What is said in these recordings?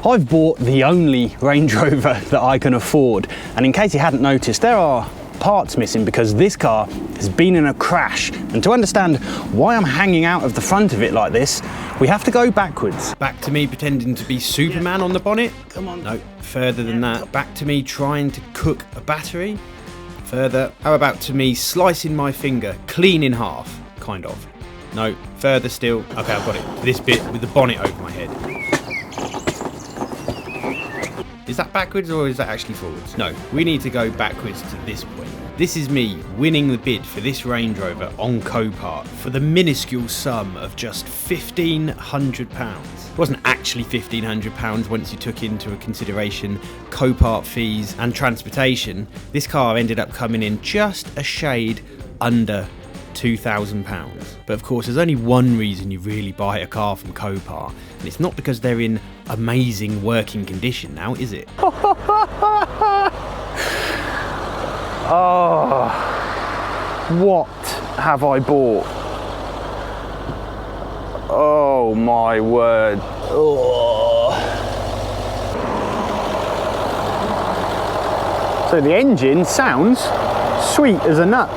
I've bought the only Range Rover that I can afford, and in case you hadn't noticed, there are parts missing because this car has been in a crash. And to understand why I'm hanging out of the front of it like this, we have to go backwards. Back to me pretending to be Superman on the bonnet. Come on. No, further than that. Back to me trying to cook a battery. Further. How about to me slicing my finger clean in half? Kind of. No, further still. Okay, I've got it. This bit with the bonnet over my head. Is that backwards or is that actually forwards? No, we need to go backwards to this point. This is me winning the bid for this Range Rover on Copart for the minuscule sum of just £1,500. It wasn't actually £1,500 once you took into consideration Copart fees and transportation. This car ended up coming in just a shade under £2,000. But of course, there's only one reason you really buy a car from Copart, and it's not because they're in amazing working condition now, is it? Oh, what have I bought? Oh my word. Oh. So the engine sounds sweet as a nut.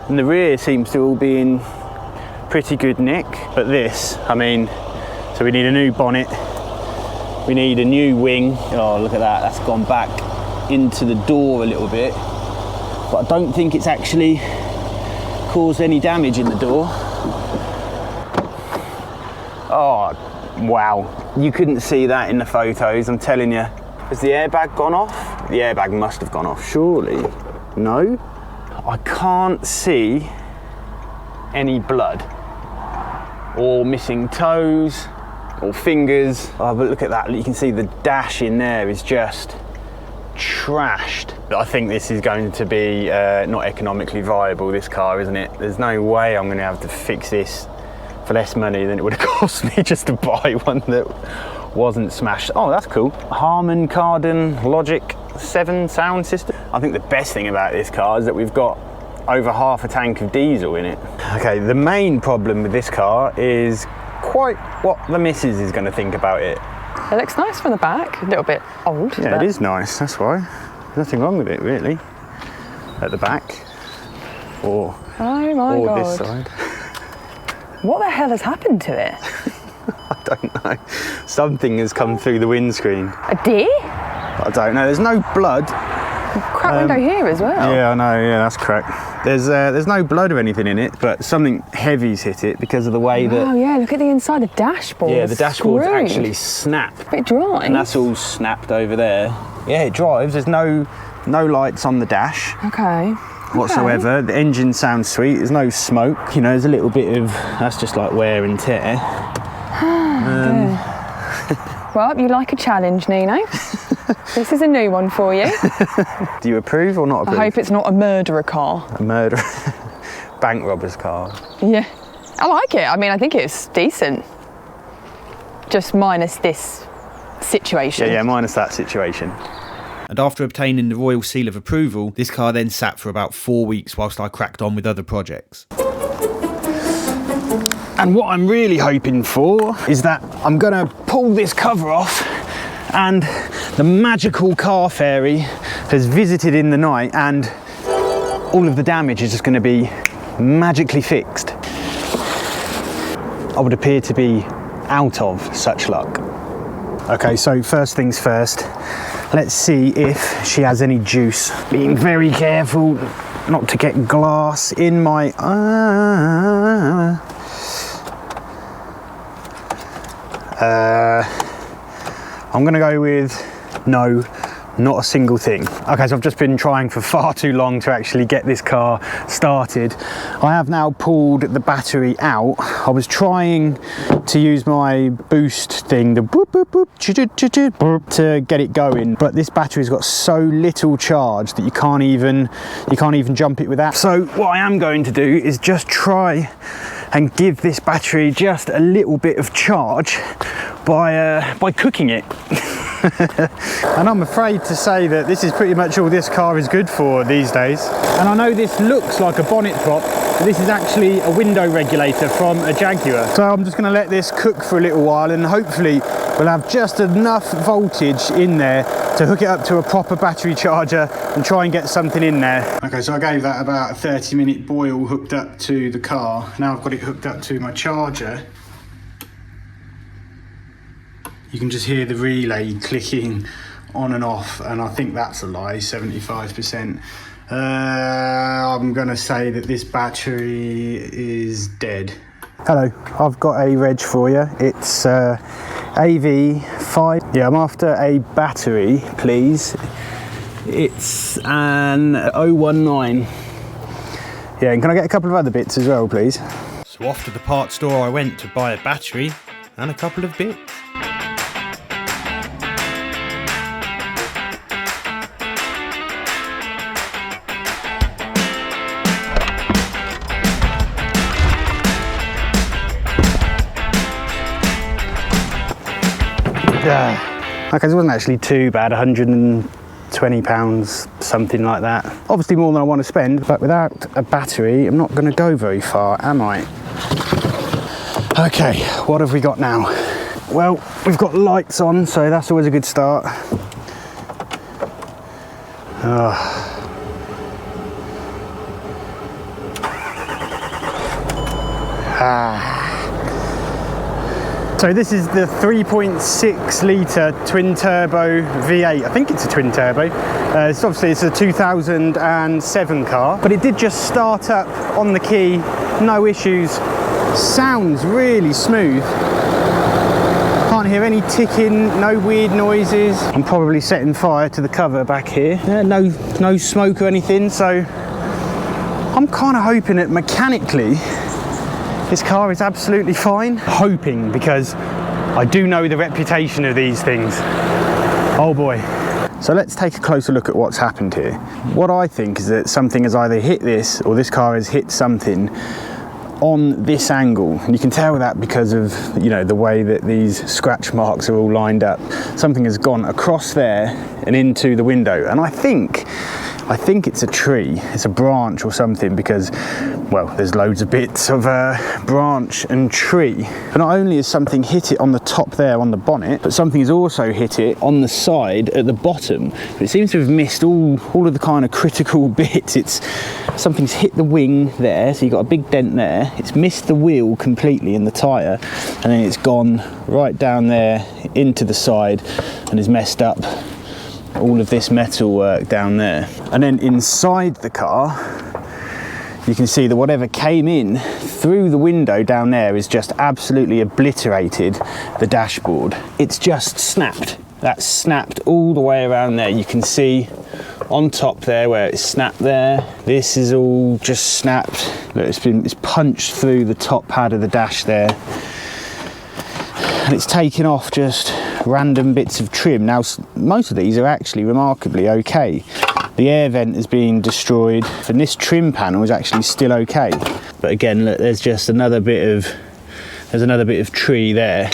And the rear seems to all be in pretty good nick. But this, I mean, so we need a new bonnet. We need a new wing. Oh, look at that, that's gone back into the door a little bit. But I don't think it's actually caused any damage in the door. Oh, wow. You couldn't see that in the photos, I'm telling you. Has the airbag gone off? The airbag must have gone off, surely. No? I can't see any blood or missing toes or fingers. Oh, but look at that, you can see the dash in there is just trashed. I think this is going to be not economically viable, this car, isn't it? There's no way I'm going to have to fix this for less money than it would have cost me just to buy one that wasn't smashed. Oh, that's cool. Harman Kardon Logic 7 sound system. I think the best thing about this car is that we've got over half a tank of diesel in it. Okay, the main problem with this car is quite what the missus is going to think about it. It looks nice from the back, a little bit old. Yeah, it is nice, that's why. There's nothing wrong with it, really. At the back, or this side. What the hell has happened to it? I don't know. Something has come through the windscreen. A deer? I don't know, there's no blood. Crack window here as well. Yeah, I know, yeah, that's correct. There's no blood or anything in it, but something heavy's hit it because of the way that... Oh yeah, look at the inside of the dashboard. Yeah, the dashboard's actually snapped. It drives. And that's all snapped over there. Yeah, it drives. There's no lights on the dash. Okay. Whatsoever. The engine sounds sweet. There's no smoke. You know, there's a little bit of... That's just like wear and tear. Well, you like a challenge, Nino. This is a new one for you. Do you approve or not approve? I hope it's not a murderer car. A murderer. Bank robber's car. Yeah. I like it. I mean, I think it's decent. Just minus this situation. Yeah, minus that situation. And after obtaining the royal seal of approval, this car then sat for about 4 weeks whilst I cracked on with other projects. And what I'm really hoping for is that I'm gonna pull this cover off and the magical car fairy has visited in the night and all of the damage is just gonna be magically fixed. I would appear to be out of such luck. Okay, so first things first, let's see if she has any juice. Being very careful not to get glass in my... I'm gonna go with no, not a single thing. Okay, so I've just been trying for far too long to actually get this car started. I have now pulled the battery out. I was trying to use my boost thing, the boop, boop, boop, to get it going, but this battery's got so little charge that you can't even jump it with that. So what I am going to do is just try and give this battery just a little bit of charge by cooking it. And I'm afraid to say that this is pretty much all this car is good for these days. And I know this looks like a bonnet prop, This is actually a window regulator from a Jaguar. So I'm just going to let this cook for a little while, and hopefully we'll have just enough voltage in there to hook it up to a proper battery charger and try and get something in there. Okay, so I gave that about a 30-minute boil hooked up to the car. Now I've got it hooked up to my charger. You can just hear the relay clicking on and off, and I think that's a lie, 75%. I'm gonna say that this battery is dead. Hello, I've got a reg for you. It's AV5. Yeah, I'm after a battery, please. It's an 019. Yeah, and can I get a couple of other bits as well, please? So off to the parts store I went to buy a battery and a couple of bits. Okay, so it wasn't actually too bad, £120, something like that. Obviously more than I want to spend, but without a battery, I'm not going to go very far, am I? Okay, what have we got now? Well, we've got lights on, so that's always a good start. So this is the 3.6 litre twin turbo V8. I think it's a twin turbo. It's a 2007 car, but it did just start up on the key, no issues. Sounds really smooth. Can't hear any ticking, no weird noises. I'm probably setting fire to the cover back here. No smoke or anything, so I'm kind of hoping that mechanically this car is absolutely fine. Hoping, because I do know the reputation of these things. Oh boy. So let's take a closer look at what's happened here. What I think is that something has either hit this, or this car has hit something on this angle, and you can tell that because of, you know, the way that these scratch marks are all lined up. Something has gone across there and into the window, and I think it's a tree, it's a branch or something, because, well, there's loads of bits of branch and tree. But not only has something hit it on the top there on the bonnet, but something has also hit it on the side at the bottom. But it seems to have missed all of the kind of critical bits. Something's hit the wing there, so you've got a big dent there. It's missed the wheel completely in the tyre, and then it's gone right down there into the side and has messed up all of this metal work down there. And then inside the car, you can see that whatever came in through the window down there is just absolutely obliterated the dashboard. It's just snapped. That's snapped all the way around there. You can see on top there where it's snapped there. This is all just snapped. Look, it's punched through the top pad of the dash there. And it's taken off just random bits of trim. Now, most of these are actually remarkably okay. The air vent has been destroyed, and this trim panel is actually still okay. But again, look, there's just another bit of tree there.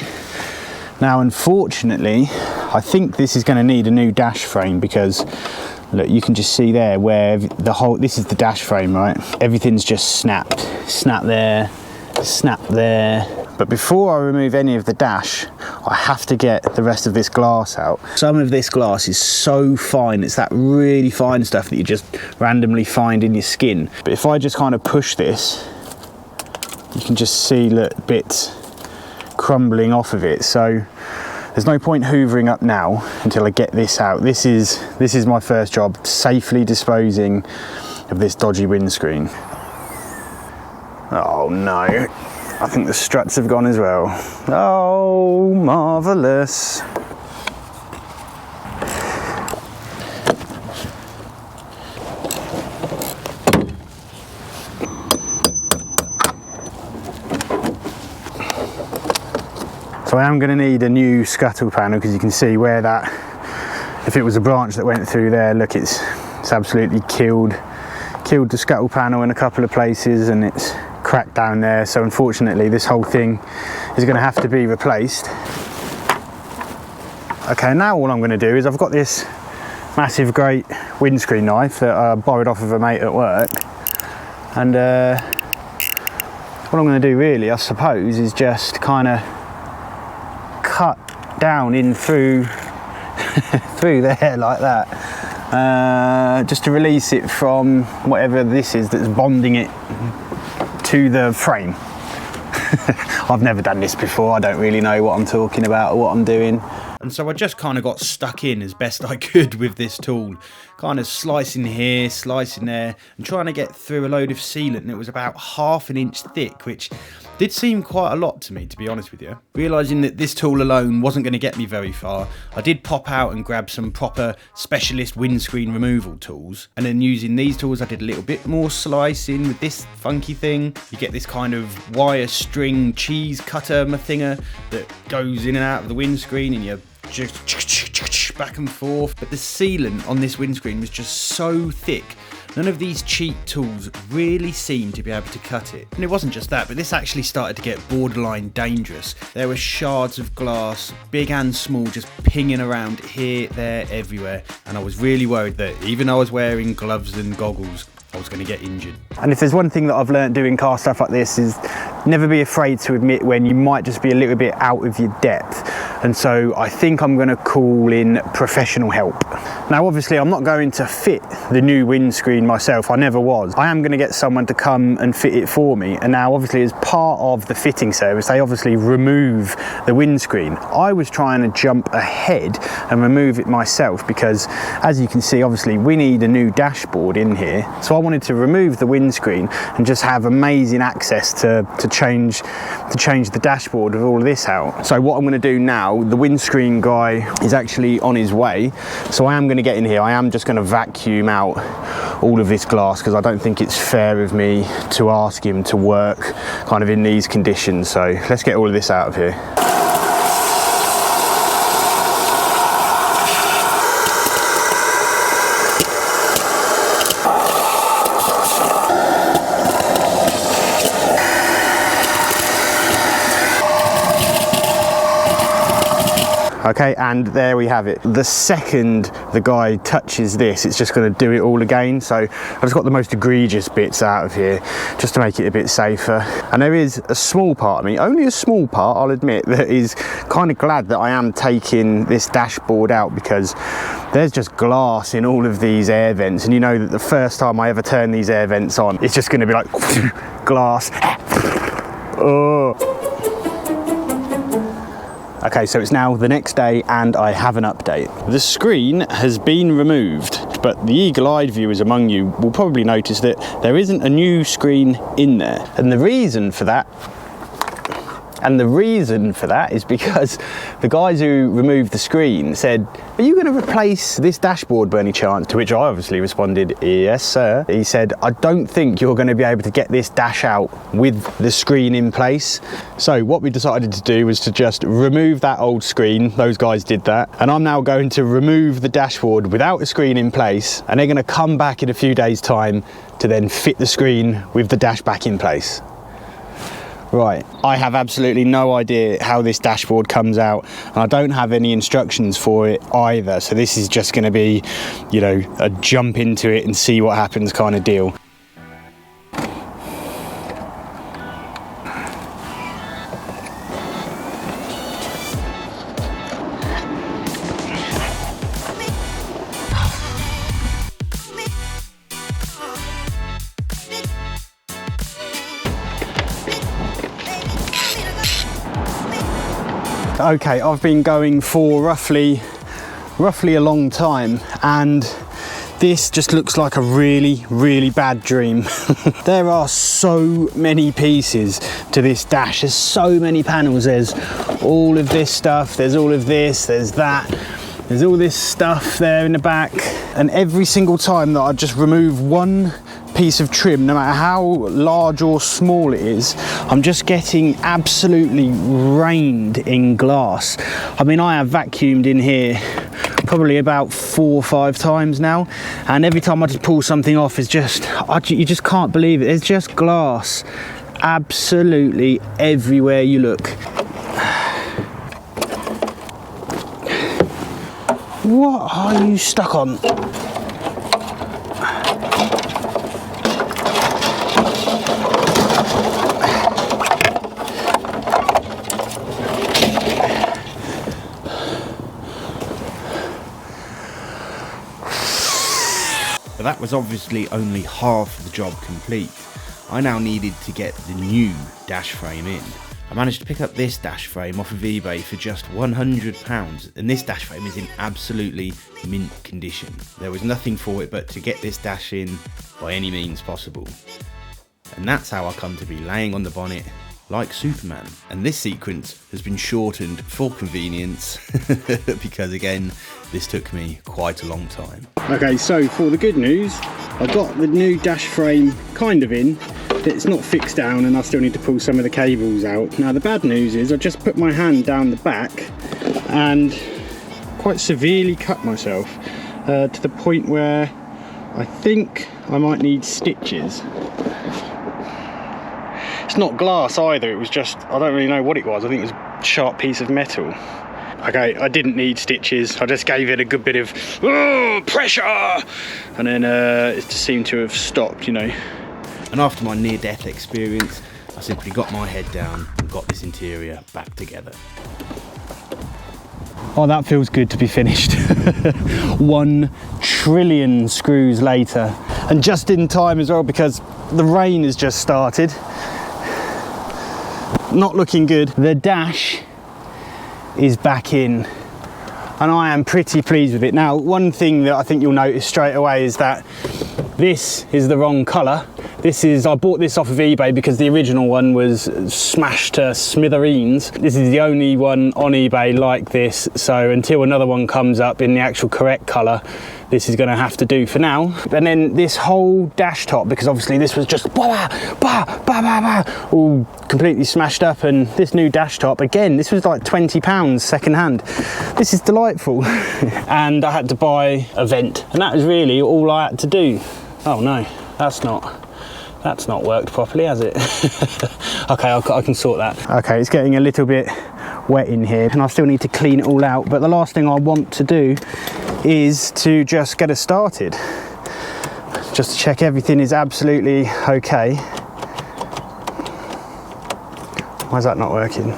Now, unfortunately, I think this is going to need a new dash frame, because look, you can just see there where this is the dash frame, right? Everything's just snapped. Snap there, snap there. But before I remove any of the dash, I have to get the rest of this glass out. Some of this glass is so fine, it's that really fine stuff that you just randomly find in your skin. But if I just kind of push this, you can just see, look, bits crumbling off of it. So there's no point hoovering up now until I get this out. This is my first job, safely disposing of this dodgy windscreen. Oh no. I think the struts have gone as well. Oh, marvellous. So I am going to need a new scuttle panel, because you can see where that, if it was a branch that went through there, look, it's absolutely killed the scuttle panel in a couple of places, and it's cracked down there. So unfortunately this whole thing is going to have to be replaced. Okay, now all I'm going to do is, I've got this massive great windscreen knife that I borrowed off of a mate at work, and what I'm going to do really, I suppose, is just kind of cut down in through through there like that, just to release it from whatever this is that's bonding it to the frame. I've never done this before, I don't really know what I'm talking about or what I'm doing. And so I just kind of got stuck in as best I could with this tool, kind of slicing here, slicing there, and trying to get through a load of sealant, and it was about 1/2 inch thick, which did seem quite a lot to me, to be honest with you. Realising that this tool alone wasn't going to get me very far, I did pop out and grab some proper specialist windscreen removal tools, and then using these tools I did a little bit more slicing with this funky thing. You get this kind of wire string cheese cutter thinger that goes in and out of the windscreen, and you just back and forth. But the sealant on this windscreen was just so thick, none of these cheap tools really seemed to be able to cut it. And it wasn't just that, but this actually started to get borderline dangerous. There were shards of glass, big and small, just pinging around here, there, everywhere, and I was really worried that even though I was wearing gloves and goggles, I was going to get injured. And if there's one thing that I've learned doing car stuff like this is never be afraid to admit when you might just be a little bit out of your depth. And so I think I'm going to call in professional help. Now obviously I'm not going to fit the new windscreen myself, I never was. I am going to get someone to come and fit it for me. And now obviously as part of the fitting service they obviously remove the windscreen. I was trying to jump ahead and remove it myself because as you can see obviously we need a new dashboard in here. So I wanted to remove the windscreen and just have amazing access to change the dashboard with all of this out. So what I'm going to do now, the windscreen guy is actually on his way, so I am going to get in here. I am just going to vacuum out all of this glass because I don't think it's fair of me to ask him to work kind of in these conditions. So let's get all of this out of here. Okay, and there we have it. The second the guy touches this, it's just going to do it all again. So I've just got the most egregious bits out of here just to make it a bit safer. And there is a small part of me, only a small part, I'll admit, that is kind of glad that I am taking this dashboard out because there's just glass in all of these air vents. And you know that the first time I ever turn these air vents on, it's just going to be like glass. Oh. Okay, so it's now the next day and I have an update. The screen has been removed, but the eagle-eyed viewers among you will probably notice that there isn't a new screen in there. And the reason for that is because the guys who removed the screen said, "Are you going to replace this dashboard by any chance?" To which I obviously responded, "Yes, sir." He said, "I don't think you're going to be able to get this dash out with the screen in place." So what we decided to do was to just remove that old screen. Those guys did that. And I'm now going to remove the dashboard without a screen in place. And they're going to come back in a few days' time to then fit the screen with the dash back in place. Right, I have absolutely no idea how this dashboard comes out, and I don't have any instructions for it either, so this is just going to be, you know, a jump into it and see what happens kind of deal. Okay, I've been going for roughly a long time, and this just looks like a really bad dream. There are so many pieces to this dash. There's so many panels. There's all of this stuff, there's all of this, there's that, there's all this stuff there in the back. And every single time that I just remove one piece of trim, no matter how large or small it is, I'm just getting absolutely rained in glass. I mean, I have vacuumed in here probably about 4 or 5 times now, and every time I just pull something off, it's just, you just can't believe it. There's just glass absolutely everywhere you look. What are you stuck on? But that was obviously only half the job complete. I now needed to get the new dash frame in. I managed to pick up this dash frame off of eBay for just £100, and this dash frame is in absolutely mint condition. There was nothing for it but to get this dash in by any means possible. And that's how I come to be laying on the bonnet like Superman. And this sequence has been shortened for convenience because again, this took me quite a long time. Okay, so for the good news, I got the new dash frame kind of in. It's not fixed down and I still need to pull some of the cables out. Now the bad news is I just put my hand down the back and quite severely cut myself to the point where I think I might need stitches. It's not glass either, it was just, I don't really know what it was. I think it was a sharp piece of metal. Okay, I didn't need stitches. I just gave it a good bit of pressure, and then it just seemed to have stopped, you know. And after my near-death experience, I simply got my head down and got this interior back together. Oh, that feels good to be finished. 1 trillion screws later, and just in time as well because the rain has just started. Not looking good. The dash is back in and I am pretty pleased with it. Now, one thing that I think you'll notice straight away is that this is the wrong colour. I bought this off of eBay because the original one was smashed to smithereens. This is the only one on eBay like this, so until another one comes up in the actual correct colour, this is going to have to do for now. And then this whole dash top, because obviously this was just all completely smashed up, and this new dash top, again, this was like £20 second hand. This is delightful. And I had to buy a vent, and that was really all I had to do. Oh no, that's not worked properly, has it? Okay, I can sort that. Okay, it's getting a little bit wet in here and I still need to clean it all out, but the last thing I want to do is to just get it started. Just to check everything is absolutely okay. Why is that not working?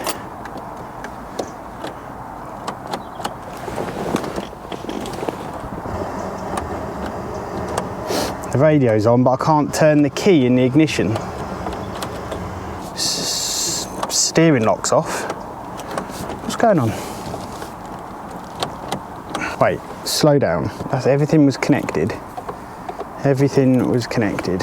The radio's on, but I can't turn the key in the ignition. Steering lock's off. What's going on? Wait, slow down. Everything was connected. Everything was connected.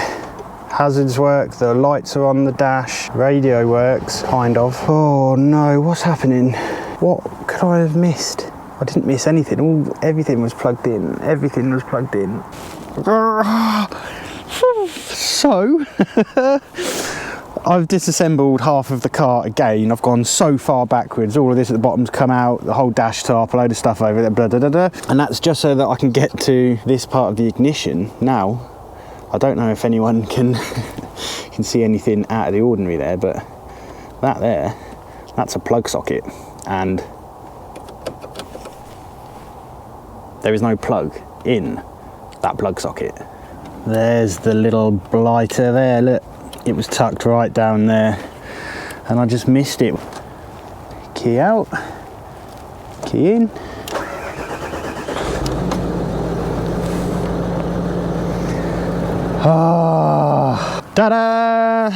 Hazards work, the lights are on the dash, radio works, kind of. Oh no, what's happening? What could I have missed? I didn't miss anything. Everything was plugged in. Everything was plugged in. So I've disassembled half of the car again. I've gone so far backwards. All of this at the bottom's come out, the whole dash top, a load of stuff over there, blah, blah, blah, blah. And that's just so that I can get to this part of the ignition. Now, I don't know if anyone can see anything out of the ordinary there, but that's a plug socket, and there is no plug in that plug socket. There's the little blighter there, look, it was tucked right down there and I just missed it. Key out, key in. Ah, ta-da!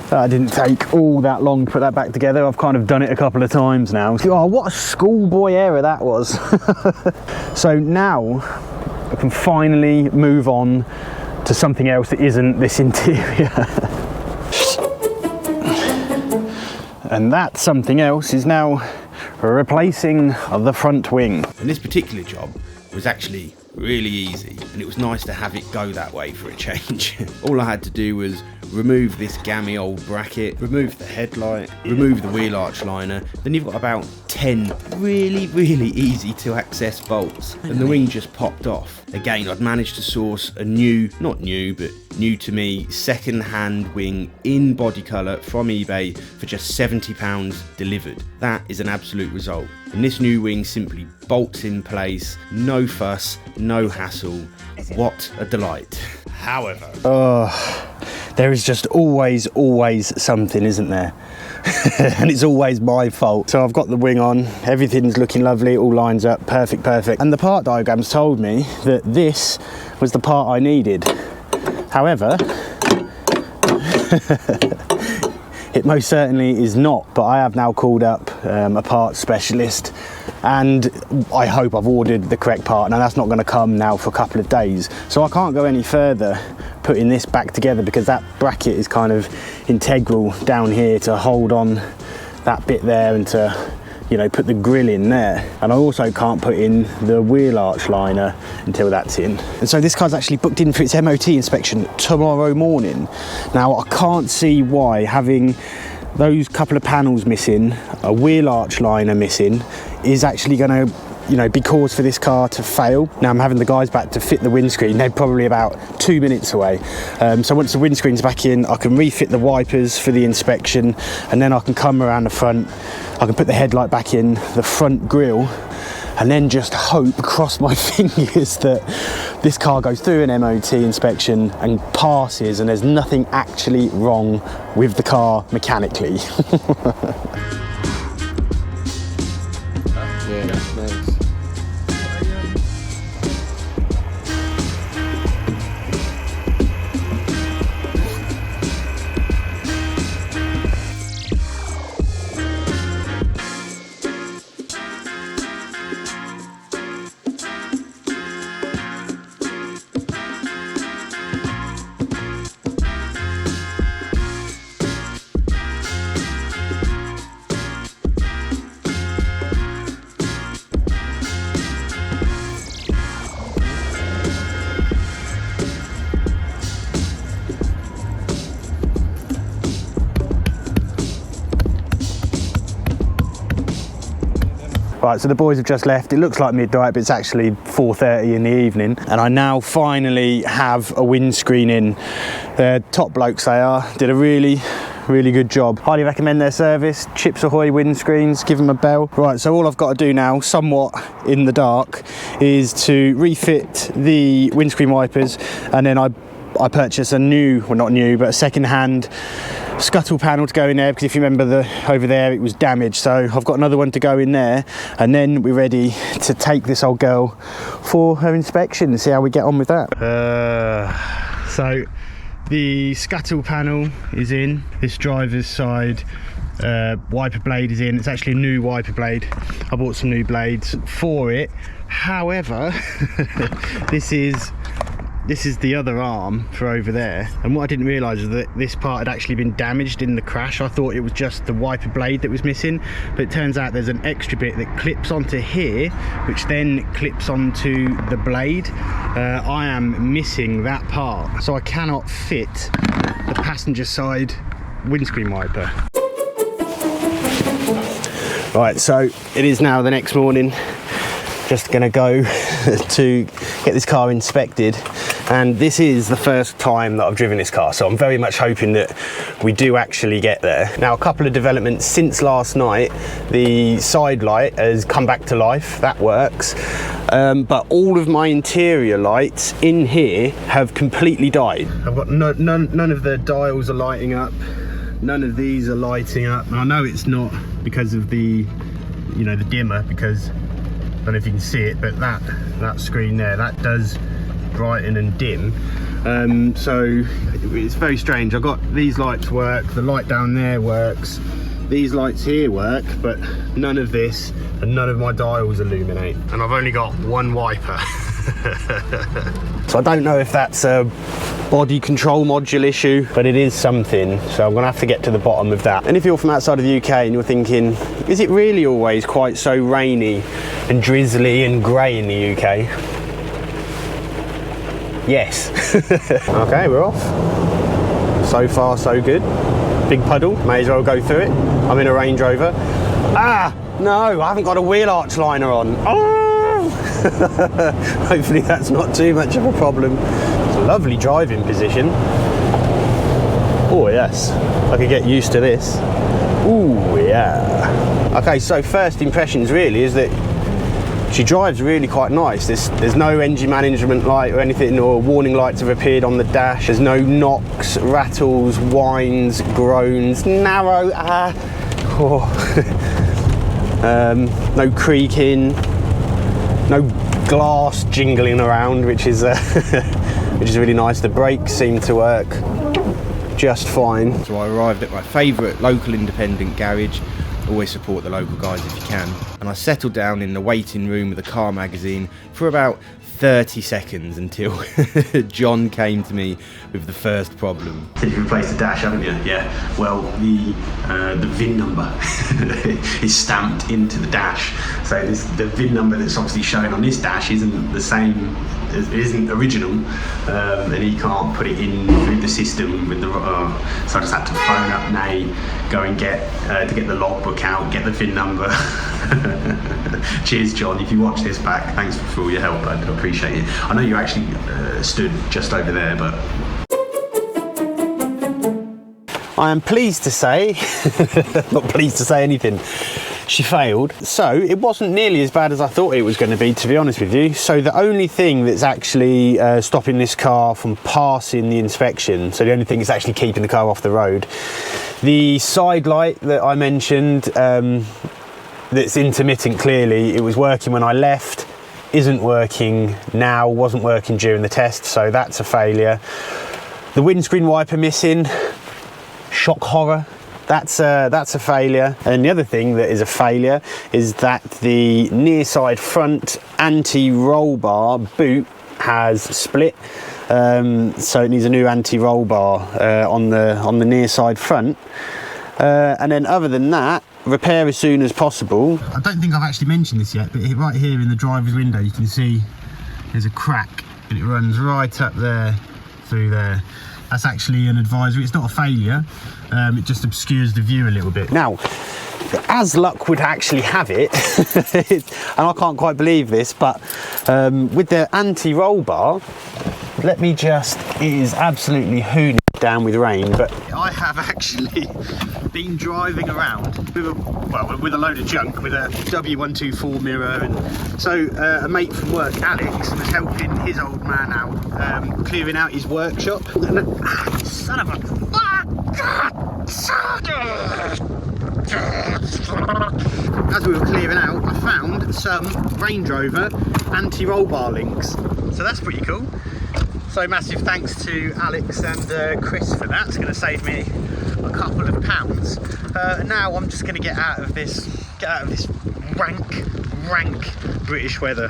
That didn't take all that long to put that back together. I've kind of done it a couple of times now. Oh, what a schoolboy error that was. So now I can finally move on to something else that isn't this interior. And that something else is now replacing the front wing. And this particular job was actually really easy, and it was nice to have it go that way for a change. All I had to do was remove this gammy old bracket, remove the headlight, remove the wheel arch liner, then you've got about 10 really easy to access bolts, and the wing just popped off. Again, I'd managed to source a new to me second-hand wing in body colour from eBay for just £70 delivered. That is an absolute result. And this new wing simply bolts in place, no fuss, no hassle. What a delight. However, there is just always something, isn't there? And it's always my fault. So I've got the wing on, everything's looking lovely, it all lines up, perfect. And the part diagrams told me that this was the part I needed. However, it most certainly is not, but I have now called up a parts specialist, and I hope I've ordered the correct part. Now that's not going to come now for a couple of days, so I can't go any further putting this back together, because that bracket is kind of integral down here to hold on that bit there and to, you know, put the grill in there. And I also can't put in the wheel arch liner until that's in. And so this car's actually booked in for its MOT inspection tomorrow morning. Now I can't see why having those couple of panels missing, a wheel arch liner missing, is actually going to, you know, be cause for this car to fail. Now I'm having the guys back to fit the windscreen. They're probably about 2 minutes away. So once the windscreen's back in, I can refit the wipers for the inspection, and then I can come around the front. I can put the headlight back in, the front grille, and then just hope, cross my fingers, that this car goes through an MOT inspection and passes, and there's nothing actually wrong with the car mechanically. Yeah, that's nice. Right, so the boys have just left. It looks like midnight, but it's actually 4:30 in the evening. And I now finally have a windscreen in. They're top blokes they are. Did a really good job. Highly recommend their service. Chips Ahoy windscreens, give them a bell. Right, so all I've got to do now, somewhat in the dark, is to refit the windscreen wipers, and then I purchased a new, well not new, but a second-hand scuttle panel to go in there, because if you remember over there it was damaged, so I've got another one to go in there, and then we're ready to take this old girl for her inspection and see how we get on with that. So the scuttle panel is in, this driver's side wiper blade is in. It's actually a new wiper blade. I bought some new blades for it. However, this is the other arm for over there, and what I didn't realise is that this part had actually been damaged in the crash. I thought it was just the wiper blade that was missing, but it turns out there's an extra bit that clips onto here, which then clips onto the blade. I am missing that part, so I cannot fit the passenger side windscreen wiper. Right, so it is now the next morning. Just gonna go to get this car inspected, and this is the first time that I've driven this car, so I'm very much hoping that we do actually get there. Now, a couple of developments since last night. The side light has come back to life, that works, but all of my interior lights in here have completely died. I've got none of the dials are lighting up, none of these are lighting up, and I know it's not because of the, you know, the dimmer, because I don't know if you can see it, but that screen there, that does brighten and dim. So it's very strange. I've got these lights work, the light down there works, these lights here work, but none of this, and none of my dials illuminate. And I've only got one wiper. So I don't know if that's a body control module issue, but it is something, so I'm gonna have to get to the bottom of that. And if you're from outside of the UK and you're thinking, is it really always quite so rainy and drizzly and grey in the UK? Yes. Okay, we're off. So far so good. Big puddle, may as well go through it. I'm in a Range Rover. Ah, no, I haven't got a wheel arch liner on. Oh! Hopefully that's not too much of a problem. It's a lovely driving position. Oh yes, I could get used to this. Ooh yeah. Okay, so first impressions really is that She drives really quite nice. There's no engine management light or anything, or warning lights have appeared on the dash. There's no knocks, rattles, whines, groans, narrow, no creaking, no glass jingling around, which is which is really nice. The brakes seem to work just fine. So I arrived at my favourite local independent garage. Always support the local guys if you can. And I settled down in the waiting room of the car magazine for about 30 seconds until John came to me with the first problem. So you've replaced the dash, haven't you? Yeah. Well, the VIN number is stamped into the dash. So the VIN number that's obviously shown on this dash isn't the same. It isn't original, and he can't put it in through the system with the. So I just had to phone up Nay, go and get the logbook out, get the VIN number. Cheers, John. If you watch this back, thanks for all your help. I appreciate it. I know you actually stood just over there, but. I am pleased to say, not pleased to say anything, she failed. So it wasn't nearly as bad as I thought it was going to be honest with you. So the only thing that's actually stopping this car from passing the inspection, so the only thing that's actually keeping the car off the road, the side light that I mentioned, that's intermittent clearly, it was working when I left, isn't working now, wasn't working during the test, so that's a failure. The windscreen wiper missing, shock horror, that's a failure. And the other thing that is a failure is that the near side front anti-roll bar boot has split, so it needs a new anti-roll bar on the near side front. And then other than that, repair as soon as possible. I don't think I've actually mentioned this yet, but right here in the driver's window you can see there's a crack and it runs right up there through there. That's actually an advisory. It's not a failure, it just obscures the view a little bit. Now, as luck would actually have it, and I can't quite believe this, but with the anti-roll bar, let me just, it is absolutely hooning down with rain, but I have actually been driving around with a load of junk, with a W124 mirror, and so a mate from work, Alex, was helping his old man out, clearing out his workshop. Son of a... As we were clearing out, I found some Range Rover anti-roll bar links, so that's pretty cool. So massive thanks to Alex and Chris for that. It's going to save me a couple of pounds. Now I'm just going to get out of this rank British weather.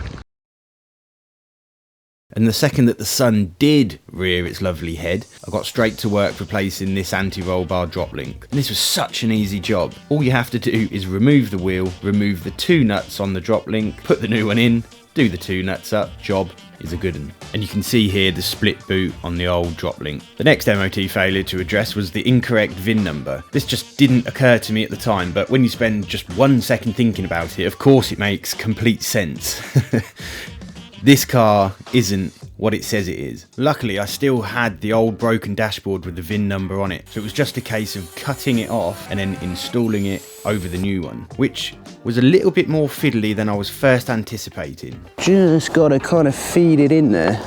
And the second that the sun did rear its lovely head, I got straight to work replacing this anti-roll bar drop link. And this was such an easy job. All you have to do is remove the wheel, remove the two nuts on the drop link, put the new one in, do the two nuts up, job is a good one. And you can see here the split boot on the old drop link. The next MOT failure to address was the incorrect VIN number. This just didn't occur to me at the time, but when you spend just 1 second thinking about it, of course it makes complete sense. This car isn't what it says it is. Luckily, I still had the old broken dashboard with the VIN number on it, so it was just a case of cutting it off and then installing it over the new one, which was a little bit more fiddly than I was first anticipating. Just gotta kind of feed it in there.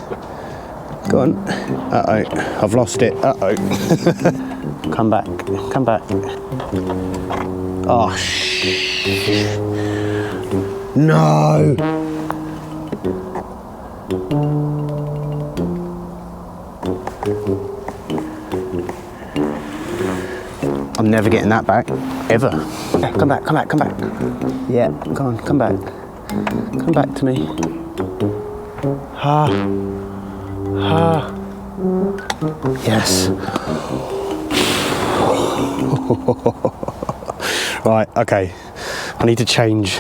Go on. Uh-oh, I've lost it. Uh-oh. Come back, come back. Oh, shit. No! I'm never getting that back, ever. Come back, come back, come back. Yeah, go on, come back. Come back to me. Yes. Right, okay. I need to change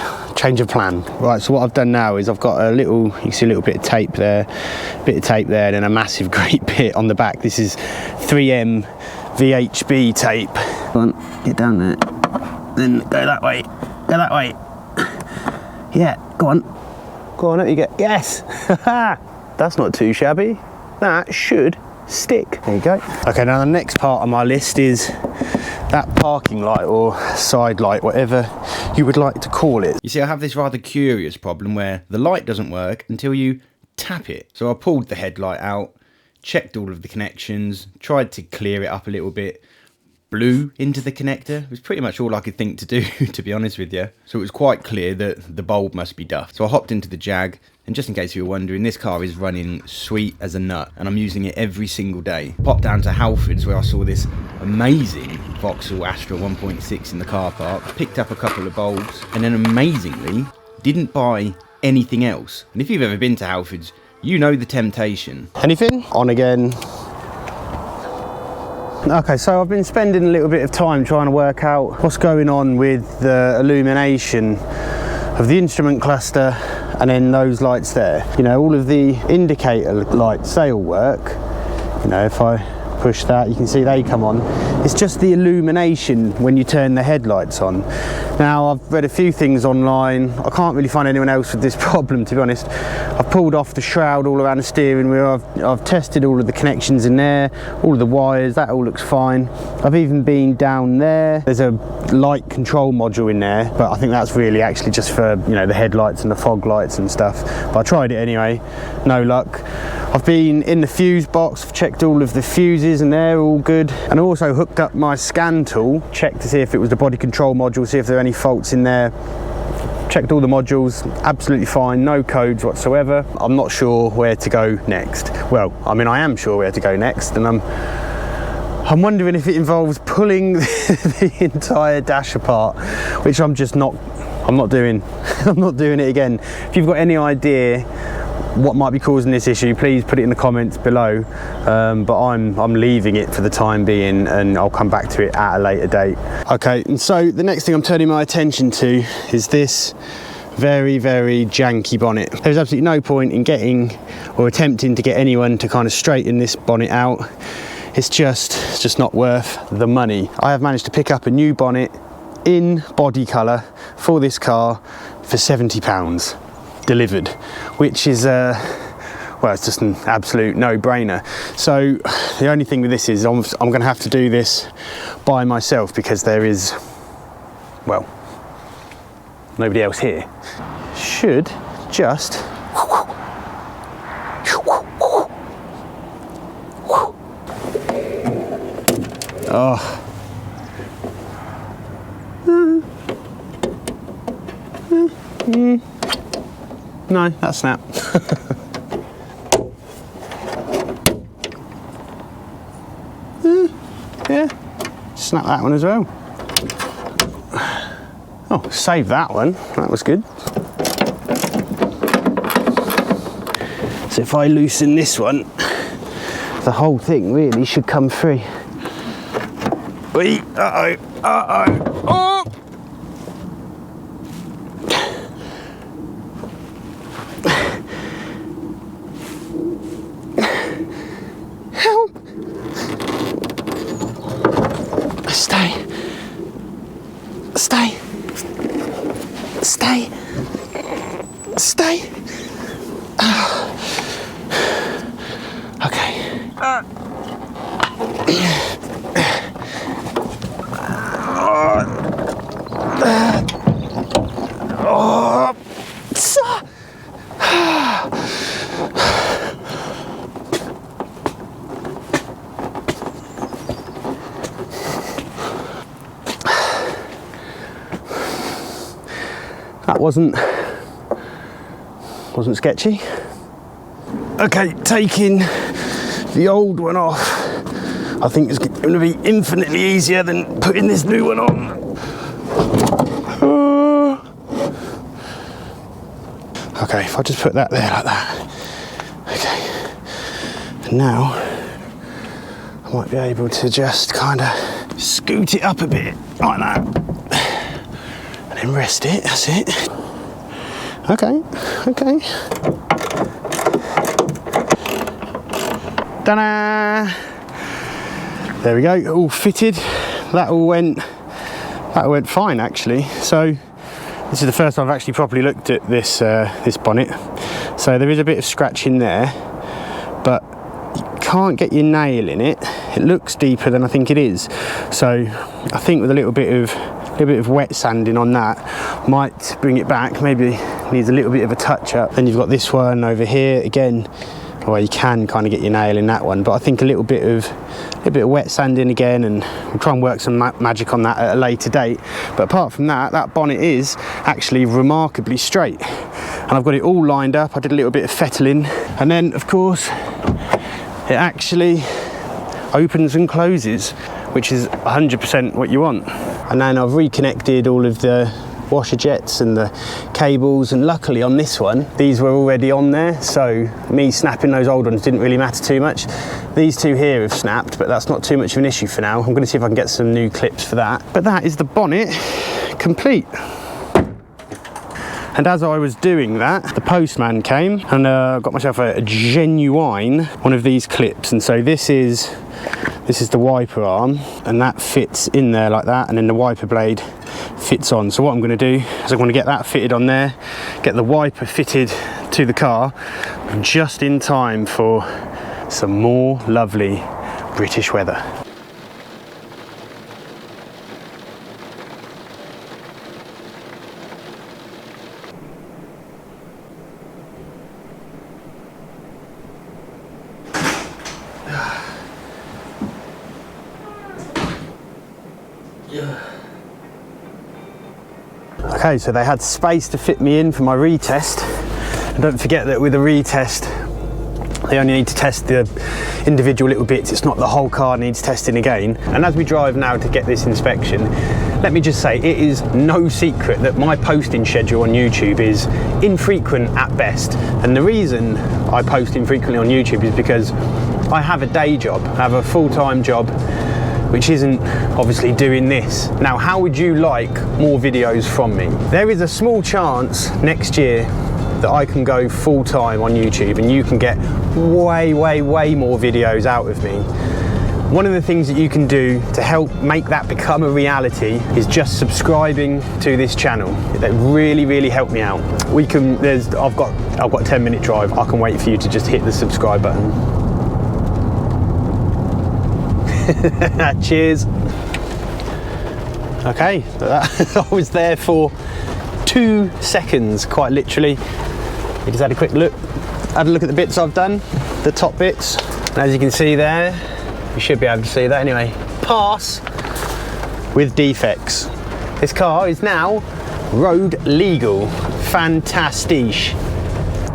of plan. Right, so what I've done now is I've got a little, you can see a little bit of tape there, and then a massive great bit on the back. This is 3M VHB tape. Go on, get down there. Then go that way. Go that way. Yeah, go on. Go on, up you get. Yes! That's not too shabby. That should stick. There you go. Okay, now the next part on my list is that parking light or side light, whatever you would like to call it. You see, I have this rather curious problem where the light doesn't work until you tap it. So I pulled the headlight out, checked all of the connections, tried to clear it up a little bit, blew into the connector. It was pretty much all I could think to do, to be honest with you. So it was quite clear that the bulb must be duffed. So I hopped into the Jag, and just in case you were wondering, this car is running sweet as a nut, and I'm using it every single day. Popped down to Halfords where I saw this amazing Vauxhall Astra 1.6 in the car park, picked up a couple of bulbs, and then amazingly didn't buy anything else. And if you've ever been to Halfords, you know the temptation. Anything? On again. Okay, so I've been spending a little bit of time trying to work out what's going on with the illumination of the instrument cluster and then those lights there. You know, all of the indicator lights, they all work. You know, if I push that, you can see they come on. It's just the illumination when you turn the headlights on. Now, I've read a few things online. I can't really find anyone else with this problem, to be honest. I've pulled off the shroud all around the steering wheel. I've tested all of the connections in there, all of the wires, that all looks fine. I've even been down there. There's a light control module in there, but I think that's really actually just for, you know, the headlights and the fog lights and stuff. But I tried it anyway, no luck. I've been in the fuse box, I've checked all of the fuses and they're all good. And I also hooked up my scan tool, checked to see if it was the body control module, see if there are any faults in there. Checked all the modules, absolutely fine, no codes whatsoever. I'm not sure where to go next. Well, I mean, I am sure where to go next, and I'm wondering if it involves pulling the entire dash apart, which I'm not doing. I'm not doing it again. If you've got any idea what might be causing this issue, please put it in the comments below. But I'm leaving it for the time being, and I'll come back to it at a later date. Okay, and so the next thing I'm turning my attention to is this very, very janky bonnet. There's absolutely no point in getting or attempting to get anyone to kind of straighten this bonnet out. It's just not worth the money. I have managed to pick up a new bonnet in body colour for this car for £70 delivered, which is well, it's just an absolute no-brainer. So the only thing with this is I'm going to have to do this by myself because there is, well, nobody else here. Should just no, that snapped. Yeah, snap that one as well. Oh, save that one, that was good. So if I loosen this one, the whole thing really should come free. Wait, uh-oh, uh-oh, oh! Help! Stay. Stay. Stay. Stay. Okay. That wasn't sketchy. Okay, taking the old one off, I think it's going to be infinitely easier than putting this new one on. Okay, if I just put that there like that. Okay, and now I might be able to just kind of scoot it up a bit like that. And then rest it, that's it. Okay, okay. Ta-da! There we go, all fitted. That all went fine actually. So this is the first time I've actually properly looked at this this bonnet. So there is a bit of scratch in there, but you can't get your nail in it. It looks deeper than I think it is. So I think with a little bit of wet sanding on that might bring it back. Maybe needs a little bit of a touch up. Then you've got this one over here again. Well, you can kind of get your nail in that one, but I think a little bit of wet sanding again, and we'll try and work some magic on that at a later date. But apart from that, that bonnet is actually remarkably straight, and I've got it all lined up. I did a little bit of fettling, and then of course it actually opens and closes, which is 100% what you want. And then I've reconnected all of the washer jets and the cables, and luckily on this one these were already on there, so me snapping those old ones didn't really matter too much. These two here have snapped, but that's not too much of an issue for now. I'm going to see if I can get some new clips for that. But that is the bonnet complete. And as I was doing that, the postman came, and I got myself a genuine one of these clips. And so this is the wiper arm, and that fits in there like that, and then the wiper blade fits on. So what I'm going to do is I'm going to get that fitted on there, get the wiper fitted to the car, just in time for some more lovely British weather. Okay, so they had space to fit me in for my retest. And don't forget that with a retest, they only need to test the individual little bits. It's not the whole car needs testing again. And as we drive now to get this inspection, let me just say, it is no secret that my posting schedule on YouTube is infrequent at best. And the reason I post infrequently on YouTube is because I have a day job. I have a full-time job, which isn't obviously doing this. Now, how would you like more videos from me? There is a small chance next year that I can go full-time on YouTube and you can get way more videos out of me. One of the things that you can do to help make that become a reality is just subscribing to this channel. That really helped me out. I've got a 10-minute drive. I can wait for you to just hit the subscribe button. Cheers. Okay, I was there for 2 seconds, quite literally. We just had a quick look, had a look at the bits I've done, the top bits. And as you can see there, you should be able to see that anyway. Pass with defects. This car is now road legal. Fantastic.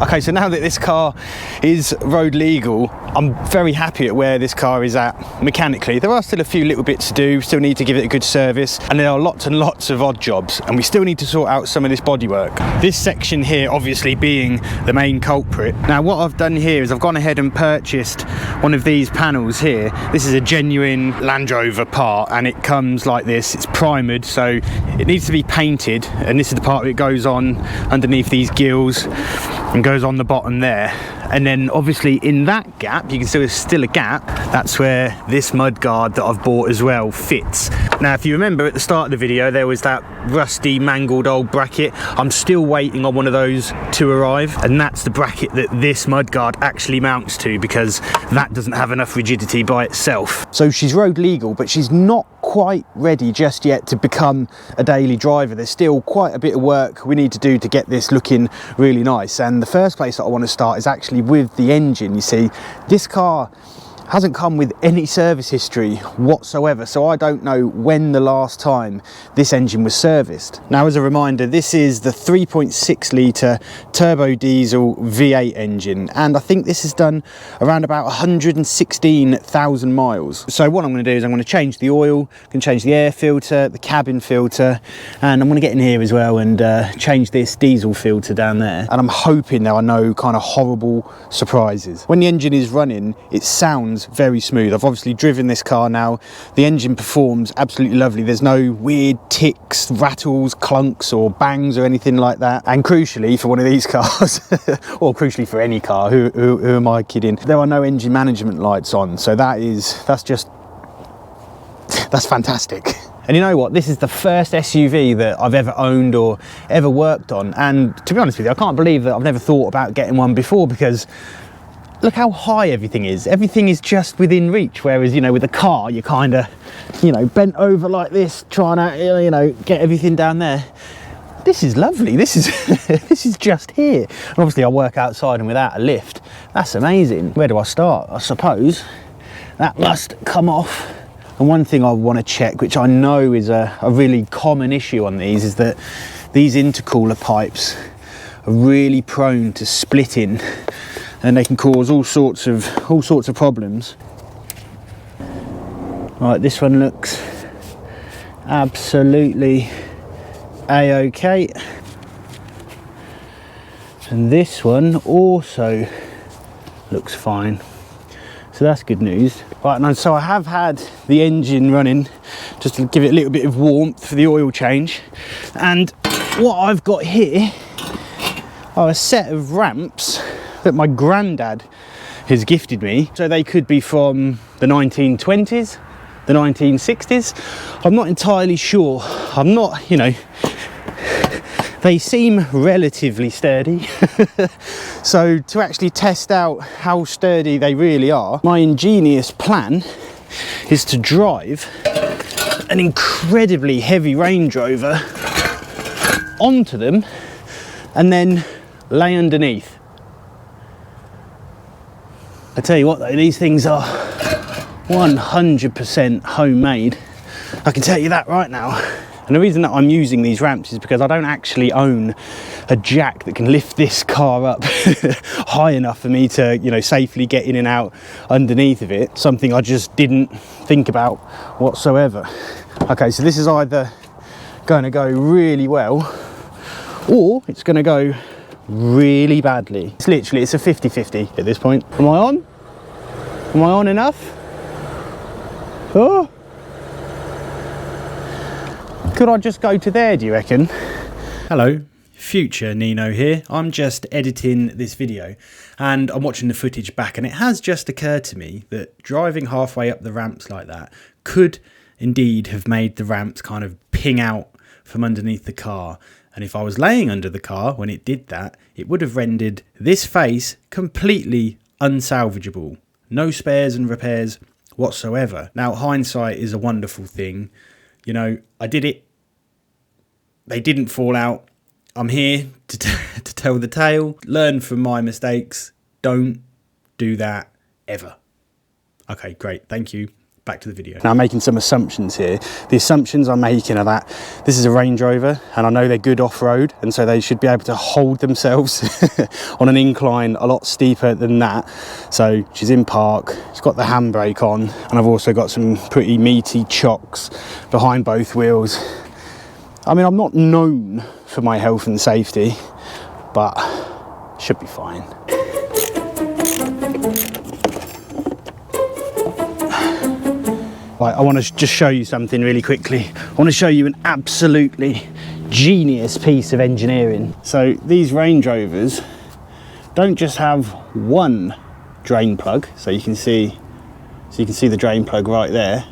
Okay, so now that this car is road legal, I'm very happy at where this car is at mechanically. There are still a few little bits to do, still need to give it a good service, and there are lots and lots of odd jobs, and we still need to sort out some of this bodywork. This section here obviously being the main culprit. Now what I've done here is I've gone ahead and purchased one of these panels here. This is a genuine Range Rover part, and it comes like this. It's primered, so it needs to be painted, and this is the part where it goes on underneath these gills and goes on the bottom there. And then obviously in that gap, you can see there's still a gap. That's where this mud guard that I've bought as well fits. Now, if you remember at the start of the video, there was that rusty, mangled old bracket. I'm still waiting on one of those to arrive. And that's the bracket that this mud guard actually mounts to, because that doesn't have enough rigidity by itself. So she's road legal, but she's not quite ready just yet to become a daily driver. There's still quite a bit of work we need to do to get this looking really nice. And the first place that I want to start is actually with the engine. You see, this car hasn't come with any service history whatsoever, so I don't know when the last time this engine was serviced. Now, as a reminder, this is the 3.6 litre turbo diesel V8 engine, and I think this has done around about 116,000 miles. So what I'm going to do is I'm going to change the oil, I'm going to change the air filter, the cabin filter, and I'm going to get in here as well and change this diesel filter down there. And I'm hoping there are no kind of horrible surprises. When the engine is running, it sounds very smooth. I've obviously driven this car now. The engine performs absolutely lovely. There's no weird ticks, rattles, clunks or bangs or anything like that. And crucially for one of these cars, or crucially for any car, who am I kidding? There are no engine management lights on. So that's fantastic. And you know what? This is the first SUV that I've ever owned or ever worked on. And to be honest with you, I can't believe that I've never thought about getting one before, because look how high everything is. Everything is just within reach, whereas, you know, with a car, you're kind of, you know, bent over like this, trying to, you know, get everything down there. This is lovely. This is this is just here. And obviously I work outside and without a lift. That's amazing. Where do I start? I suppose that must come off. And one thing I want to check, which I know is a really common issue on these, is that these intercooler pipes are really prone to splitting, and they can cause all sorts of problems. Right, this one looks absolutely a-okay, and this one also looks fine, so that's good news. Right, and so I have had the engine running just to give it a little bit of warmth for the oil change, and what I've got here are a set of ramps that my granddad has gifted me. So they could be from the 1920s, the 1960s. I'm not entirely sure. I'm not, you know, they seem relatively sturdy. So to actually test out how sturdy they really are, my ingenious plan is to drive an incredibly heavy Range Rover onto them and then lay underneath. I tell you what though, these things are 100% homemade. I can tell you that right now. And the reason that I'm using these ramps is because I don't actually own a jack that can lift this car up high enough for me to, you know, safely get in and out underneath of it. Something I just didn't think about whatsoever. Okay, so this is either going to go really well or it's going to go really badly. It's literally, it's a 50-50 at this point. Am I on? Am I on enough? Oh! Could I just go to there, do you reckon? Hello, future Nino here. I'm just editing this video and I'm watching the footage back, and it has just occurred to me that driving halfway up the ramps like that could indeed have made the ramps kind of ping out from underneath the car. And if I was laying under the car when it did that, it would have rendered this face completely unsalvageable. No spares and repairs whatsoever. Now, hindsight is a wonderful thing. You know, I did it. They didn't fall out. I'm here to tell the tale. Learn from my mistakes. Don't do that ever. Okay, great. Thank you. Back to the video. Now I'm making some assumptions here. The assumptions I'm making are that this is a Range Rover and I know they're good off-road, and so they should be able to hold themselves on an incline a lot steeper than that. So she's in park, she's got the handbrake on, and I've also got some pretty meaty chocks behind both wheels. I mean, I'm not known for my health and safety, but should be fine. Right, I want to just show you something really quickly. I want to show you an absolutely genius piece of engineering. So these Range Rovers don't just have one drain plug. So you can see the drain plug right there.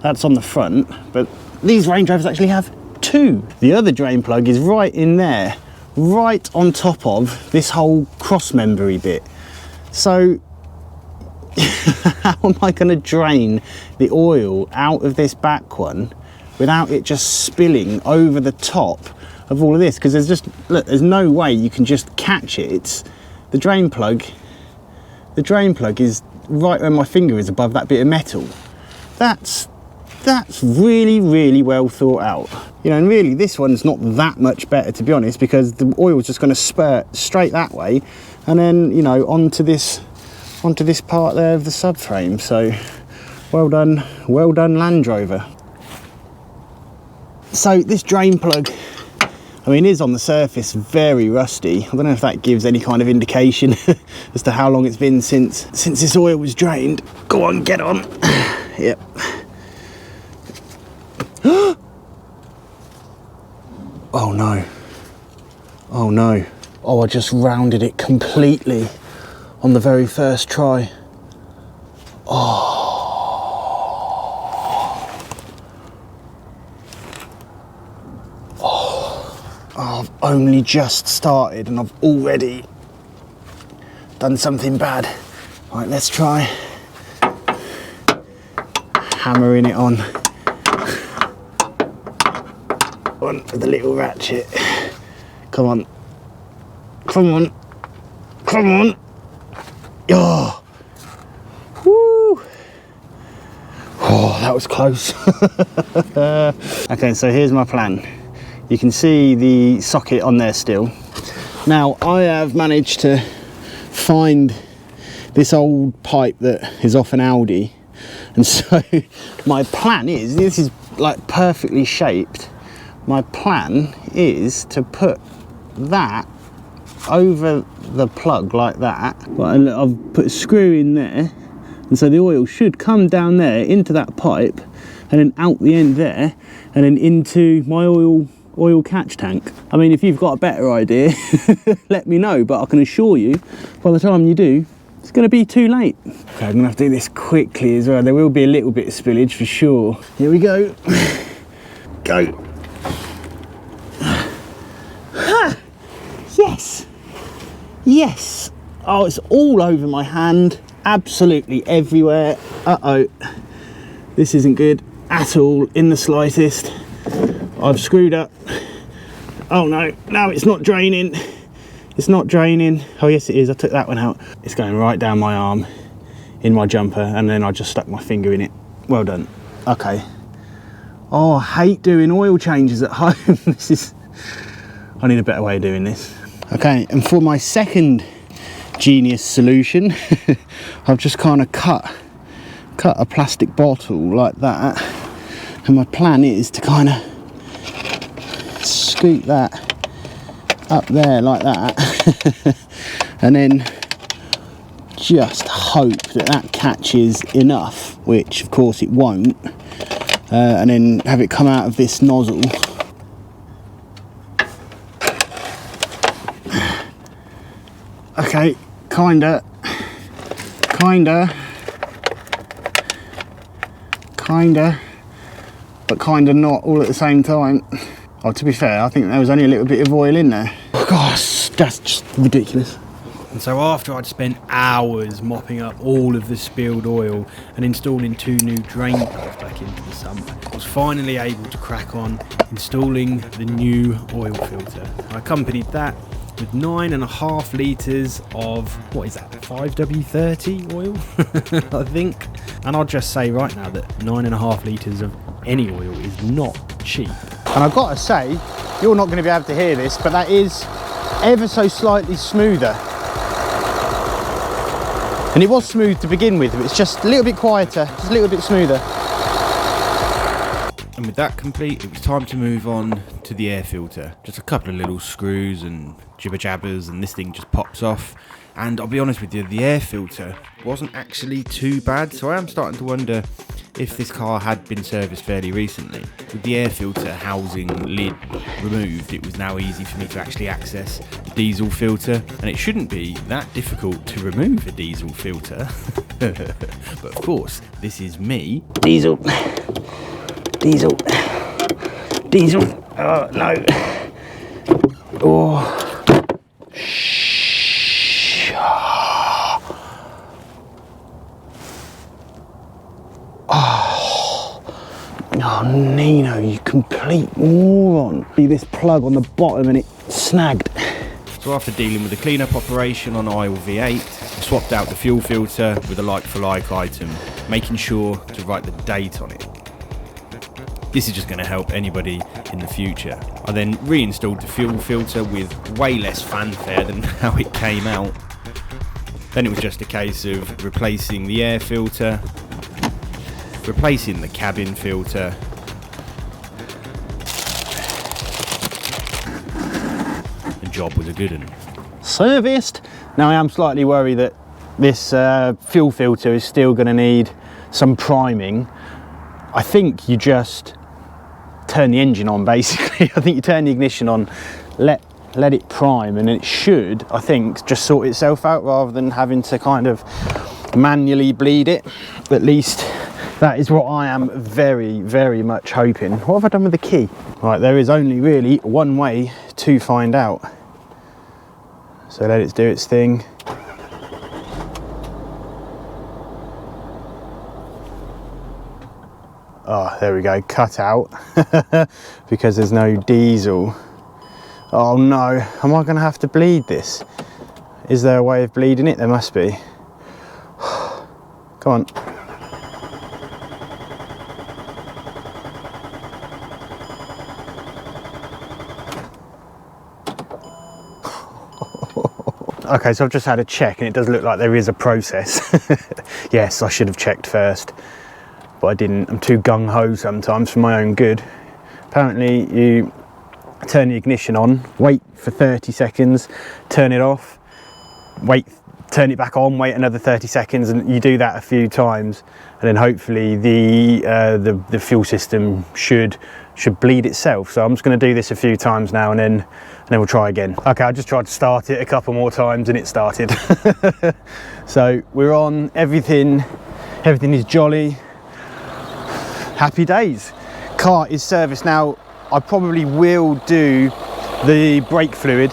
That's on the front, but these Range Rovers actually have two. The other drain plug is right in there, right on top of this whole cross-membery bit. So how am I going to drain the oil out of this back one without it just spilling over the top of all of this? Because there's just, look, there's no way you can just catch it. It's the drain plug is right where my finger is above that bit of metal. That's really, really well thought out. You know, and really this one's not that much better, to be honest, because the oil's just going to spurt straight that way and then, you know, onto this part there of the subframe. So well done Land Rover. So this drain plug, I mean, is on the surface very rusty. I don't know if that gives any kind of indication as to how long it's been since this oil was drained. Go on, get on. Yep. Oh no. Oh no. Oh, I just rounded it completely on the very first try. I've only just started and I've already done something bad. Right, let's try hammering it on with a little ratchet. Come on, come on, come on. Oh, woo. Oh, that was close. Okay, so here's my plan. You can see the socket on there still. Now, I have managed to find this old pipe that is off an Audi, and so my plan is, this is like perfectly shaped. My plan is to put that over the plug like that. But I've put a screw in there, and so the oil should come down there into that pipe and then out the end there and then into my oil catch tank. I mean, if you've got a better idea, let me know, but I can assure you by the time you do, it's going to be too late. Okay, I'm going to have to do this quickly as well. There will be a little bit of spillage for sure. Here we go. Go. Yes, yes. Oh, it's all over my hand, absolutely everywhere. Uh-oh, this isn't good at all in the slightest. I've screwed up. Oh no, no, it's not draining. It's not draining. Oh yes it is, I took that one out. It's going right down my arm in my jumper, and then I just stuck my finger in it. Well done. Okay. Oh, I hate doing oil changes at home. I need a better way of doing this. Okay, and for my second genius solution, I've just kind of cut a plastic bottle like that, and my plan is to kind of scoop that up there like that and then just hope that that catches enough, which of course it won't, and then have it come out of this nozzle. Okay, kinda, but kinda not all at the same time. Oh, to be fair, I think there was only a little bit of oil in there. Gosh, that's just ridiculous. And so after I'd spent hours mopping up all of the spilled oil and installing 2 new drain plugs back into the sump, I was finally able to crack on installing the new oil filter. I accompanied that with 9.5 litres of, what is that, 5W30 oil, I think. And I'll just say right now that 9.5 litres of any oil is not cheap. And I've got to say, you're not going to be able to hear this, but that is ever so slightly smoother. And it was smooth to begin with, but it's just a little bit quieter, just a little bit smoother. And with that complete, it was time to move on to the air filter. Just a couple of little screws and jibber jabbers, and this thing just pops off. And I'll be honest with you, the air filter wasn't actually too bad, so I am starting to wonder if this car had been serviced fairly recently. With the air filter housing lid removed, it was now easy for me to actually access the diesel filter, and it shouldn't be that difficult to remove a diesel filter. But of course, this is me. Diesel. Diesel. Diesel. Oh, no. Oh. Oh, Nino, you complete moron. See this plug on the bottom and it snagged. So after dealing with the clean-up operation on aisle V8, I swapped out the fuel filter with a like-for-like item, making sure to write the date on it. This is just going to help anybody in the future. I then reinstalled the fuel filter with way less fanfare than how it came out. Then it was just a case of replacing the air filter, replacing the cabin filter, the job was a good one. Serviced. Now I am slightly worried that this fuel filter is still going to need some priming. I think you just turn the engine on basically. I think you turn the ignition on, let it prime, and it should, I think, just sort itself out rather than having to kind of manually bleed it. At least that is what I am very, very much hoping. What have I done with the key? Right, there is only really one way to find out. So let it do its thing. Oh, there we go, cut out because there's no diesel. Oh no, am I going to have to bleed this? Is there a way of bleeding it? There must be. Come on. Okay, so I've just had a check and it does look like there is a process. Yes, I should have checked first, but I didn't. I'm too gung-ho sometimes for my own good. Apparently you turn the ignition on, wait for 30 seconds, turn it off, wait, turn it back on, wait another 30 seconds, and you do that a few times, and then hopefully the fuel system should bleed itself. So I'm just going to do this a few times now, and then we'll try again. Okay, I just tried to start it a couple more times and it started. So we're on, everything is jolly, happy days. Car is serviced now. I probably will do the brake fluid,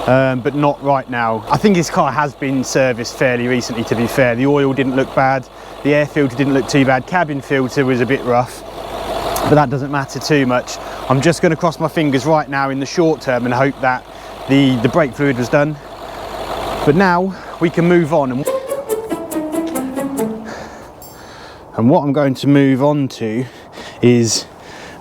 but not right now. I think this car has been serviced fairly recently, to be fair. The oil didn't look bad, the air filter didn't look too bad, cabin filter was a bit rough, but that doesn't matter too much. I'm just going to cross my fingers right now in the short term and hope that the brake fluid was done. But now we can move on. And what I'm going to move on to is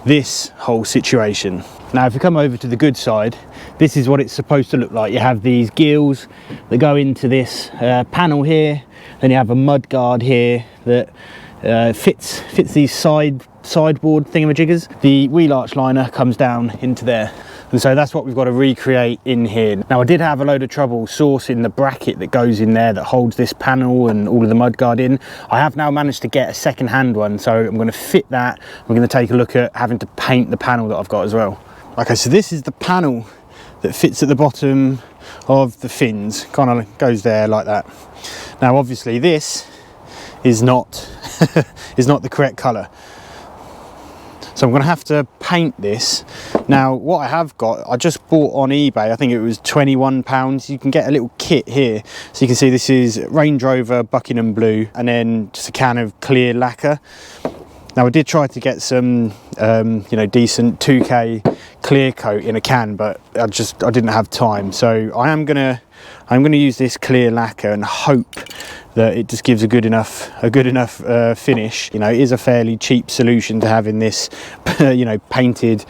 this whole situation. Now if we come over to the good side, this is what it's supposed to look like. You have these gills that go into this panel here, then you have a mud guard here that fits these sideboard thingamajiggers. The wheel arch liner comes down into there, and so that's what we've got to recreate in here. Now I did have a load of trouble sourcing the bracket that goes in there that holds this panel and all of the mudguard in. I have now managed to get a second hand one, so I'm going to fit that. We're going to take a look at having to paint the panel that I've got as well. Okay, so this is the panel that fits at the bottom of the fins, kind of goes there like that. Now obviously this is not is not the correct colour, so I'm going to have to paint this. Now what I have got, I just bought on eBay, I think it was £21. You can get a little kit here, so you can see this is Range Rover Buckingham Blue, and then just a can of clear lacquer. Now I did try to get some you know, decent 2K clear coat in a can, but I didn't have time, so I'm gonna use this clear lacquer and hope that it just gives a good enough finish. You know, it is a fairly cheap solution to have in this you know, painted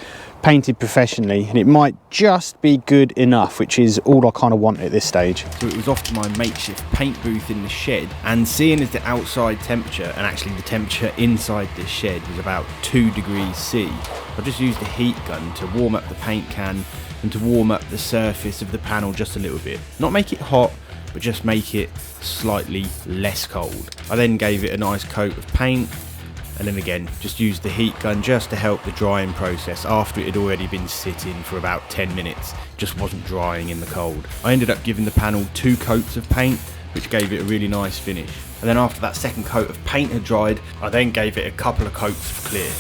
professionally, and it might just be good enough, which is all I kind of want at this stage. So it was off to my makeshift paint booth in the shed, and seeing as the outside temperature and actually the temperature inside this shed was about 2 degrees C, I just used the heat gun to warm up the paint can and to warm up the surface of the panel just a little bit. Not make it hot, but just make it slightly less cold. I then gave it a nice coat of paint, and then again just used the heat gun just to help the drying process after it had already been sitting for about 10 minutes. Just wasn't drying in the cold. I ended up giving the panel 2 coats of paint, which gave it a really nice finish. And then after that second coat of paint had dried, I then gave it a couple of coats of clear.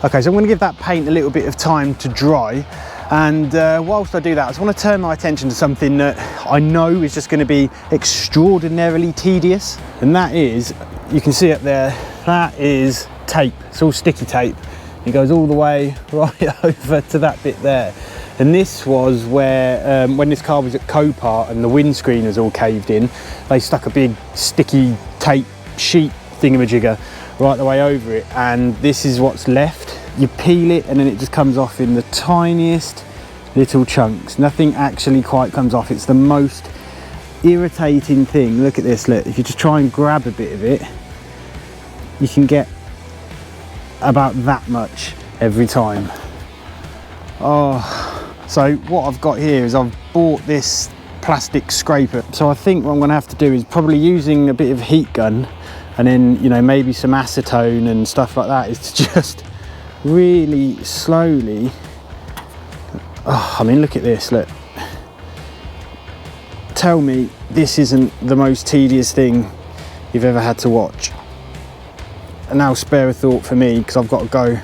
Okay, so I'm going to give that paint a little bit of time to dry, and whilst I do that, I just want to turn my attention to something that I know is just going to be extraordinarily tedious, and that is, you can see up there, that is tape. It's all sticky tape. It goes all the way right over to that bit there, and this was where when this car was at Copart and the windscreen was all caved in, they stuck a big sticky tape sheet thingamajigger right the way over it, and this is what's left. You peel it and then it just comes off in the tiniest little chunks. Nothing actually quite comes off. It's the most irritating thing. Look at this, look, if you just try and grab a bit of it, you can get about that much every time. Oh, so what I've got here is I've bought this plastic scraper, so I think what I'm going to have to do is probably using a bit of heat gun, and then, you know, maybe some acetone and stuff like that, is to just really slowly, oh, I mean, look at this, look. Tell me this isn't the most tedious thing you've ever had to watch. And now spare a thought for me, because I've got to go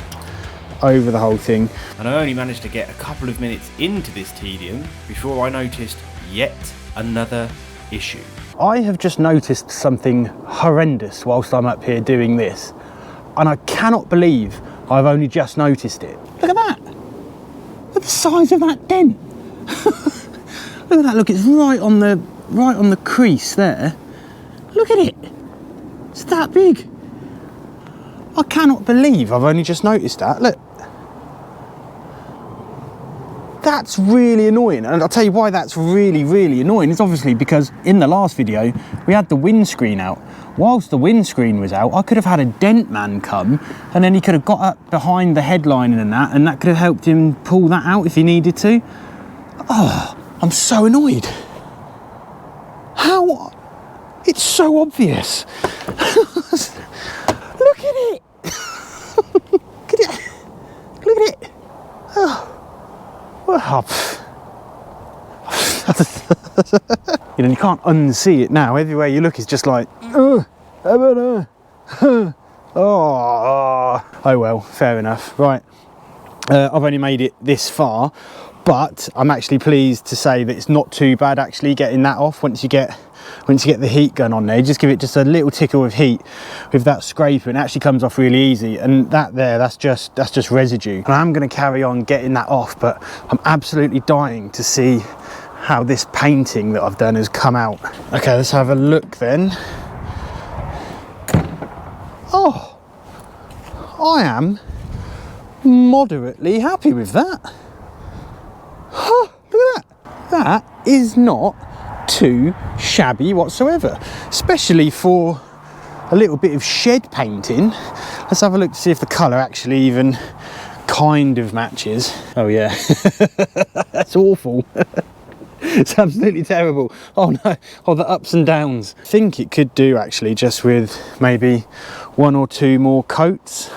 over the whole thing. And I only managed to get a couple of minutes into this tedium before I noticed yet another issue. I have just noticed something horrendous whilst I'm up here doing this, and I cannot believe I've only just noticed it. Look at that. Look at the size of that dent. Look at that. Look, it's right on the crease there. Look at it. It's that big. I cannot believe I've only just noticed that. Look. That's really annoying, and I'll tell you why that's really annoying. It's obviously because in the last video we had the windscreen out. Whilst the windscreen was out, I could have had a dent man come, and then he could have got up behind the headlining and that could have helped him pull that out if he needed to. Oh, I'm so annoyed. How? It's so obvious. Look at it. Look at it. Look at it. Oh. Well, you know, you can't unsee it now. Everywhere you look is just like, oh well, fair enough. Right, I've only made it this far, but I'm actually pleased to say that it's not too bad actually getting that off. Once you get the heat gun on there, just give it just a little tickle of heat with that scraper, and it actually comes off really easy. And that's just residue. And I'm going to carry on getting that off, but I'm absolutely dying to see how this painting that I've done has come out. Okay, let's have a look then. Oh, I am moderately happy with that. Huh, look at that. That is not too shabby whatsoever, especially for a little bit of shed painting. Let's have a look to see if the colour actually even kind of matches. Oh yeah, that's awful. It's absolutely terrible. Oh no, oh, the ups and downs. I think it could do actually just with maybe 1 or 2 more coats.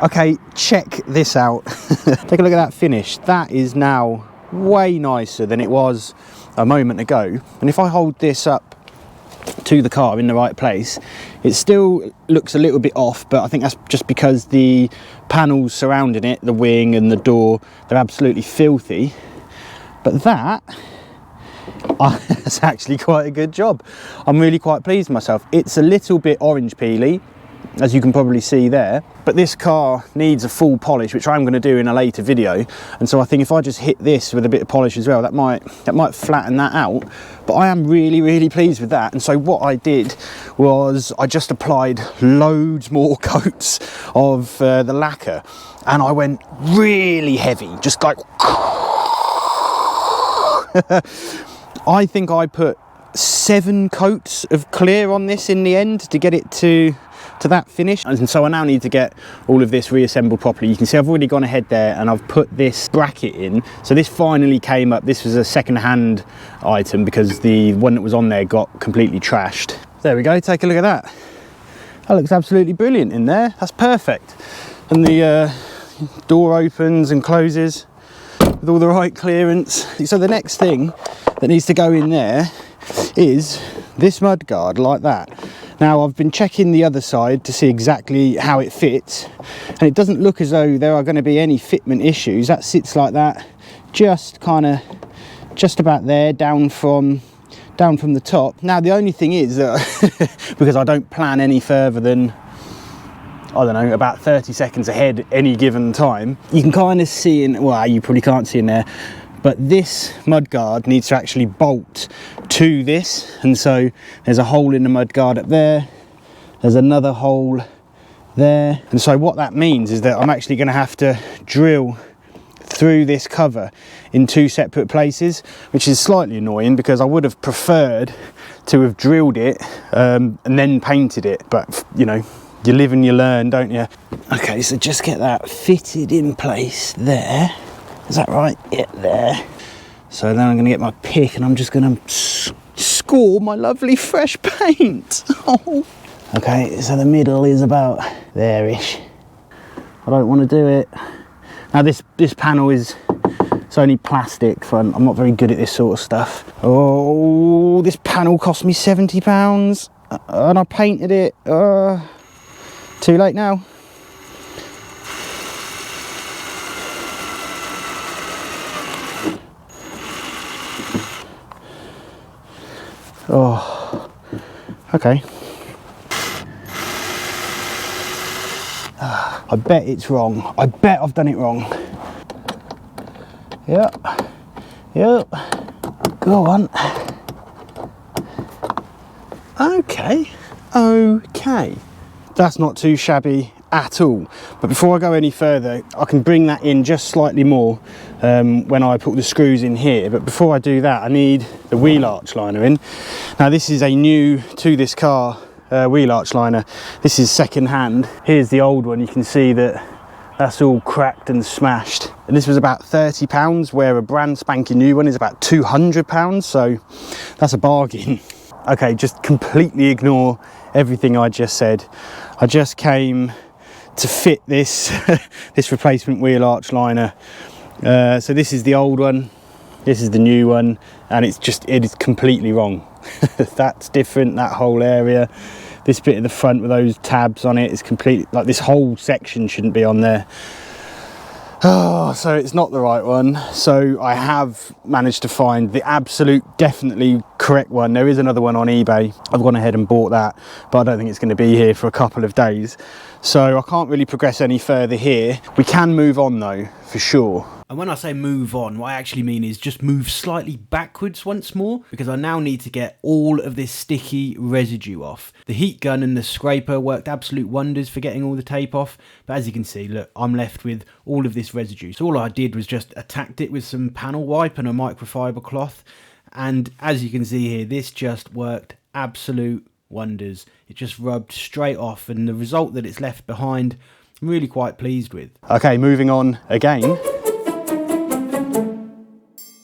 Okay, check this out. Take a look at that finish. That is now way nicer than it was a moment ago. And if I hold this up to the car in the right place, it still looks a little bit off, but I think that's just because the panels surrounding it, the wing and the door, they're absolutely filthy. But that's actually quite a good job. I'm really quite pleased with myself. It's a little bit orange peely, as you can probably see there, but this car needs a full polish, which I'm going to do in a later video. And so I think if I just hit this with a bit of polish as well, that might flatten that out. But I am really pleased with that. And so what I did was I just applied loads more coats of the lacquer, and I went really heavy, just like I think I put 7 coats of clear on this in the end to get it to that finish. And so I now need to get all of this reassembled properly. You can see I've already gone ahead there and I've put this bracket in. So this finally came up. This was a second-hand item because the one that was on there got completely trashed. There we go, take a look at that. That looks absolutely brilliant in there. That's perfect. And the door opens and closes with all the right clearance. So the next thing that needs to go in there is this mudguard like that. Now I've been checking the other side to see exactly how it fits, and it doesn't look as though there are going to be any fitment issues. That sits like that, just about there, down from the top. Now the only thing is that because I don't plan any further than, I don't know, about 30 seconds ahead any given time, you can kind of see in, well, you probably can't see in there, but this mudguard needs to actually bolt to this, and so there's a hole in the mudguard up there, there's another hole there, and so what that means is that I'm actually going to have to drill through this cover in 2 separate places, which is slightly annoying because I would have preferred to have drilled it and then painted it, but you know, you live and you learn, don't you? Okay, so just get that fitted in place there. Is that right? Yeah, there. So then I'm going to get my pick and I'm just going to score my lovely fresh paint. Oh. Okay, so the middle is about there-ish. I don't want to do it. Now this panel is, it's only plastic, so I'm not very good at this sort of stuff. Oh, this panel cost me £70 and I painted it. Too late now. Oh, okay. I bet it's wrong. I bet I've done it wrong. Yep. Yep. Go on. Okay. Okay. That's not too shabby at all. But before I go any further, I can bring that in just slightly more when I put the screws in here. But before I do that, I need the wheel arch liner in. Now this is a new to this car wheel arch liner. This is second hand. Here's the old one. You can see that that's all cracked and smashed. And this was about £30, where a brand spanking new one is about £200. So that's a bargain. Okay, just completely ignore everything I just said. I just came to fit this this replacement wheel arch liner. So this is the old one, this is the new one, and it is completely wrong. That's different, that whole area. This bit at the front with those tabs on it is completely, like, this whole section shouldn't be on there. Oh, so it's not the right one. So I have managed to find the absolute definitely correct one. There is another one on eBay. I've gone ahead and bought that, but I don't think it's going to be here for a couple of days. So I can't really progress any further here. We can move on though, for sure. And when I say move on, what I actually mean is just move slightly backwards once more, because I now need to get all of this sticky residue off. The heat gun and the scraper worked absolute wonders for getting all the tape off, but as you can see, look, I'm left with all of this residue. So all I did was just attacked it with some panel wipe and a microfiber cloth, and as you can see here, this just worked absolute wonders. It just rubbed straight off, and the result that it's left behind, I'm really quite pleased with. Okay, moving on again.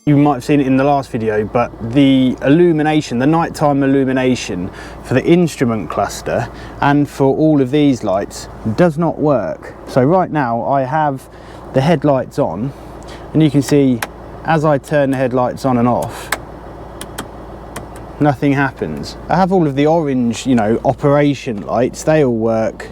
You might have seen it in the last video, but the illumination, the nighttime illumination for the instrument cluster and for all of these lights does not work. So right now I have the headlights on, and you can see as I turn the headlights on and off, nothing happens. I have all of the orange, you know, operation lights, they all work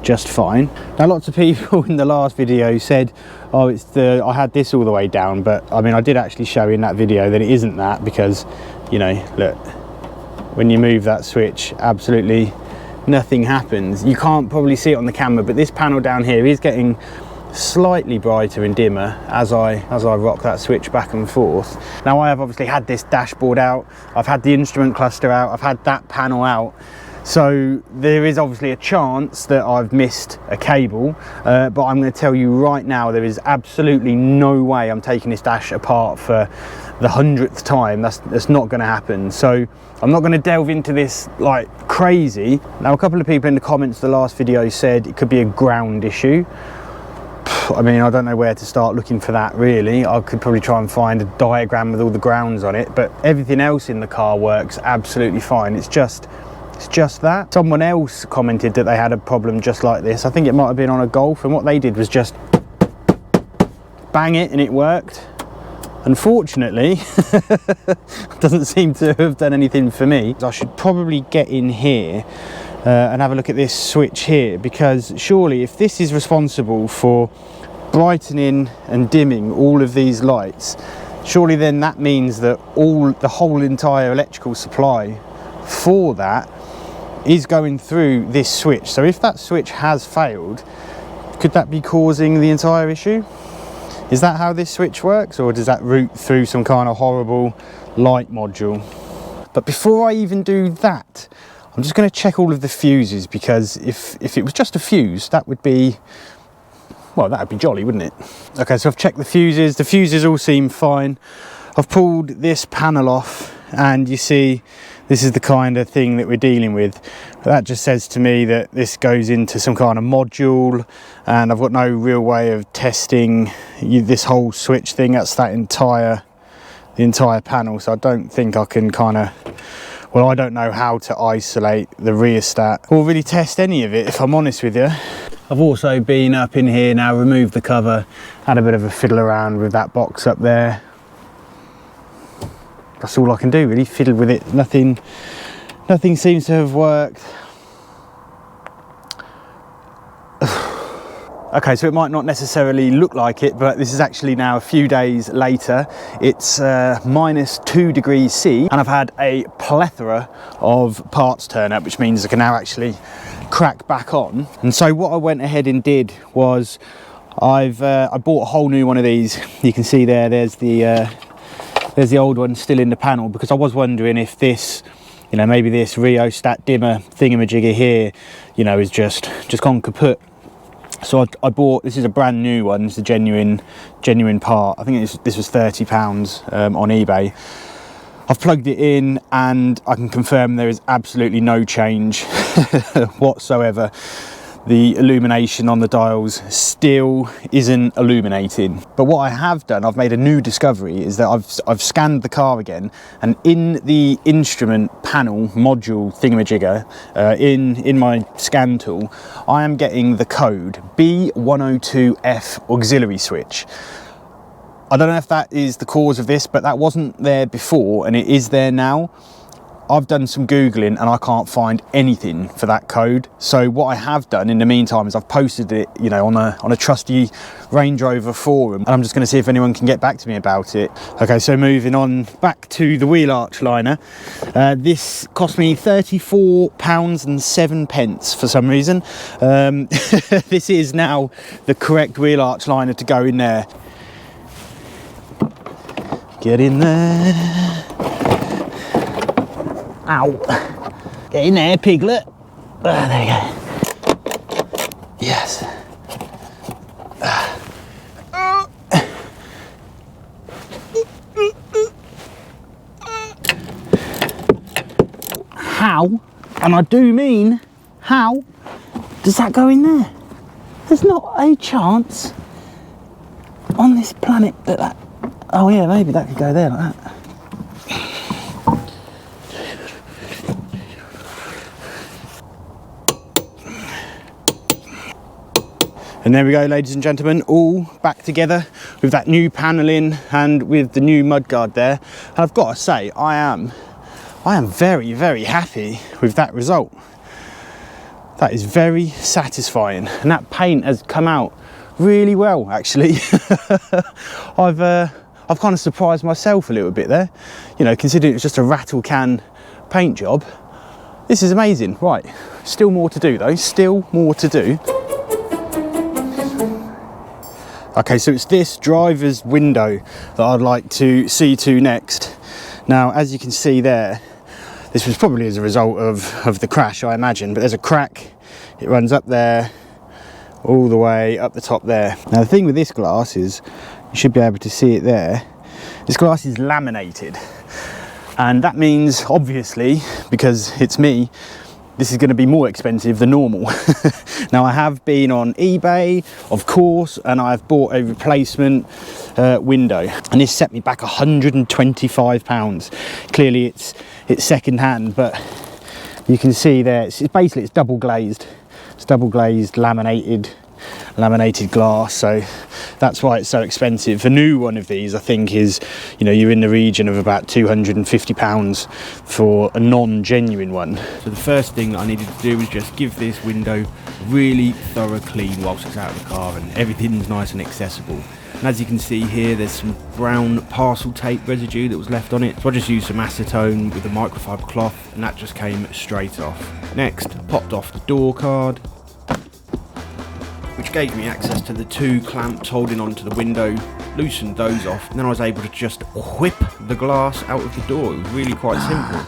just fine. Now lots of people in the last video said, oh, I had this all the way down, but I mean, I did actually show in that video that it isn't that, because, you know, look, when you move that switch, absolutely nothing happens. You can't probably see it on the camera, but this panel down here is getting slightly brighter and dimmer as I rock that switch back and forth. Now I have obviously had this dashboard out, I've had the instrument cluster out, I've had that panel out. So there is obviously a chance that I've missed a cable, but I'm going to tell you right now, there is absolutely no way I'm taking this dash apart for the 100th time. That's not going to happen. So I'm not going to delve into this like crazy. Now a couple of people in the comments the last video said it could be a ground issue. I mean, I don't know where to start looking for that really. I could probably try and find a diagram with all the grounds on it, but everything else in the car works absolutely fine. It's just that. Someone else commented that they had a problem just like this. I think it might have been on a Golf, and what they did was just bang it and it worked. Unfortunately, doesn't seem to have done anything for me. I should probably get in here and have a look at this switch here, because surely if this is responsible for brightening and dimming all of these lights, surely then that means that the whole entire electrical supply for that is going through this switch. So if that switch has failed, could that be causing the entire issue? Is that how this switch works, or does that route through some kind of horrible light module? But before I even do that, I'm just going to check all of the fuses, because if it was just a fuse, that would be, well, that would be jolly, wouldn't it? Okay, so I've checked the fuses. The fuses all seem fine. I've pulled this panel off, and you see this is the kind of thing that we're dealing with. That just says to me that this goes into some kind of module, and I've got no real way of testing this whole switch thing. That's the entire panel, so I don't think I can well, I don't know how to isolate the rheostat or really test any of it, if I'm honest with you. I've also been up in here now, removed the cover, had a bit of a fiddle around with that box up there. That's all I can do really, fiddle with it. Nothing seems to have worked. Okay, so it might not necessarily look like it, but this is actually now a few days later. It's -2 degrees C, and I've had a plethora of parts turn up, which means I can now actually crack back on. And so what I went ahead and did was I bought a whole new one of these. You can see there's the old one still in the panel, because I was wondering if this, you know, maybe this rheostat dimmer thingamajigger here, you know, is just gone kaput. So I bought, this is a brand new one, it's a genuine part. I think this was £30 on eBay. I've plugged it in and I can confirm there is absolutely no change whatsoever. The illumination on the dials still isn't illuminating. But what I have done, I've made a new discovery, is that I've scanned the car again, and in the instrument panel module thingamajigger, in my scan tool, I am getting the code B102F auxiliary switch. I don't know if that is the cause of this, but that wasn't there before and it is there now. I've done some Googling and I can't find anything for that code. So what I have done in the meantime is I've posted it, you know, on a trusty Range Rover forum, and I'm just going to see if anyone can get back to me about it. Okay, so moving on back to the wheel arch liner. This cost me £34.07 for some reason. This is now the correct wheel arch liner to go in there. Get in there. Ow. Get in there, piglet. There you go. Yes. How, and I do mean how, does that go in there? There's not a chance on this planet that... Oh yeah, maybe that could go there like that. And there we go, ladies and gentlemen, all back together with that new panelling and with the new mudguard there. And I've got to say, I am very, very happy with that result. That is very satisfying, and that paint has come out really well, actually. I've kind of surprised myself a little bit there, you know, considering it's just a rattle can paint job. This is amazing. Right, still more to do though, still more to do. Okay, so it's this driver's window that I'd like to see to next. Now, as you can see there, this was probably as a result of the crash, I imagine, but there's a crack. It runs up there, all the way up the top there. Now, the thing with this glass is, you should be able to see it there, this glass is laminated. And that means, obviously, because it's me, this is going to be more expensive than normal. Now, I have been on eBay, of course, and I've bought a replacement window, and this set me back £125. Clearly it's second hand, but you can see there, it's double glazed. It's double glazed laminated glass, so that's why it's so expensive. A new one of these, I think, is, you know, you're in the region of about £250 for a non-genuine one. So the first thing that I needed to do was just give this window a really thorough clean whilst it's out of the car, and everything's nice and accessible. And as you can see here, there's some brown parcel tape residue that was left on it, so I just used some acetone with a microfiber cloth, and that just came straight off. Next, popped off the door card, which gave me access to the two clamps holding onto the window, loosened those off, and then I was able to just whip the glass out of the door. It was really quite simple.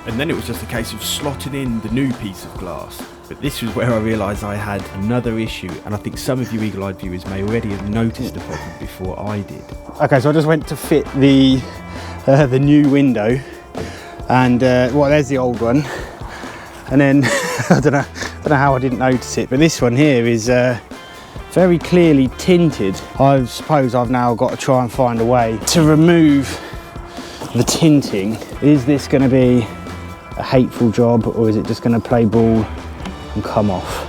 And then it was just a case of slotting in the new piece of glass. But this was where I realised I had another issue, and I think some of you eagle-eyed viewers may already have noticed the problem before I did. Okay, so I just went to fit the new window, and well, there's the old one, and then I don't know how I didn't notice it, but this one here is very clearly tinted. I suppose I've now got to try and find a way to remove the tinting. Is this going to be a hateful job, or is it just going to play ball and come off?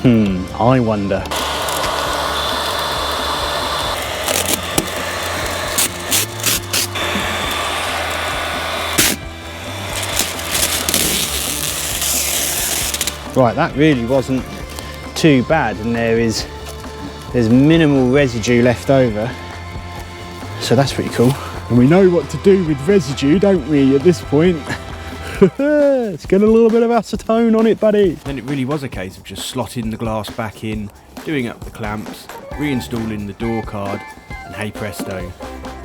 I wonder. Right, that really wasn't too bad, and there's minimal residue left over, so that's pretty cool. And we know what to do with residue, don't we, at this point? Let's get a little bit of acetone on it, buddy. Then it really was a case of just slotting the glass back in, doing up the clamps, reinstalling the door card, and hey presto,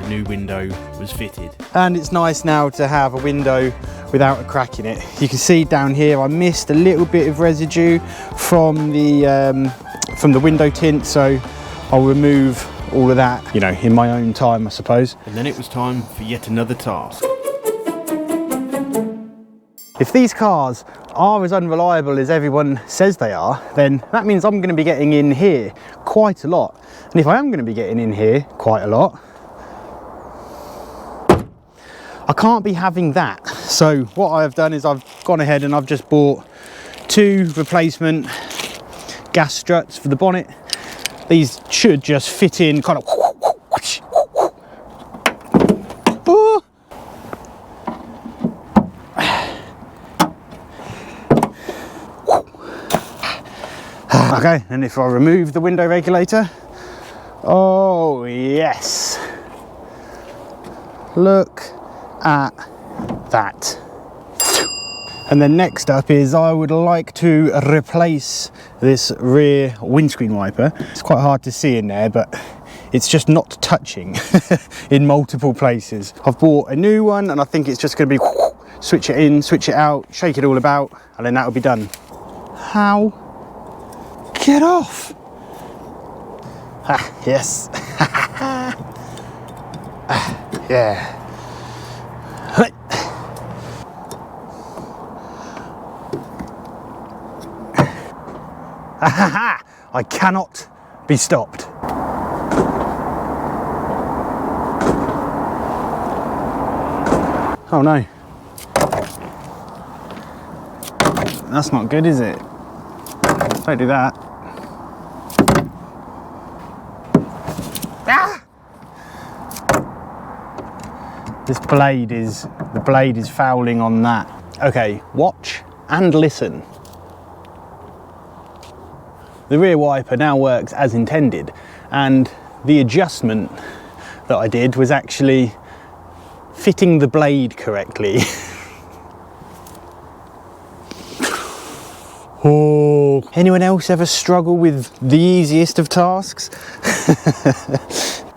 the new window was fitted. And it's nice now to have a window without a crack in it. You can see down here I missed a little bit of residue from the window tint, so I'll remove all of that, you know, in my own time, I suppose. And then it was time for yet another task. If these cars are as unreliable as everyone says they are, then that means I'm going to be getting in here quite a lot. And if I am going to be getting in here quite a lot, I can't be having that. So what I've done is I've gone ahead and I've just bought 2 replacement gas struts for the bonnet. These should just fit in kind of. Oh. Okay, and if I remove the window regulator, oh yes, look at that. And then next up is I would like to replace this rear windscreen wiper. It's quite hard to see in there, but it's just not touching in multiple places. I've bought a new one and I think it's just going to be switch it in, switch it out, shake it all about, and then that'll be done. How? Get off! Ah, yes. Yeah. I cannot be stopped. Oh no. That's not good, is it? Don't do that. Ah! The blade is fouling on that. Okay, watch and listen. The rear wiper now works as intended, and the adjustment that I did was actually fitting the blade correctly. Oh, anyone else ever struggle with the easiest of tasks?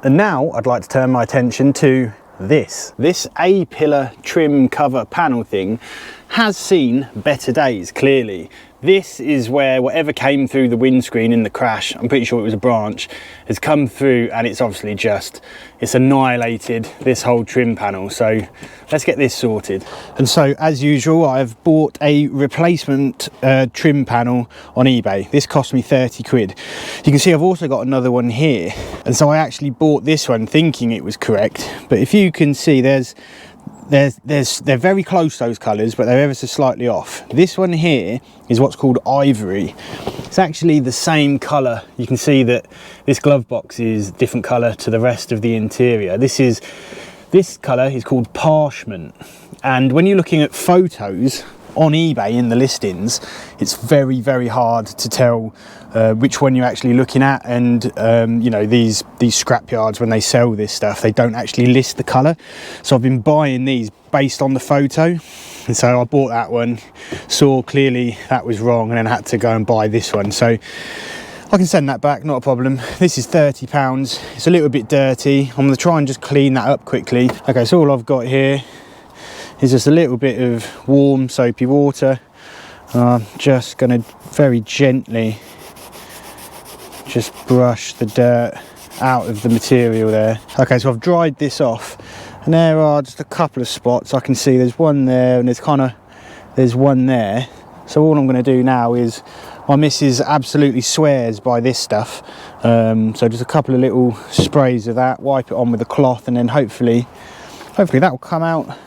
And now I'd like to turn my attention to this. This A-pillar trim cover panel thing has seen better days, clearly. This is where whatever came through the windscreen in the crash, I'm pretty sure it was a branch, has come through, and it's obviously it's annihilated this whole trim panel. So let's get this sorted. And so as usual, I've bought a replacement trim panel on eBay. This cost me 30 quid. You can see I've also got another one here. And so I actually bought this one thinking it was correct. But if you can see, they're very close, those colours, but they're ever so slightly off. This one here is what's called ivory. It's actually the same colour. You can see that this glove box is different colour to the rest of the interior. This colour is called parchment. And when you're looking at photos on eBay in the listings, it's very, very hard to tell which one you're actually looking at. And you know, these scrapyards, when they sell this stuff, they don't actually list the colour. So I've been buying these based on the photo, and so I bought that one, saw clearly that was wrong, and then had to go and buy this one. So I can send that back, not a problem. This is £30. It's a little bit dirty. I'm going to try and just clean that up quickly. Okay, so all I've got here is just a little bit of warm soapy water. I'm just going to very gently just brush the dirt out of the material there. Okay, so I've dried this off, and there are just a couple of spots. I can see there's one there, and there's one there. So all I'm going to do now is, my missus absolutely swears by this stuff, so just a couple of little sprays of that, wipe it on with a cloth, and then hopefully that will come out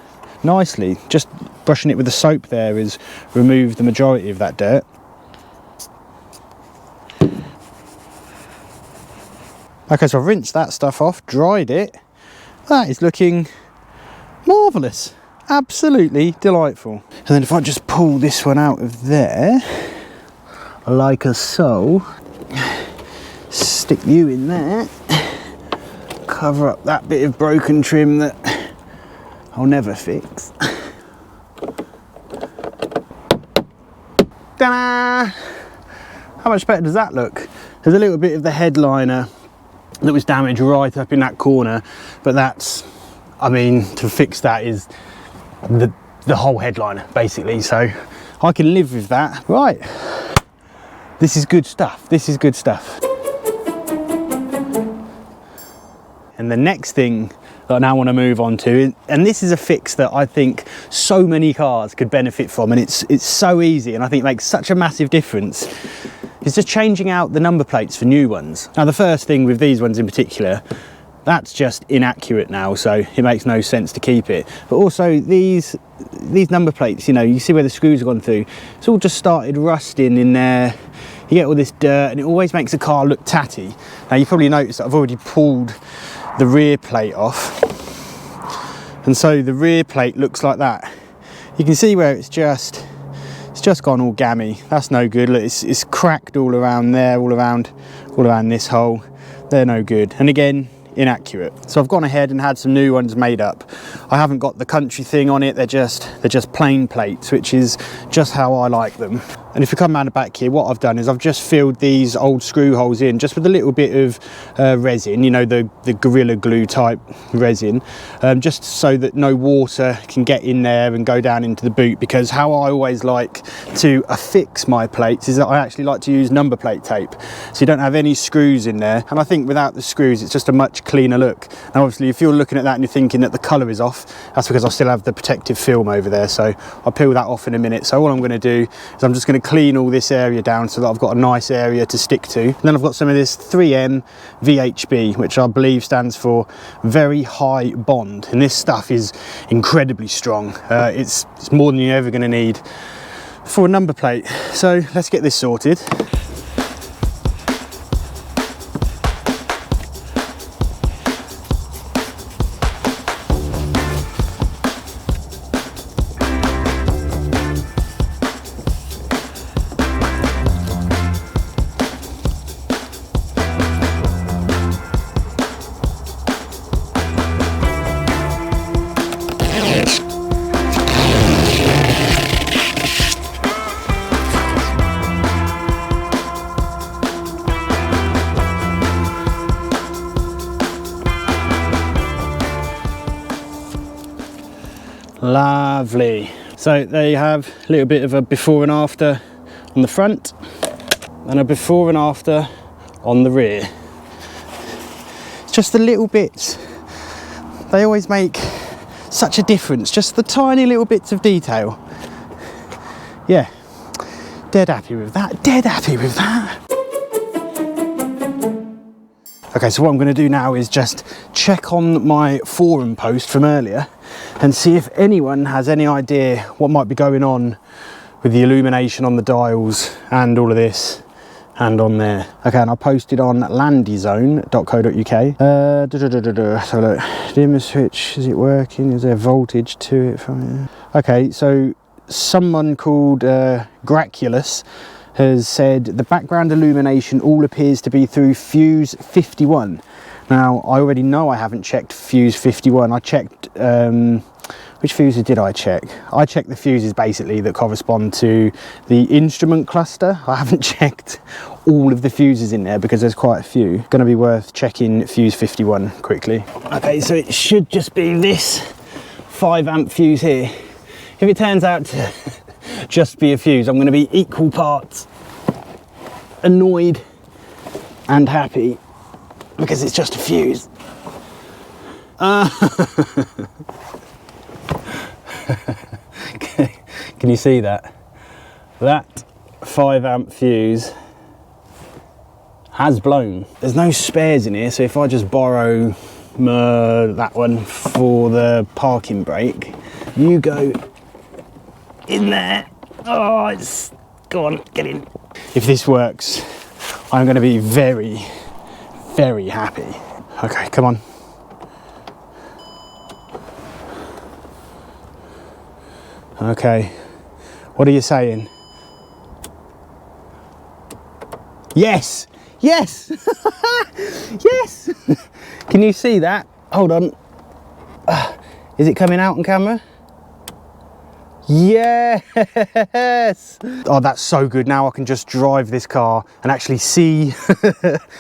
nicely. Just brushing it with the soap there has removed the majority of that dirt. Okay, so I've rinsed that stuff off, dried it. That is looking marvellous, absolutely delightful. And then if I just pull this one out of there, like so. Stick you in there. Cover up that bit of broken trim that I'll never fix. Ta-da! How much better does that look? There's a little bit of the headliner that was damaged right up in that corner, but that's, I mean, to fix that is the whole headliner basically, so I can live with that. Right, this is good stuff, this is good stuff. And the next thing that I now want to move on to, and this is a fix that I think so many cars could benefit from, and it's so easy and I think it makes such a massive difference, is just changing out the number plates for new ones. Now the first thing with these ones in particular, that's just inaccurate now, so it makes no sense to keep it. But also these number plates, you know, you see where the screws have gone through, it's all just started rusting in there. You get all this dirt and it always makes a car look tatty. Now you probably noticed that I've already pulled the rear plate off, and so the rear plate looks like that. You can see where it's just gone all gammy. That's no good. Look, it's cracked all around there, all around this hole. They're no good, and again, inaccurate. So I've gone ahead and had some new ones made up. I haven't got the country thing on it, they're just plain plates, which is just how I like them. And if you come around the back here, what I've done is I've just filled these old screw holes in just with a little bit of resin, you know, the Gorilla Glue type resin, just so that no water can get in there and go down into the boot, because how I always like to affix my plates is that I actually like to use number plate tape, so you don't have any screws in there, and I think without the screws it's just a much cleaner look. Now obviously if you're looking at that and you're thinking that the colour is off, that's because I still have the protective film over there, so I'll peel that off in a minute. So all I'm going to do is I'm just going to clean all this area down so that I've got a nice area to stick to. And then I've got some of this 3M VHB, which I believe stands for very high bond, and this stuff is incredibly strong. It's more than you're ever going to need for a number plate. So let's get this sorted. Lovely. So there you have a little bit of a before and after on the front and a before and after on the rear. It's just the little bits, they always make such a difference, just the tiny little bits of detail. Yeah, dead happy with that, dead happy with that. Okay, so what I'm going to do now is just check on my forum post from earlier and see if anyone has any idea what might be going on with the illumination on the dials and all of this and on there. Okay, and I posted on landyzone.co.uk. So look, dimmer switch, is it working? Is there voltage to it from it? Okay, so someone called Graculus has said the background illumination all appears to be through fuse 51. Now I already know I haven't checked fuse 51. I checked, which fuses did I check? I checked the fuses basically that correspond to the instrument cluster. I haven't checked all of the fuses in there because there's quite a few. Going to be worth checking fuse 51 quickly. Okay, so it should just be this 5 amp fuse here. If it turns out to just be a fuse, I'm going to be equal parts annoyed and happy because it's just a fuse. Can you see that? That 5 amp fuse has blown. There's no spares in here, so if I just borrow that one for the parking brake, you go in there. Oh, it's go on, get in. If this works, I'm going to be very, very happy. Okay, come on. Okay, what are you saying? Yes, yes, yes. Can you see that? Hold on. Is it coming out on camera? Yes! Oh, that's so good. Now I can just drive this car and actually see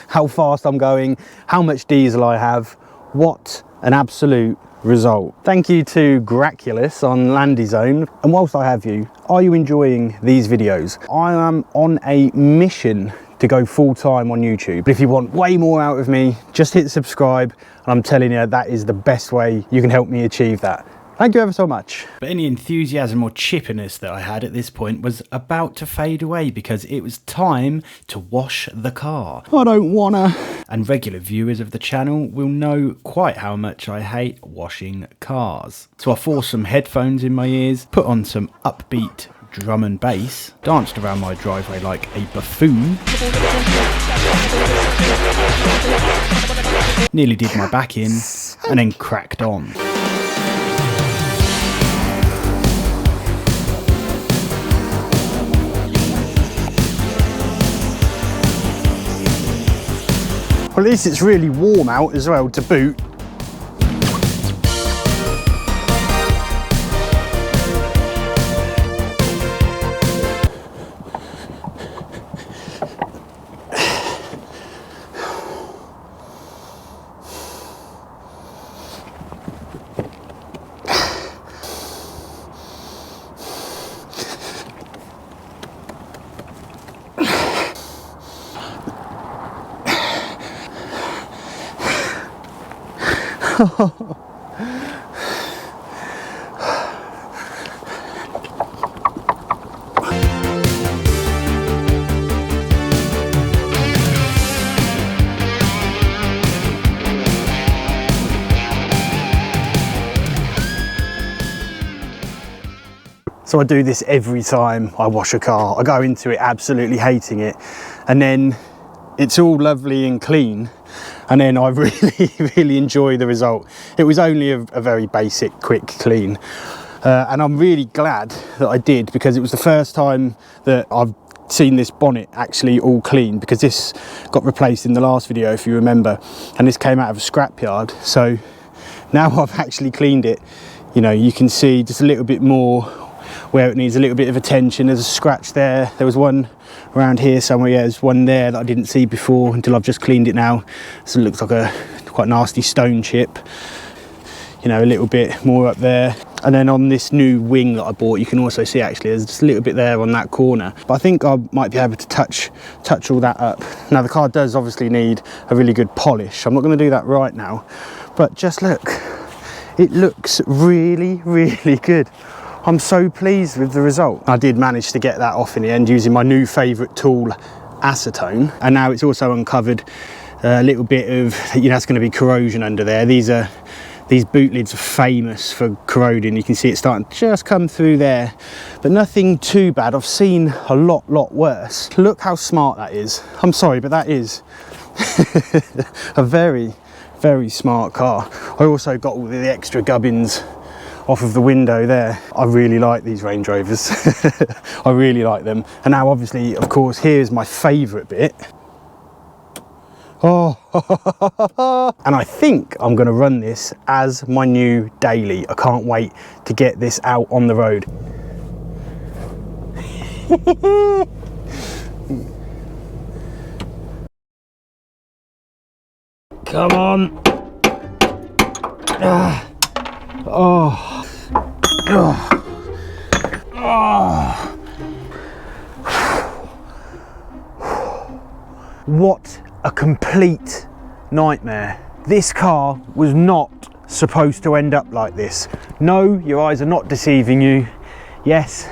how fast I'm going, how much diesel I have. What an absolute result. Thank you to Graculus on Landizone. And whilst I have you, are you enjoying these videos? I am on a mission to go full-time on YouTube. But if you want way more out of me, just hit subscribe, and I'm telling you, that is the best way you can help me achieve that. Thank you ever so much. But any enthusiasm or chippiness that I had at this point was about to fade away because it was time to wash the car. I don't wanna. And regular viewers of the channel will know quite how much I hate washing cars. So I forced some headphones in my ears, put on some upbeat drum and bass, danced around my driveway like a buffoon, nearly did my back in, and then cracked on. Well, at least it's really warm out as well to boot. So I do this every time I wash a car. I go into it absolutely hating it, and then it's all lovely and clean, and then I really enjoy the result. It was only a very basic quick clean, and I'm really glad that I did, because it was the first time that I've seen this bonnet actually all clean, because this got replaced in the last video if you remember, and this came out of a scrapyard. So now I've actually cleaned it, you know, you can see just a little bit more where it needs a little bit of attention. There's a scratch there, there was one around here somewhere, yeah, there's one there that I didn't see before until I've just cleaned it now. So it looks like a quite nasty stone chip, you know, a little bit more up there. And then on this new wing that I bought, you can also see actually there's just a little bit there on that corner, but I think I might be able to touch all that up. Now the car does obviously need a really good polish. I'm not going to do that right now, but just look, it looks really good. I'm so pleased with the result. I did manage to get that off in the end using my new favourite tool, acetone, and now it's also uncovered a little bit of, you know, it's going to be corrosion under there. These boot lids are famous for corroding. You can see it starting to just come through there, but nothing too bad. I've seen a lot worse. Look how smart that is. I'm sorry, but that is a very smart car. I also got all the extra gubbins off of the window there. I really like these Range Rovers. I really like them. And now obviously, of course, here's my favourite bit. Oh, and I think I'm going to run this as my new daily. I can't wait to get this out on the road. Come on. Oh. What a complete nightmare. This car was not supposed to end up like this. No, your eyes are not deceiving you. Yes,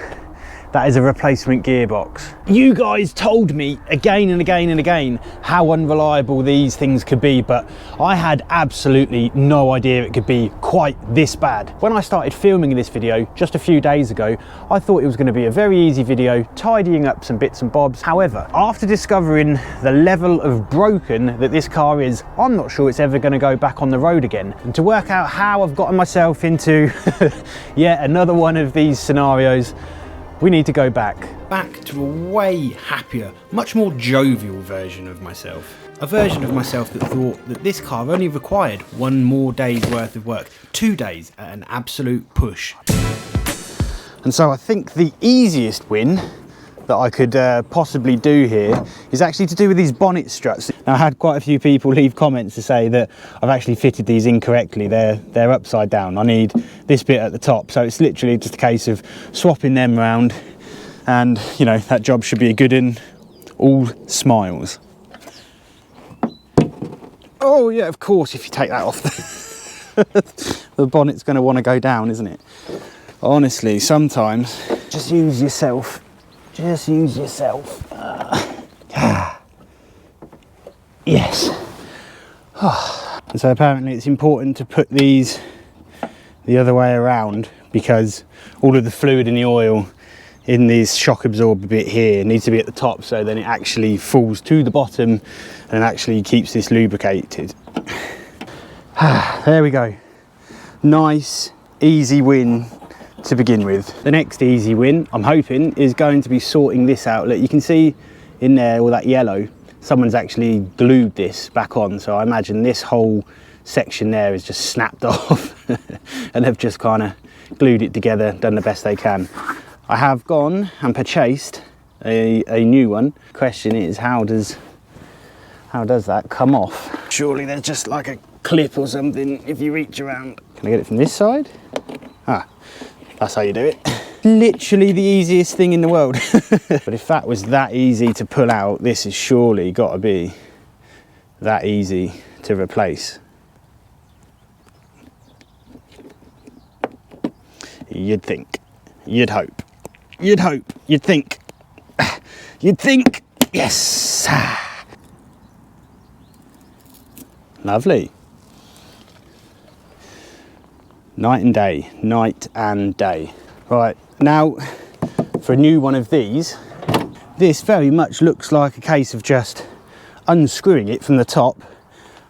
that is a replacement gearbox. You guys told me again and again how unreliable these things could be, but I had absolutely no idea it could be quite this bad. When I started filming this video just a few days ago, I thought it was going to be a very easy video, tidying up some bits and bobs. However, after discovering the level of broken that this car is, I'm not sure it's ever going to go back on the road again. And to work out how I've gotten myself into yet another one of these scenarios, We need to go back. Back to a way happier, much more jovial version of myself. A version of myself that thought that this car only required one more day's worth of work. 2 days at an absolute push. And so I think the easiest win that I could possibly do here is actually to do with these bonnet struts. Now, I had quite a few people leave comments to say that I've actually fitted these incorrectly. They're upside down. I need this bit at the top. So it's literally just a case of swapping them around, and you know, that job should be a good one. All smiles. Oh yeah, of course, if you take that off, the bonnet's going to want to go down, isn't it? Honestly, sometimes just use yourself. Just use yourself. Yes. And so apparently it's important to put these the other way around, because all of the fluid and the oil in this shock absorber bit here needs to be at the top, so then it actually falls to the bottom and actually keeps this lubricated. There we go. Nice, easy win to begin with. The next easy win, I'm hoping, is going to be sorting this outlet. You can see in there all that yellow. Someone's actually glued this back on, so I imagine this whole section there is just snapped off and they've just kind of glued it together, done the best they can. I have gone and purchased a new one. Question is, how does that come off? Surely there's just like a clip or something if you reach around. Can I get it from this side? Ah, that's how you do it. Literally the easiest thing in the world. But if that was that easy to pull out, this has surely got to be that easy to replace. You'd think, you'd hope, you'd hope, you'd think, you'd think, yes. Lovely. Night and day, night and day. Right, now for a new one of these, this very much looks like a case of just unscrewing it from the top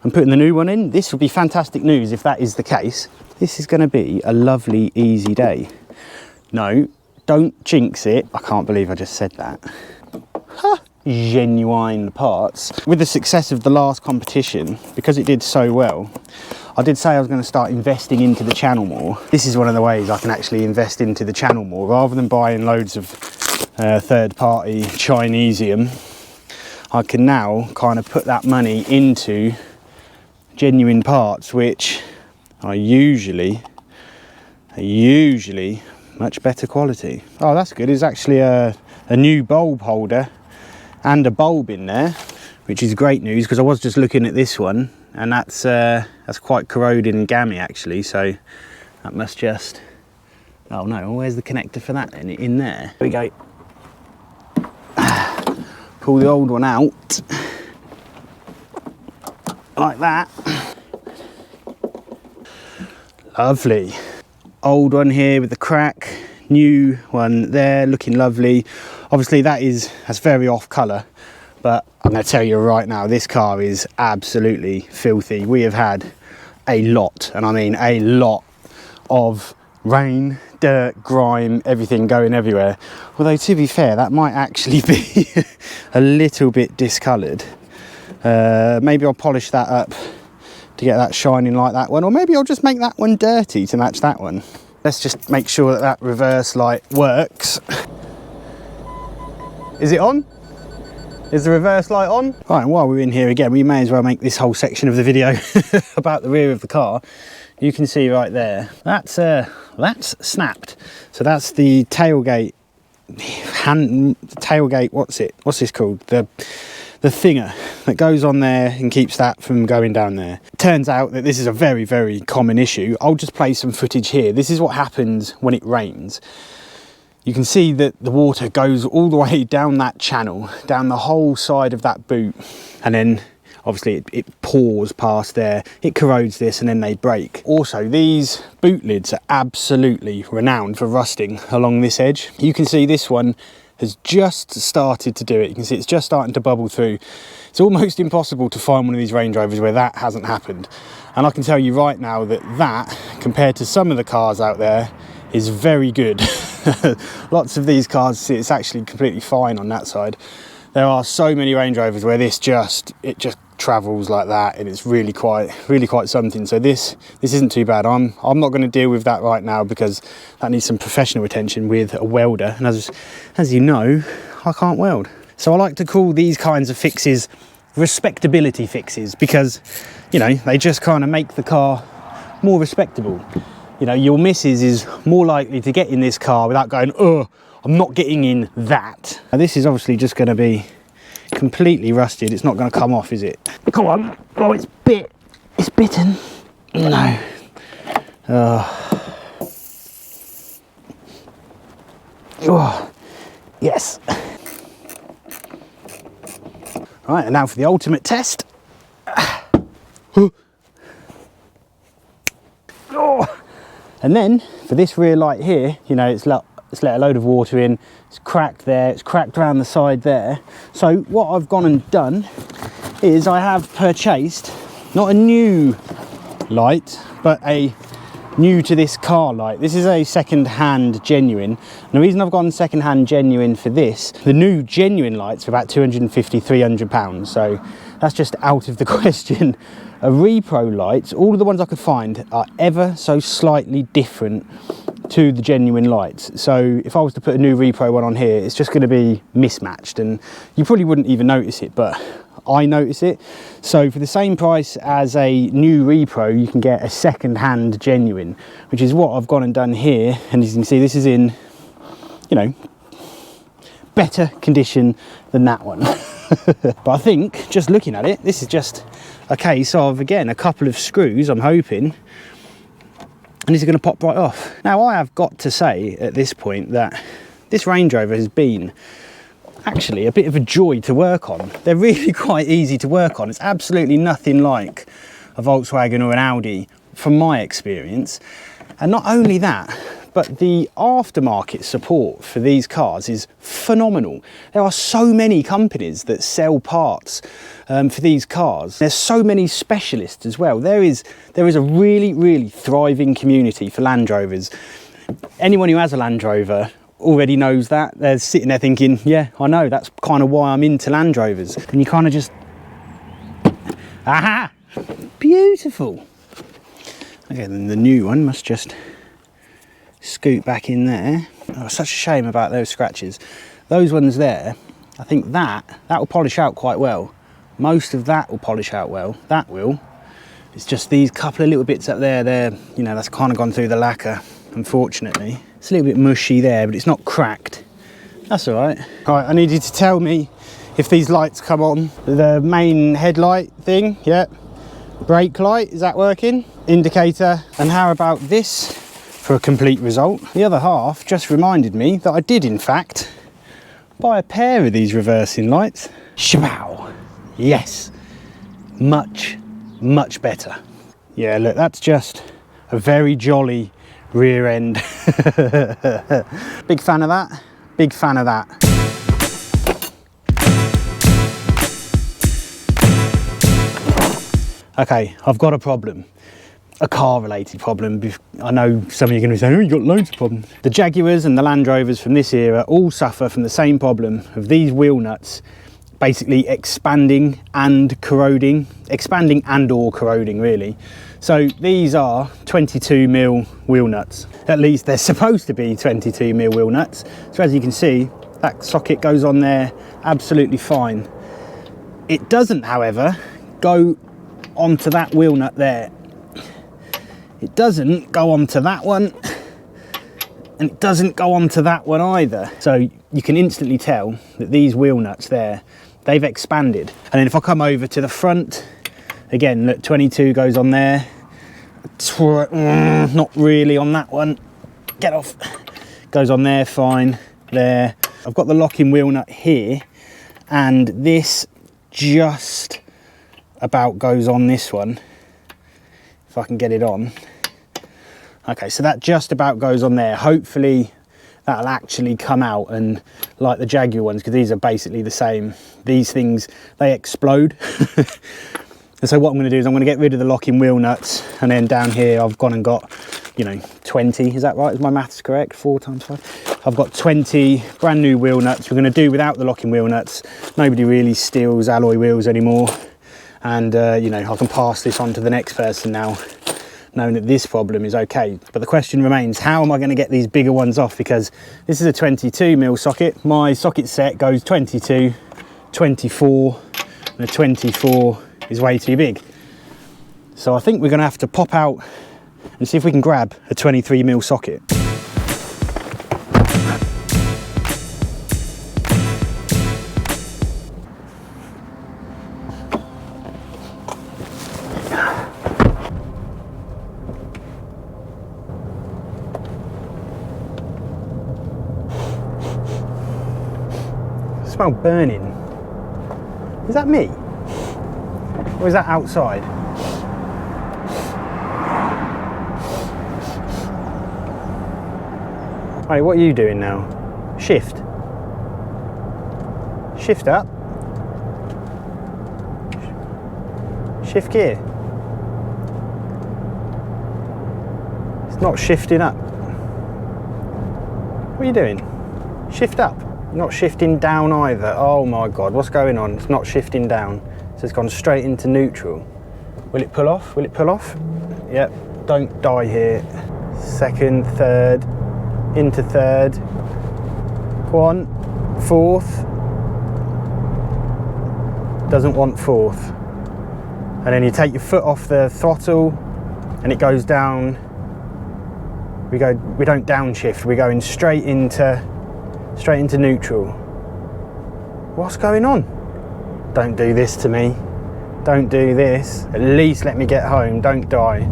and putting the new one in. This would be fantastic news if that is the case. This is going to be a lovely, easy day. No, don't jinx it. I can't believe I just said that. Huh. Genuine parts. With the success of the last competition, because it did so well, I did say I was going to start investing into the channel more. This is one of the ways I can actually invest into the channel more, rather than buying loads of third-party Chinesium. I can now kind of put that money into genuine parts, which are usually much better quality. Oh, that's good. It's actually a new bulb holder and a bulb in there, which is great news, because I was just looking at this one and that's quite corroded and gammy actually, so that must just, oh no, where's the connector for that then? In there. Here we go. Pull the old one out like that. Lovely. Old one here with the crack, new one there looking lovely. Obviously that's very off colour, but I'm going to tell you right now, this car is absolutely filthy. We have had a lot, and I mean a lot, of rain, dirt, grime, everything going everywhere. Although to be fair, that might actually be a little bit discoloured. Maybe I'll polish that up to get that shining like that one, or maybe I'll just make that one dirty to match that one. Let's just make sure that reverse light works. Is it on? Is the reverse light on? Right, and while we're in here again, we may as well make this whole section of the video about the rear of the car. You can see right there, that's snapped. So that's the tailgate, what's this called? The thinger that goes on there and keeps that from going down there. Turns out that this is a very, very common issue. I'll just play some footage here. This is what happens when it rains. You can see that the water goes all the way down that channel, down the whole side of that boot, and then obviously it pours past there, it corrodes this, and then they break. Also, these boot lids are absolutely renowned for rusting along this edge. You can see this one has just started to do it. You can see it's just starting to bubble through. It's almost impossible to find one of these Range Rovers where that hasn't happened. And I can tell you right now that compared to some of the cars out there, is very good. Lots of these cars, it's actually completely fine on that side. There are so many Range Rovers where it just travels like that, and it's really quite something. So this isn't too bad. I'm not going to deal with that right now because that needs some professional attention with a welder, and as you know, I can't weld. So I like to call these kinds of fixes respectability fixes, because you know, they just kind of make the car more respectable. You know, your missus is more likely to get in this car without going, oh, I'm not getting in that. Now, this is obviously just going to be completely rusted. It's not going to come off, is it? Come on. Oh, it's bitten. No. Oh, yes. Right, and now for the ultimate test. Oh. And then for this rear light here, you know, it's let a load of water in, it's cracked there, it's cracked around the side there. So what I've gone and done is I have purchased not a new light, but a new to this car light. This is a second-hand genuine. And the reason I've gone second-hand genuine for this, the new genuine lights are about £250–300, so that's just out of the question. A repro light, all of the ones I could find are ever so slightly different to the genuine lights. So if I was to put a new repro one on here, it's just going to be mismatched, and you probably wouldn't even notice it, but I notice it. So for the same price as a new repro, you can get a second-hand genuine, which is what I've gone and done here. And as you can see, this is in, you know, better condition than that one. But I think, just looking at it, this is just a case of, again, a couple of screws, I'm hoping, and this is going to pop right off. Now, I have got to say at this point that this Range Rover has been actually a bit of a joy to work on. They're really quite easy to work on. It's absolutely nothing like a Volkswagen or an Audi from my experience. And not only that, but the aftermarket support for these cars is phenomenal. There are so many companies that sell parts for these cars. There's so many specialists as well. There is a really thriving community for Land Rovers. Anyone who has a Land Rover already knows that. They're sitting there thinking, yeah, I know, that's kind of why I'm into Land Rovers. And you kind of just, aha, beautiful. Okay, then the new one must just scoot back in there. Oh, such a shame about those scratches. Those ones there, I think that will polish out quite well. Most of that will polish out well. That will. It's just these couple of little bits up there, you know, that's kind of gone through the lacquer, unfortunately. It's a little bit mushy there, but it's not cracked. That's all right. All right, I need you to tell me if these lights come on. The main headlight thing, yeah. Brake light, is that working? Indicator. And how about this for a complete result? The other half just reminded me that I did, in fact, buy a pair of these reversing lights. Shabow! Yes. Much better. Yeah, look, that's just a very jolly rear end. Big fan of that. Big fan of that. Okay, I've got a problem. A car-related problem. I know some of you are going to be saying, oh, you've got loads of problems. The Jaguars and the Land Rovers from this era all suffer from the same problem of these wheel nuts basically expanding and corroding. Expanding and or corroding, really. So these are 22mm wheel nuts. At least they're supposed to be 22mm wheel nuts. So as you can see, that socket goes on there absolutely fine. It doesn't, however, go onto that wheel nut there. It doesn't go onto that one, and it doesn't go onto that one either. So you can instantly tell that these wheel nuts there, they've expanded. And then if I come over to the front, again, look, 22 goes on there. Not really on that one. Get off. Goes on there, fine. There. I've got the locking wheel nut here, and this just about goes on this one. If I can get it on. Okay, so that just about goes on there. Hopefully that'll actually come out, and like the Jaguar ones, because these are basically the same. These things, they explode. And so what I'm going to do is I'm going to get rid of the locking wheel nuts, and then down here I've gone and got, you know, 20. Is that right? Is my maths correct? 4 times 5. I've got 20 brand new wheel nuts. We're going to do without the locking wheel nuts. Nobody really steals alloy wheels anymore. And, you know, I can pass this on to the next person now, knowing that this problem is okay. But the question remains, how am I going to get these bigger ones off? Because this is a 22mm socket. My socket set goes 22, 24, and a 24 is way too big. So I think we're going to have to pop out and see if we can grab a 23mm socket. I smell burning. Is that me? Or is that outside? Hey, what are you doing now? Shift. Shift up. Shift gear. It's not shifting up. What are you doing? Shift up. Not shifting down either. Oh my God, what's going on? It's not shifting down. So it's gone straight into neutral. Will it pull off? Will it pull off? Yep, don't die here. Second, third, into third. Go on, fourth. Doesn't want fourth. And then you take your foot off the throttle and it goes down. We don't downshift, we're going straight into neutral. What's going on? Don't do this to me. Don't do this. At least let me get home. Don't die.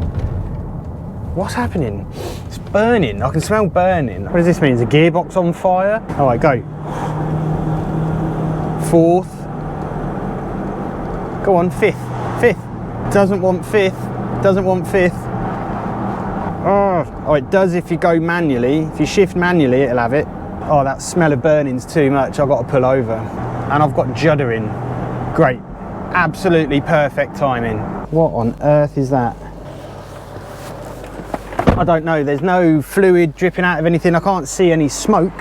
What's happening? It's burning. I can smell burning. What does this mean? Is the gearbox on fire? All right, go. Fourth. Go on, fifth. Fifth. Doesn't want fifth. Doesn't want fifth. Oh, it does if you go manually. If you shift manually, it'll have it. Oh, that smell of burning's too much. I've got to pull over. And I've got juddering. Great. Absolutely perfect timing. What on earth is that? I don't know. There's no fluid dripping out of anything. I can't see any smoke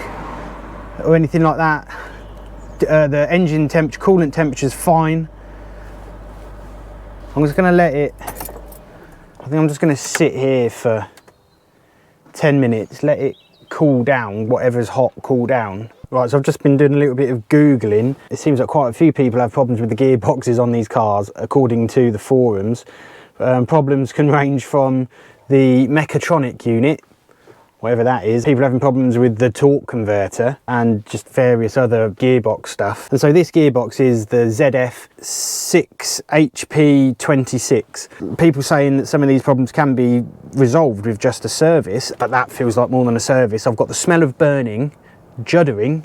or anything like that. The engine temperature, coolant temperature's fine. I'm just going to let it... I think I'm just going to sit here for 10 minutes. Let it cool down, whatever's hot, cool down. Right, so I've just been doing a little bit of Googling. It seems like quite a few people have problems with the gearboxes on these cars, according to the forums. Problems can range from the mechatronic unit, whatever that is, people having problems with the torque converter and just various other gearbox stuff. And so this gearbox is the ZF6HP26. People saying that some of these problems can be resolved with just a service, but that feels like more than a service. I've got the smell of burning, juddering,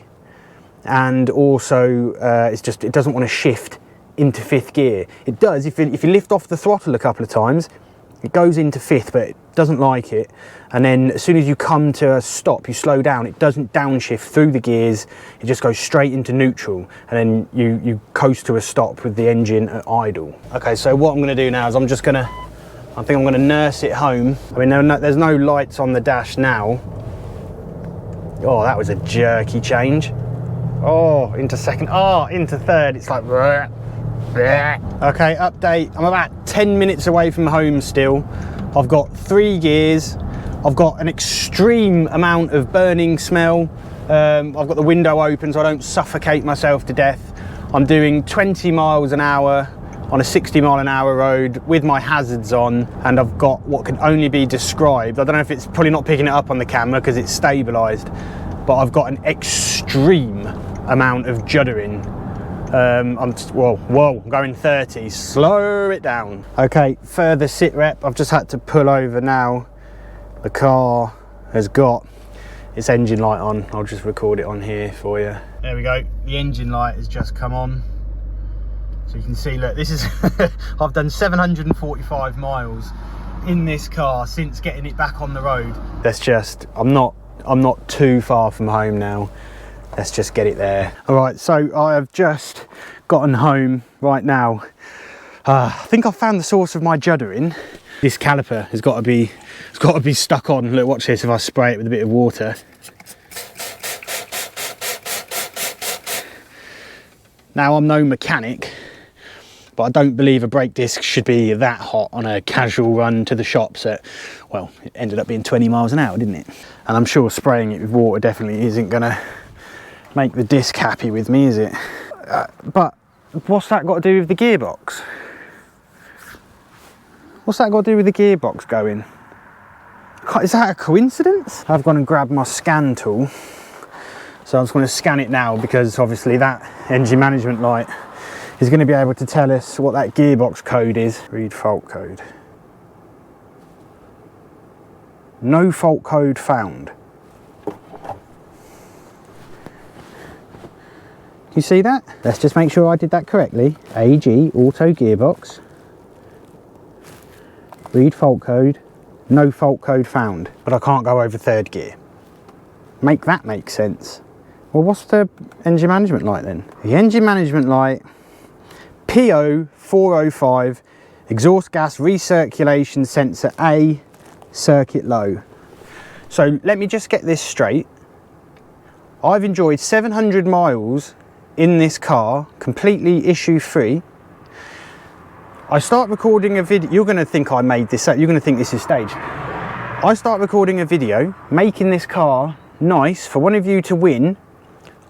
and also it doesn't want to shift into fifth gear. It does if you lift off the throttle a couple of times. It goes into fifth, but it doesn't like it. And then as soon as you come to a stop, you slow down, it doesn't downshift through the gears. It just goes straight into neutral. And then you coast to a stop with the engine at idle. Okay, so what I'm gonna do now is I think I'm gonna nurse it home. I mean, there's no lights on the dash now. Oh, that was a jerky change. Oh, into second, into third. It's like, okay, update. I'm about 10 minutes away from home still. I've got 3 gears. I've got an extreme amount of burning smell. I've got the window open so I don't suffocate myself to death. I'm doing 20 miles an hour on a 60-mile-an-hour road with my hazards on, and I've got what can only be described. I don't know if it's probably not picking it up on the camera because it's stabilised, but I've got an extreme amount of juddering. I'm going 30, slow it down. Okay, further sit rep, I've just had to pull over now. The car has got its engine light on. I'll just record it on here for you. There we go, the engine light has just come on. So you can see, look, this is, I've done 745 miles in this car since getting it back on the road. I'm not too far from home now. Let's just get it there. All right, so I have just gotten home right now. I think I've found the source of my juddering. This caliper has got to be stuck on. Look, watch this. If I spray it with a bit of water, Now, I'm no mechanic, but I don't believe a brake disc should be that hot on a casual run to the shops at, well, it ended up being 20 miles an hour, didn't it? And I'm sure spraying it with water definitely isn't gonna make the disc happy with me, is it? But what's that got to do with the gearbox? What's that got to do with the gearbox going? Is that a coincidence? I've gone and grabbed my scan tool. So I'm just going to scan it now, because obviously that engine management light is going to be able to tell us what that gearbox code is. Read fault code. No fault code found. You see that? Let's just make sure I did that correctly. AG auto gearbox. Read fault code. No fault code found. But I can't go over third gear. Make that make sense. Well, what's the engine management light then? The engine management light, PO 405, exhaust gas recirculation sensor A, circuit low. So let me just get this straight. I've enjoyed 700 miles in this car, completely issue free. I start recording a video. You're going to think I made this up. You're going to think this is staged. I start recording a video, making this car nice for one of you to win.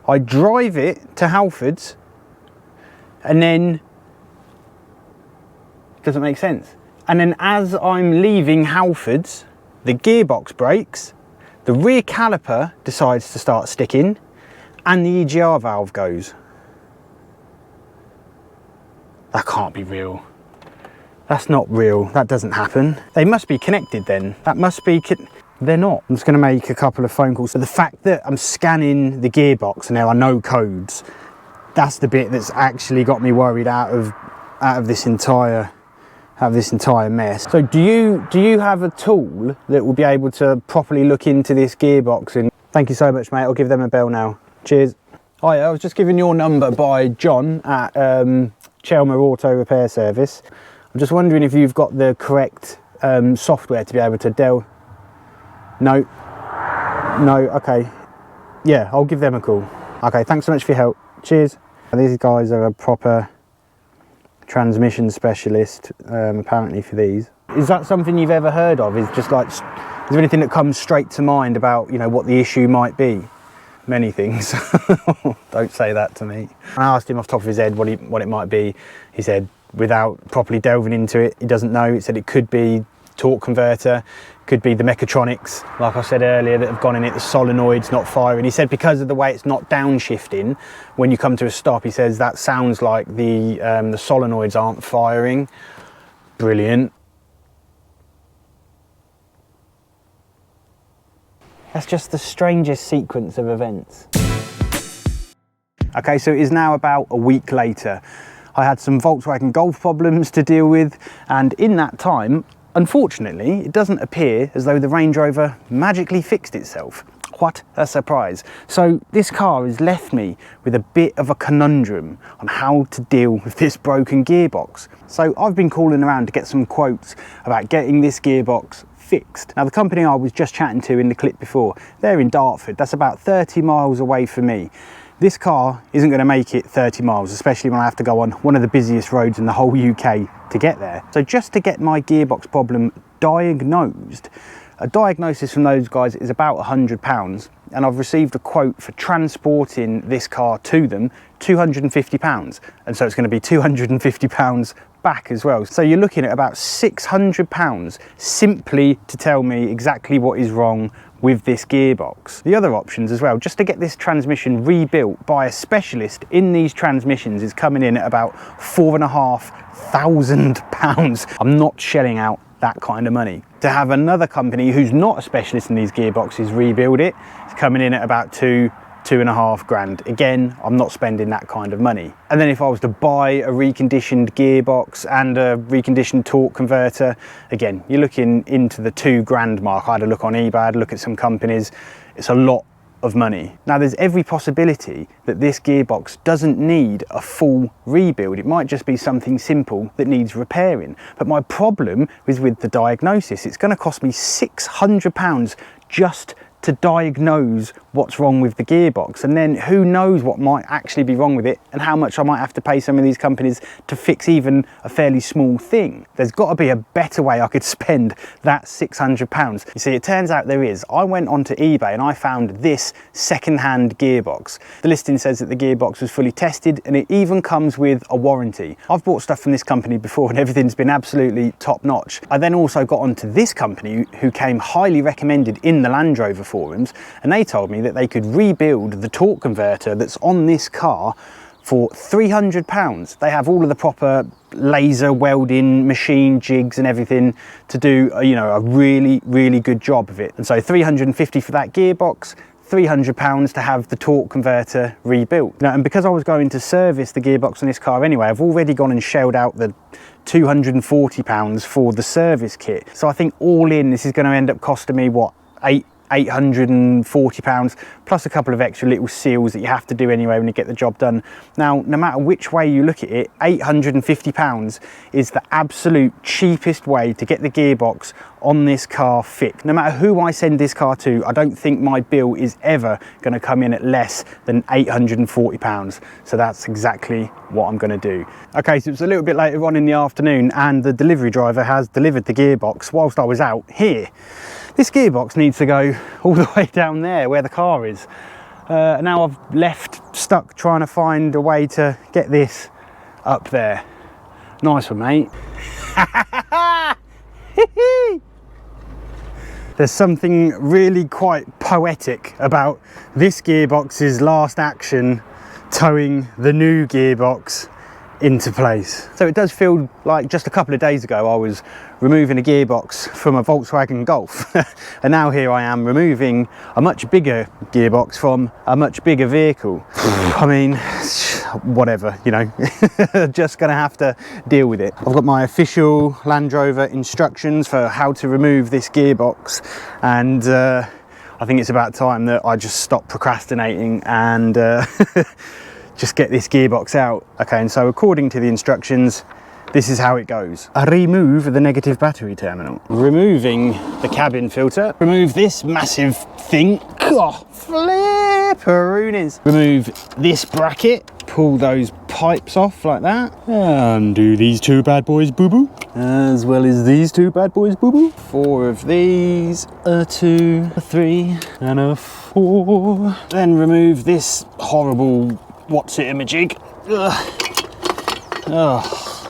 I drive it to Halfords, and then, doesn't make sense. And then as I'm leaving Halfords, the gearbox breaks, the rear caliper decides to start sticking, and the EGR valve goes. That can't be real. That's not real. That doesn't happen. They must be connected then. That must be... They're not. I'm just going to make a couple of phone calls. So the fact that I'm scanning the gearbox and there are no codes, that's the bit that's actually got me worried out of this entire mess. So do you have a tool that will be able to properly look into this gearbox? And thank you so much, mate. I'll give them a bell now. Cheers. Hi, I was just given your number by John at Chelmer Auto Repair Service. I'm just wondering if you've got the correct software to be able to No, okay. Yeah, I'll give them a call. Okay, thanks so much for your help. Cheers. These guys are a proper transmission specialist, apparently, for these. Is that something you've ever heard of? Is there anything that comes straight to mind about, you know, what the issue might be? Many things. Don't say that to me. I asked him off the top of his head what it might be. He said, without properly delving into it, he doesn't know. He said it could be torque converter, could be the mechatronics, like I said earlier, that have gone in it, the solenoid's not firing. He said because of the way it's not downshifting, when you come to a stop, he says that sounds like the solenoids aren't firing. Brilliant. That's just the strangest sequence of events. Okay, so it is now about a week later. I had some Volkswagen Golf problems to deal with, and in that time, unfortunately, it doesn't appear as though the Range Rover magically fixed itself. What a surprise. So this car has left me with a bit of a conundrum on how to deal with this broken gearbox. So I've been calling around to get some quotes about getting this gearbox fixed. Now, the company I was just chatting to in the clip before, they're in Dartford. That's about 30 miles away from me. This car isn't going to make it 30 miles, especially when I have to go on one of the busiest roads in the whole UK to get there. So just to get my gearbox problem diagnosed, a diagnosis from those guys is about £100, and I've received a quote for transporting this car to them, £250, and so it's going to be £250 back as well. So you're looking at about £600 simply to tell me exactly what is wrong with this gearbox. The other options as well, just to get this transmission rebuilt by a specialist in these transmissions, is coming in at about £4,500. I'm not shelling out that kind of money. To have another company who's not a specialist in these gearboxes rebuild it, it's coming in at about £2.5 grand. Again, I'm not spending that kind of money. And then if I was to buy a reconditioned gearbox and a reconditioned torque converter, again, you're looking into the £2 grand mark. I had a look on eBay, I had a look at some companies. It's a lot of money. Now, there's every possibility that this gearbox doesn't need a full rebuild. It might just be something simple that needs repairing. But my problem is with the diagnosis. It's going to cost me £600 just to diagnose what's wrong with the gearbox, and then who knows what might actually be wrong with it and how much I might have to pay some of these companies to fix even a fairly small thing. There's got to be a better way I could spend that £600. You see, it turns out there is. I went onto eBay and I found this second-hand gearbox. The listing says that the gearbox was fully tested and it even comes with a warranty. I've bought stuff from this company before and everything's been absolutely top-notch. I then also got onto this company who came highly recommended in the Range Rover forums, and they told me that they could rebuild the torque converter that's on this car for £300. They have all of the proper laser welding machine jigs and everything to do, you know, a really good job of it. And so £350 for that gearbox, £300 to have the torque converter rebuilt. Now, and because I was going to service the gearbox on this car anyway, I've already gone and shelled out the £240 for the service kit. So I think all in, this is going to end up costing me, what, £840 plus a couple of extra little seals that you have to do anyway when you get the job done. Now, no matter which way you look at it, £850 is the absolute cheapest way to get the gearbox on this car fixed. No matter who I send this car to, I don't think my bill is ever going to come in at less than £840. So that's exactly what I'm going to do. Okay, so it's a little bit later on in the afternoon and the delivery driver has delivered the gearbox whilst I was out here. This gearbox needs to go all the way down there where the car is. Now I've left stuck trying to find a way to get this up there. Nice one, mate. There's something really quite poetic about this gearbox's last action towing the new gearbox into place. So it does feel like just a couple of days ago I was removing a gearbox from a Volkswagen Golf and now here I am removing a much bigger gearbox from a much bigger vehicle. I mean, whatever, you know, just gonna have to deal with it. I've got my official Land Rover instructions for how to remove this gearbox, and I think it's about time that I just stop procrastinating and just get this gearbox out. Okay, and so according to the instructions, this is how it goes. Remove the negative battery terminal. Removing the cabin filter. Remove this massive thing. Oh, flipperoonies. Remove this bracket. Pull those pipes off like that. Undo these two bad boys, boo-boo. As well as these two bad boys, boo-boo. 4 of these. A 2, a 3, and a 4. Then remove this horrible what's-it-a-majig.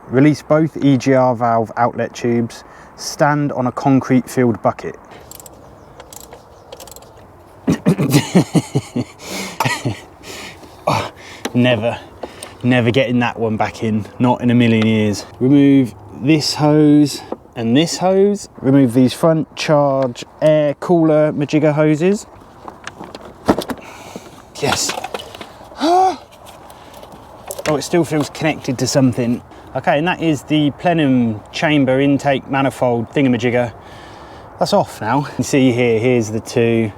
Release both EGR valve outlet tubes. Stand on a concrete-filled bucket. Never getting that one back in. Not in a million years. Remove this hose and this hose. Remove these front charge air cooler majigger hoses. Yes. Oh, it still feels connected to something. Okay, and that is the plenum chamber intake manifold thingamajigger. That's off now. You see here, here's the two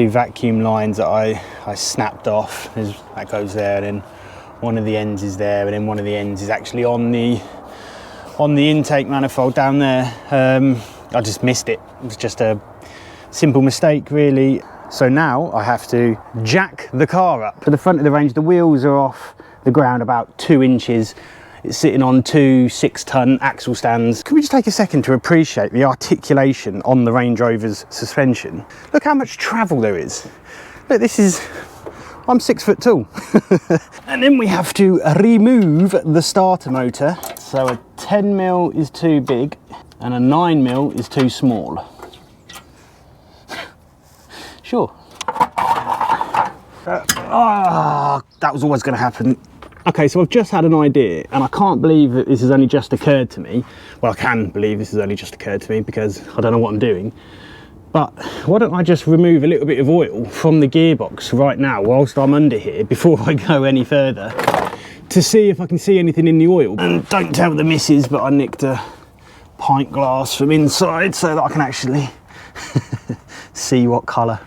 vacuum lines that I snapped off. That goes there, and then one of the ends is there, and then one of the ends is actually on the intake manifold down there. I just missed it. It was just a simple mistake, really. So now I have to jack the car up. To the front of the Range, the wheels are off the ground about 2 inches. It's sitting on 2 6-ton axle stands. Can we just take a second to appreciate the articulation on the Range Rover's suspension? Look how much travel there is. Look, I'm 6 foot tall. And then we have to remove the starter motor. So a 10mm is too big and a 9mm is too small. Sure. That was always going to happen. Okay, so I've just had an idea, and I can't believe that this has only just occurred to me. Well, I can believe this has only just occurred to me because I don't know what I'm doing. But why don't I just remove a little bit of oil from the gearbox right now whilst I'm under here before I go any further to see if I can see anything in the oil. And don't tell the missus, but I nicked a pint glass from inside so that I can actually see what colour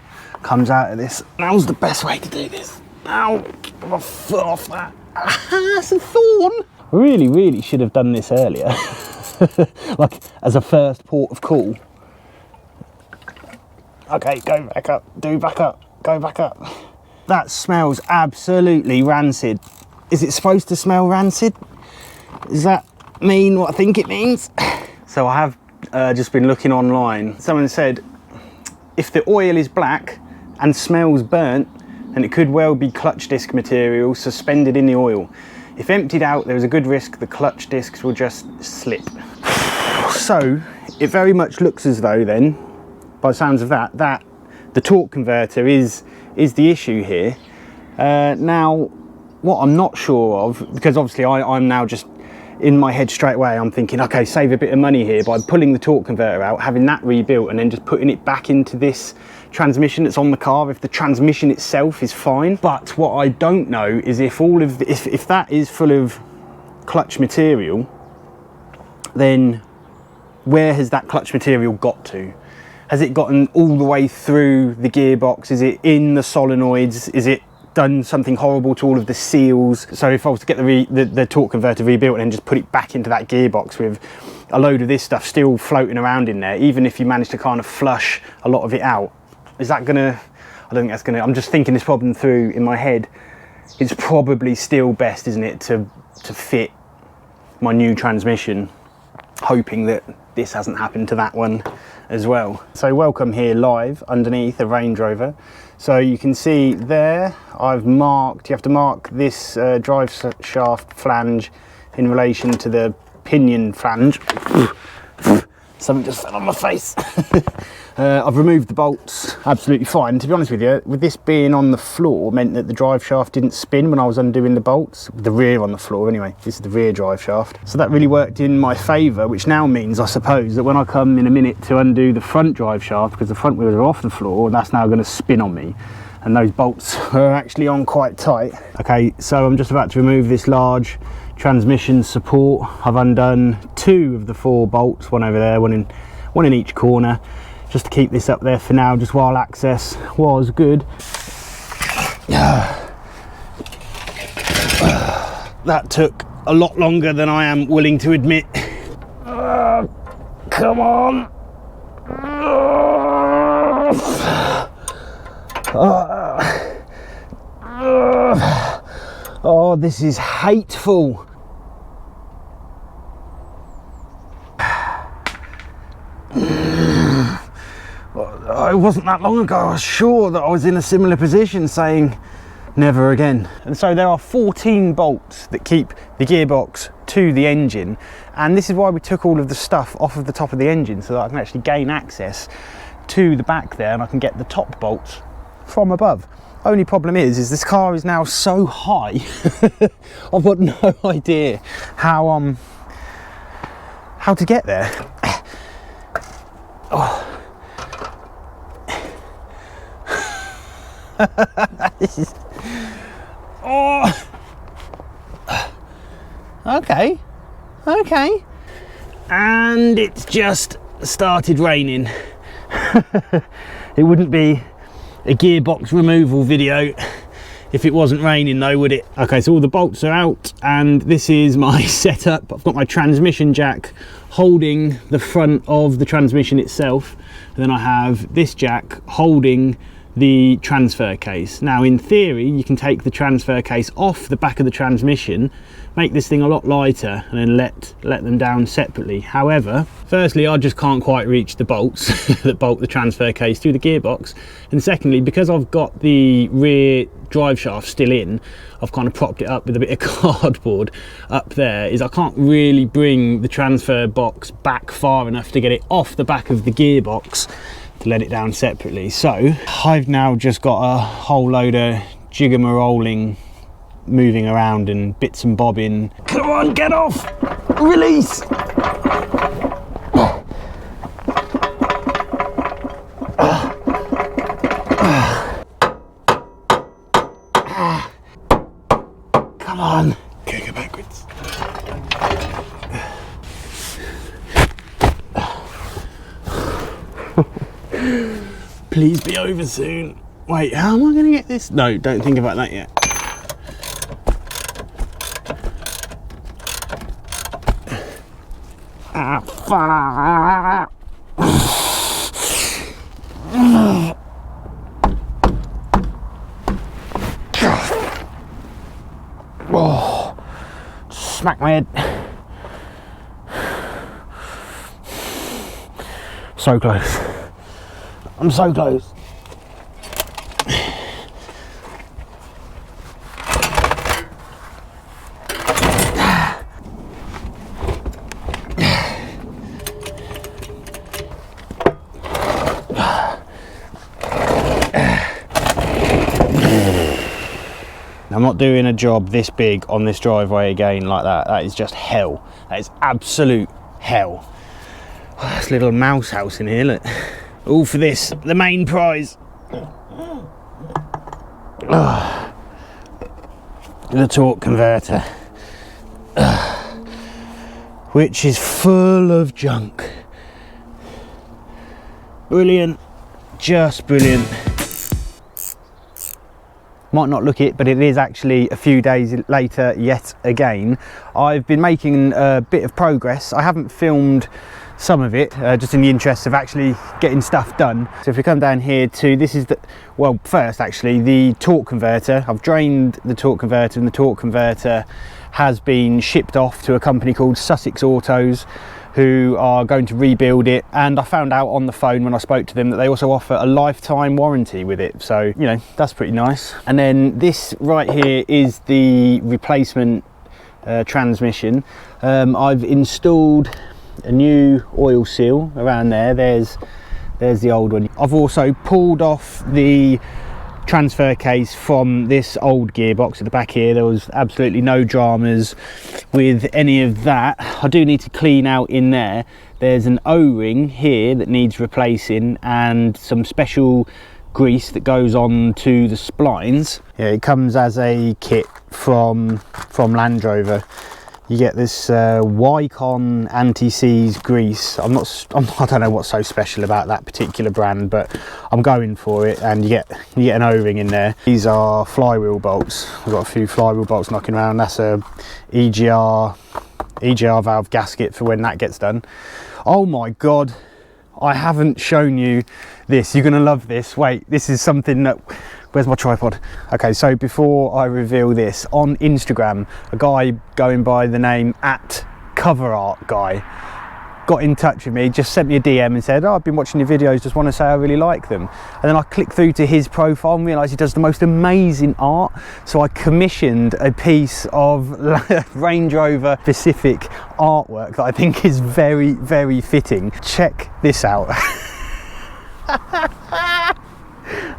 comes out of this. Now's the best way to do this. Ow, get my foot off that. It's a thorn. Really should have done this earlier. Like as a first port of call. Okay, go back up, do back up, go back up. That smells absolutely rancid. Is it supposed to smell rancid? Does that mean what I think it means? So I have just been looking online. Someone said, if the oil is black and smells burnt, then it could well be clutch disc material suspended in the oil. If emptied out, there is a good risk the clutch discs will just slip. So it very much looks as though then, by the sounds of that the torque converter is the issue here. Now, what I'm not sure of, because obviously I'm now just in my head straight away, I'm thinking, okay, save a bit of money here by pulling the torque converter out, having that rebuilt, and then just putting it back into this transmission that's on the car if the transmission itself is fine. But what I don't know is if all of if that is full of clutch material, then where has that clutch material got to? Has it gotten all the way through the gearbox? Is it in the solenoids? Is it done something horrible to all of the seals? So if I was to get the torque converter rebuilt and then just put it back into that gearbox with a load of this stuff still floating around in there, even if you manage to kind of flush a lot of it out, is that gonna, I don't think that's gonna, I'm just thinking this problem through in my head. It's probably still best, isn't it, to fit my new transmission, hoping that this hasn't happened to that one as well. So welcome here live underneath a Range Rover. So you can see there, I've marked, you have to mark this drive shaft flange in relation to the pinion flange. Something just fell on my face. I've removed the bolts, absolutely fine. To be honest with you, with this being on the floor meant that the drive shaft didn't spin when I was undoing the bolts. The rear on the floor anyway, this is the rear drive shaft. So that really worked in my favour, which now means, I suppose, that when I come in a minute to undo the front drive shaft, because the front wheels are off the floor, that's now going to spin on me. And those bolts are actually on quite tight. Okay, so I'm just about to remove this large transmission support. I've undone 2 of the 4 bolts, one over there, one in each corner, just to keep this up there for now, just while access was good. That took a lot longer than I am willing to admit. Come on. Oh, this is hateful. It wasn't that long ago, I was sure that I was in a similar position saying never again. And so there are 14 bolts that keep the gearbox to the engine, and this is why we took all of the stuff off of the top of the engine, so that I can actually gain access to the back there and I can get the top bolts from above. Only problem is this car is now so high I've got no idea how to get there. Oh. This is, oh. Okay, and it's just started raining. It wouldn't be a gearbox removal video if it wasn't raining though, would it? Okay, so all the bolts are out and this is my setup. I've got my transmission jack holding the front of the transmission itself, and then I have this jack holding the transfer case. Now in theory you can take the transfer case off the back of the transmission, make this thing a lot lighter, and then let them down separately. However, firstly, I just can't quite reach the bolts that bolt the transfer case to the gearbox, and secondly, because I've got the rear drive shaft still in, I've kind of propped it up with a bit of cardboard up there, is I can't really bring the transfer box back far enough to get it off the back of the gearbox to let it down separately. So I've now just got a whole load of jiggamarolling, moving around and bits and bobbing. Come on, get off! Release! Come on. Okay, go backwards. Please be over soon. Wait, how am I going to get this? No, don't think about that yet. Ah, fuck. Oh, smack my head. So close. I'm so close. I'm not doing a job this big on this driveway again like that. That is just hell. That is absolute hell. Oh, that's a little mouse house in here, look. All for this, the main prize. Oh, the torque converter. Which is full of junk. Brilliant. Just brilliant. Might not look it, but it is actually a few days later yet again. I've been making a bit of progress. I haven't filmed some of it, just in the interest of actually getting stuff done. So if we come down here to, this is the, well, first actually, the torque converter. I've drained the torque converter, and the torque converter has been shipped off to a company called Sussex Autos, who are going to rebuild it. And I found out on the phone when I spoke to them that they also offer a lifetime warranty with it, so you know, that's pretty nice. And then this right here is the replacement transmission. I've installed a new oil seal around there. There's the old one. I've also pulled off the transfer case from this old gearbox at the back here. There was absolutely no dramas with any of that. I do need to clean out in there. There's an O-ring here that needs replacing, and some special grease that goes on to the splines. Yeah, it comes as a kit from Range Rover. You get this Wycon anti-seize grease. I don't know what's so special about that particular brand, but I'm going for it. And you get an O-ring in there. These are flywheel bolts. I've got a few flywheel bolts knocking around. That's a EGR valve gasket for when that gets done. Oh my God, I haven't shown you this. You're gonna love this. Wait, this is something that, where's my tripod? Okay, so before I reveal this, on Instagram, a guy going by the name @CoverArtGuy got in touch with me, just sent me a DM and said, oh, I've been watching your videos, just want to say I really like them. And then I clicked through to his profile and realised he does the most amazing art. So I commissioned a piece of Range Rover specific artwork that I think is very, very fitting. Check this out.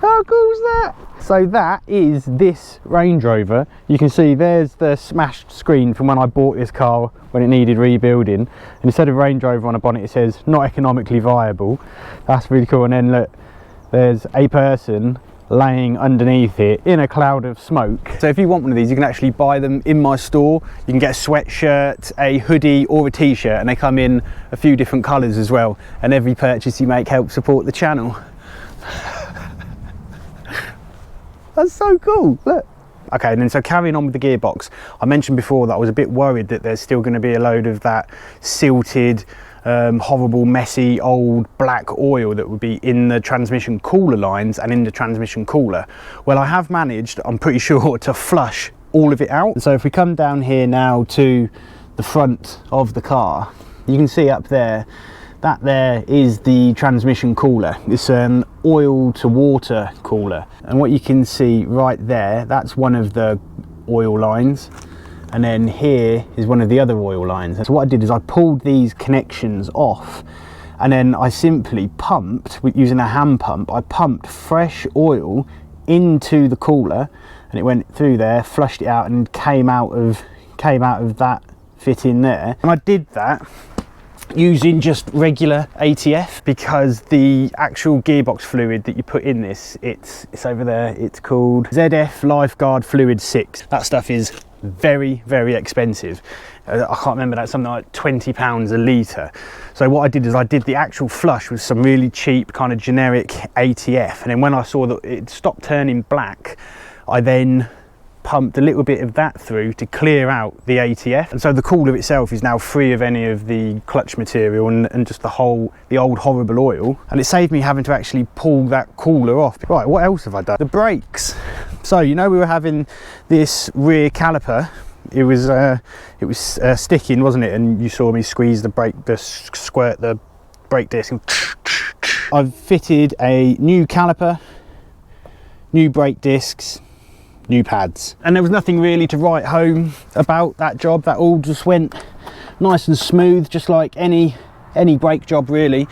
How cool is that? So that is this Range Rover. You can see there's the smashed screen from when I bought this car when it needed rebuilding. And instead of Range Rover on a bonnet, it says not economically viable. That's really cool. And then look, there's a person laying underneath it in a cloud of smoke. So if you want one of these, you can actually buy them in my store. You can get a sweatshirt, a hoodie or a t-shirt, and they come in a few different colours as well. And every purchase you make helps support the channel. That's so cool, look. Okay, and then so carrying on with the gearbox, I mentioned before that I was a bit worried that there's still going to be a load of that silted, horrible, messy, old black oil that would be in the transmission cooler lines and in the transmission cooler. Well, I have managed, I'm pretty sure, to flush all of it out. So if we come down here now to the front of the car, you can see up there, that there is the transmission cooler. It's an oil to water cooler. And what you can see right there, that's one of the oil lines. And then here is one of the other oil lines. So what I did is I pulled these connections off, and then I simply pumped, using a hand pump, I pumped fresh oil into the cooler, and it went through there, flushed it out, and came out of that fit in there. And I did that using just regular ATF, because the actual gearbox fluid that you put in this, it's over there, it's called ZF Lifeguard Fluid 6. That stuff is very, very expensive. I can't remember, that's something like £20 a litre. So what I did is I did the actual flush with some really cheap kind of generic ATF, and then when I saw that it stopped turning black, I then pumped a little bit of that through to clear out the ATF, and so the cooler itself is now free of any of the clutch material and just the old horrible oil, and it saved me having to actually pull that cooler off. Right, what else have I done? The brakes. So you know we were having this rear caliper, it was sticking, wasn't it, and you saw me squeeze squirt the brake disc. I've fitted a new caliper, new brake discs, new pads, and there was nothing really to write home about that job. That all just went nice and smooth, just like any brake job really.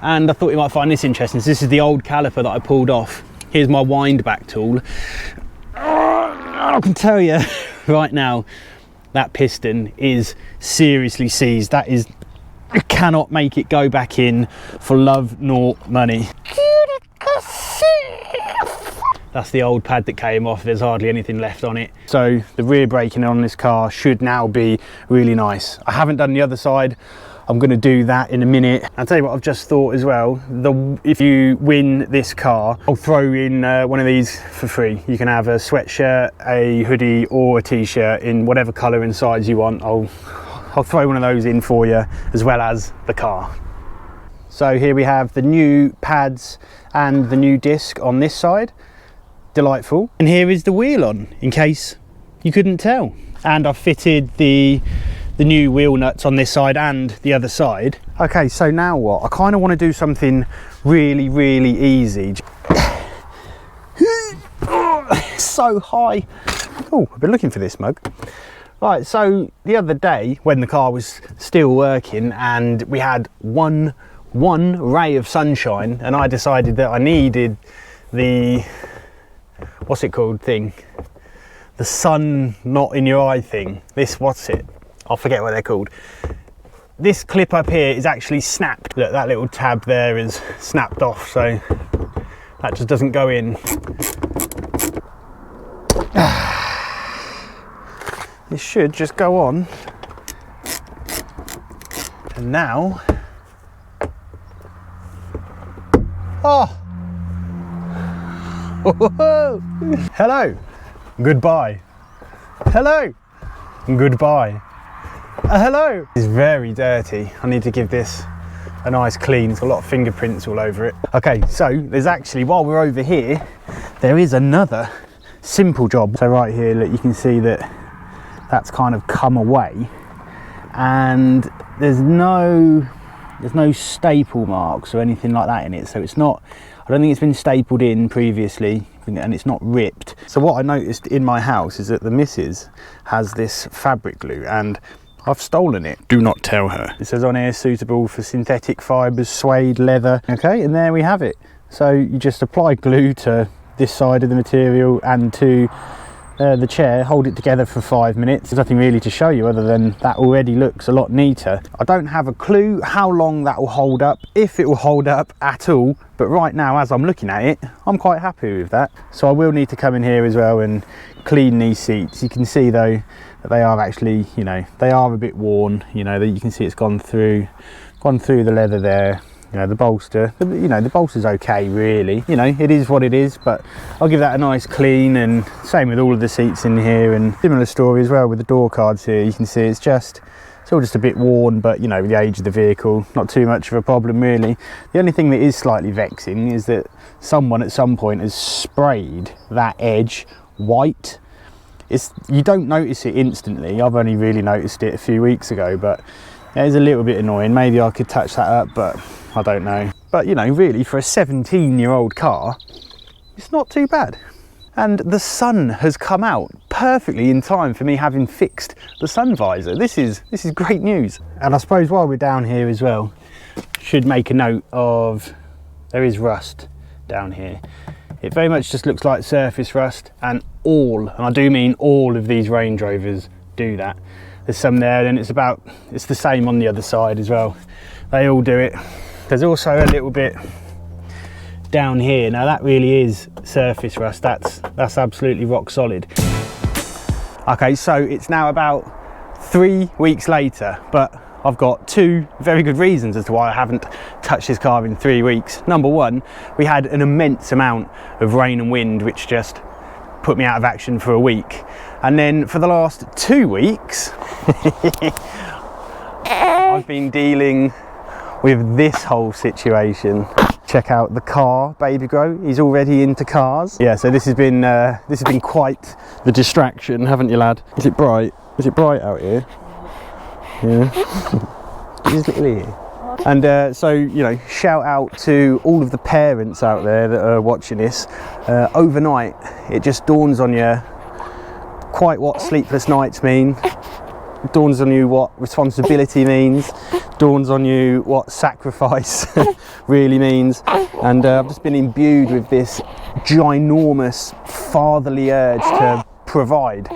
And I thought you might find this interesting. So this is the old caliper that I pulled off. Here's my wind back tool. I can tell you right now that piston is seriously seized. That is, you cannot make it go back in for love nor money. That's the old pad that came off. There's hardly anything left on it. So the rear braking on this car should now be really nice. I haven't done the other side. I'm going to do that in a minute. I'll tell you what I've just thought as well. If you win this car, I'll throw in one of these for free. You can have a sweatshirt, a hoodie or a t-shirt in whatever colour and size you want. I'll throw one of those in for you, as well as the car. So here we have the new pads and the new disc on this side. Delightful. And here is the wheel on, in case you couldn't tell. And I've fitted the new wheel nuts on this side and the other side. Okay, so now what? I kind of want to do something really, really easy. So high. Oh, I've been looking for this mug. Right, so the other day when the car was still working and we had one ray of sunshine, and I decided that I needed the, what's it called thing? The sun not in your eye thing. This, what's it? I forget what they're called. This clip up here is actually snapped. Look, that little tab there is snapped off, so that just doesn't go in. This should just go on. And now, oh, hello, goodbye, hello, goodbye, hello. It's very dirty. I need to give this a nice clean. It's got a lot of fingerprints all over it. Okay, so there's actually, while we're over here, there is another simple job. So right here, look, you can see that that's kind of come away, and there's no staple marks or anything like that in it, so it's not, I don't think it's been stapled in previously, and it's not ripped. So what I noticed in my house is that the missus has this fabric glue, and I've stolen it. Do not tell her. It says on here, suitable for synthetic fibres, suede, leather. Okay, and there we have it. So you just apply glue to this side of the material and to the chair, hold it together for 5 minutes. There's nothing really to show you other than that already looks a lot neater. I don't have a clue how long that will hold up, if it will hold up at all, but right now as I'm looking at it, I'm quite happy with that. So I will need to come in here as well and clean these seats. You can see though that they are actually, you know, they are a bit worn, you know, that you can see it's gone through the leather there. You know, the bolster, you know, the bolster's okay really, you know, it is what it is, but I'll give that a nice clean, and same with all of the seats in here, and similar story as well with the door cards here. You can see it's all just a bit worn, but you know, with the age of the vehicle, not too much of a problem really. The only thing that is slightly vexing is that someone at some point has sprayed that edge white. You don't notice it instantly. I've only really noticed it a few weeks ago, but it is a little bit annoying. Maybe I could touch that up, but I don't know. But you know, really for a 17-year-old car, it's not too bad. And the sun has come out perfectly in time for me having fixed the sun visor. This is great news. And I suppose while we're down here as well, should make a note of, there is rust down here. It very much just looks like surface rust, and I do mean all of these Range Rovers do that. There's some there, and it's the same on the other side as well. They all do it. There's also a little bit down here. Now that really is surface rust. That's absolutely rock solid. Okay, so it's now about 3 weeks later, but I've got 2 very good reasons as to why I haven't touched this car in 3 weeks. Number one, we had an immense amount of rain and wind, which just put me out of action for a week. And then for the last 2 weeks, I've been dealing with this whole situation. Check out the car, baby grow. He's already into cars. Yeah, so this has been quite the distraction, haven't you, lad? Is it bright? Is it bright out here? Yeah. His little ear. And so, you know, shout out to all of the parents out there that are watching this. Overnight, it just dawns on you quite what sleepless nights mean. It dawns on you what responsibility means. Dawns on you what sacrifice really means. And I've just been imbued with this ginormous fatherly urge to provide.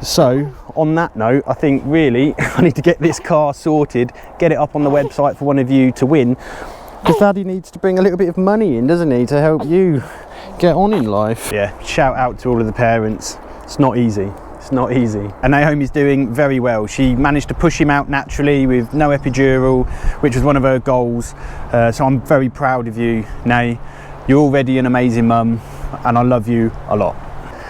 So on that note, I think really I need to get this car sorted, get it up on the website for one of you to win, because Daddy needs to bring a little bit of money in, doesn't he, to help you get on in life. Yeah, shout out to all of the parents. It's not easy. It's not easy. And Naomi's doing very well. She managed to push him out naturally with no epidural, which was one of her goals. So I'm very proud of you, Nay. You're already an amazing mum, and I love you a lot.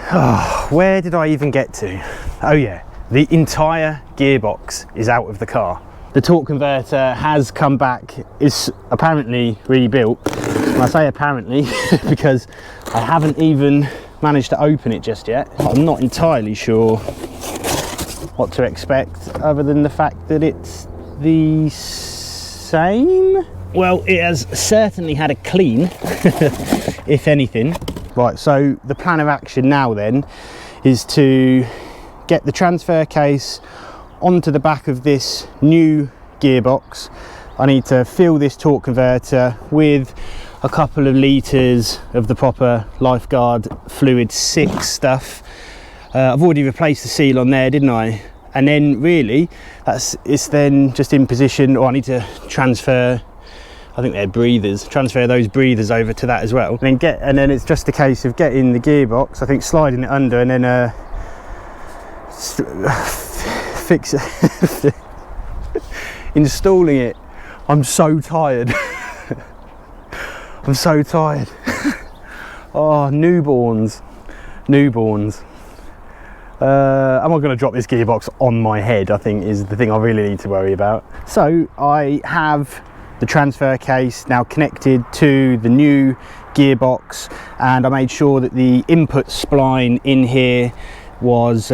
Oh, where did I even get to? Oh yeah, the entire gearbox is out of the car. The torque converter has come back, is apparently rebuilt. And I say apparently because I haven't even managed to open it just yet. I'm not entirely sure what to expect other than the fact that it's the same. Well, it has certainly had a clean, if anything. Right, so the plan of action now then is to get the transfer case onto the back of this new gearbox. I need to fill this torque converter with a couple of litres of the proper Lifeguard Fluid 6 stuff. I've already replaced the seal on there, didn't I? And then really, it's then just in position, or I need to transfer, I think they're breathers, transfer those breathers over to that as well. And then it's just a case of getting the gearbox, I think sliding it under and then fix it, installing it. I'm so tired. I'm so tired. Oh, newborns. Am I going to drop this gearbox on my head, I think is the thing I really need to worry about. So I have the transfer case now connected to the new gearbox, and I made sure that the input spline in here was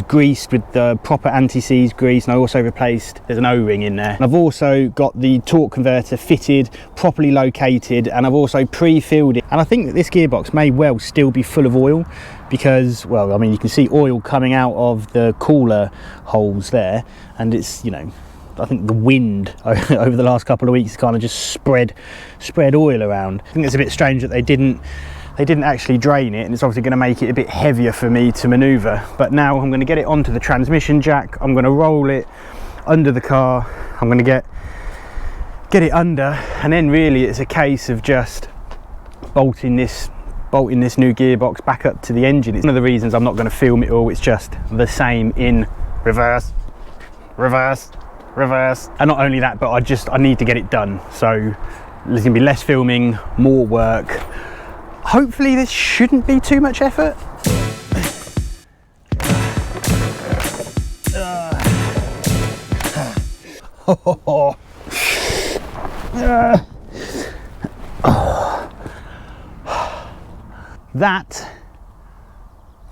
greased with the proper anti-seize grease, and I also replaced, there's an O-ring in there. And I've also got the torque converter fitted, properly located, and I've also pre-filled it. And I think that this gearbox may well still be full of oil because, well, I mean, you can see oil coming out of the cooler holes there, and it's, you know, I think the wind over the last couple of weeks kind of just spread oil around. I think it's a bit strange that they didn't actually drain it, and it's obviously going to make it a bit heavier for me to maneuver. But now I'm going to get it onto the transmission jack, I'm going to roll it under the car, I'm going to get it under, and then really it's a case of just bolting this new gearbox back up to the engine. It's one of the reasons I'm not going to film it all. It's just the same in reverse, and not only that, but I need to get it done. So there's going to be less filming, more work. Hopefully this shouldn't be too much effort. That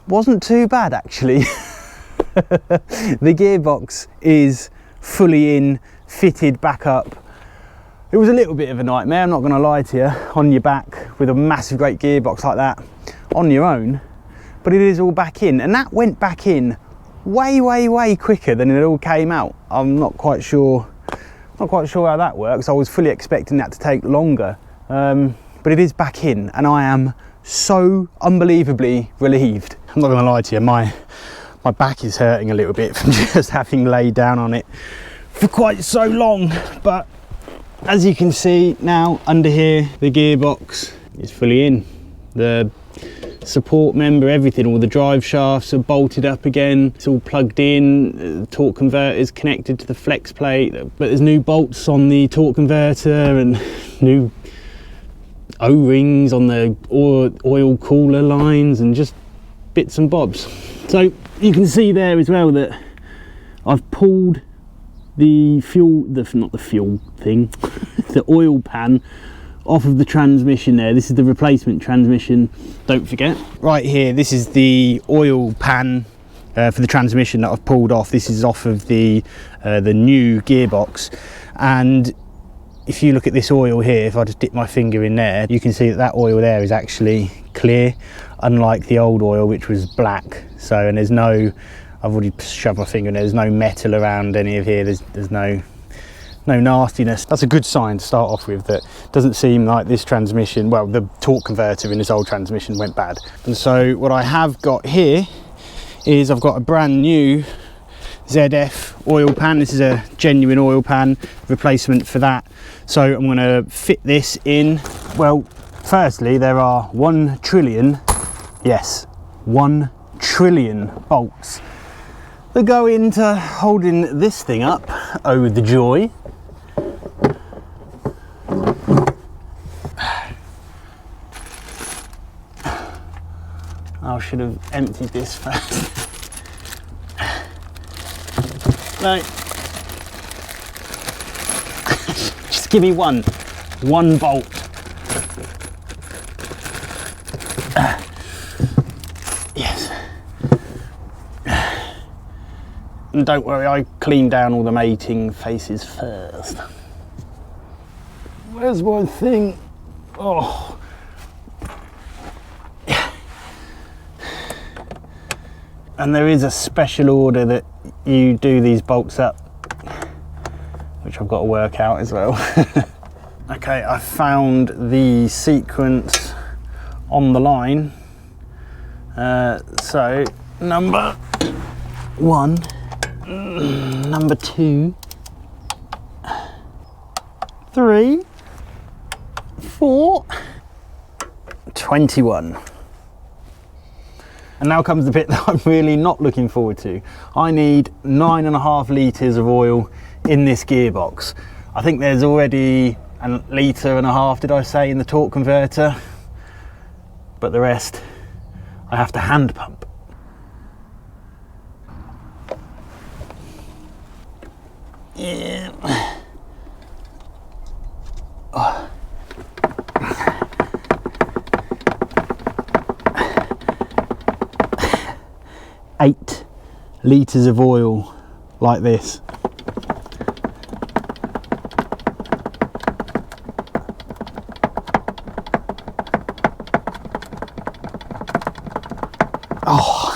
wasn't too bad actually. The gearbox is fully in, fitted back up. It was a little bit of a nightmare, I'm not going to lie to you, on your back with a massive great gearbox like that on your own, but it is all back in, and that went back in way quicker than it all came out. I'm not quite sure how that works. I was fully expecting that to take longer, but it is back in, and I am so unbelievably relieved. I'm not going to lie to you, my back is hurting a little bit from just having laid down on it for quite so long, but as you can see now under here, the gearbox is fully in. The support member, everything, all the drive shafts are bolted up again. It's all plugged in. The torque converter is connected to the flex plate, but there's new bolts on the torque converter and new O-rings on the oil cooler lines and just bits and bobs. So you can see there as well that I've pulled the fuel, not the fuel thing, the oil pan off of the transmission there. This is the replacement transmission, don't forget. Right here, this is the oil pan for the transmission that I've pulled off. This is off of the new gearbox, and if you look at this oil here, if I just dip my finger in there, you can see that that oil there is actually clear, unlike the old oil which was black. So, and there's no, I've already shoved my finger in there, there's no metal around any of here, there's no nastiness. That's a good sign to start off with, that doesn't seem like this transmission, well, the torque converter in this old transmission went bad. And so what I have got here is I've got a brand new ZF oil pan. This is a genuine oil pan replacement for that. So I'm going to fit this in. Well, firstly, there are 1 trillion, yes, 1 trillion bolts that go into holding this thing up. Oh, the joy. I should have emptied this first. No. Just give me one bolt. Yes. And don't worry, I clean down all the mating faces first. Where's my thing? Oh. And there is a special order that you do these bolts up, which I've got to work out as well. Okay, I found the sequence on the line. So number 1, number 2, 3, 4, 21. And now comes the bit that I'm really not looking forward to. I need 9.5 litres of oil in this gearbox. I think there's already 1.5 litres, did I say, in the torque converter? But the rest, I have to hand pump. Yeah. Oh. 8 litres of oil like this. Oh.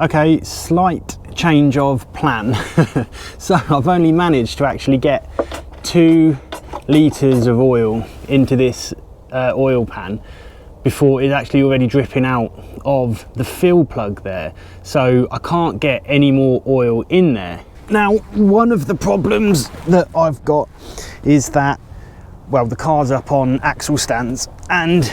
Okay, slight change of plan. So I've only managed to actually get 2 litres of oil into this oil pan before it's actually already dripping out of the fill plug there, so I can't get any more oil in there. Now, one of the problems that I've got is that, well, the car's up on axle stands and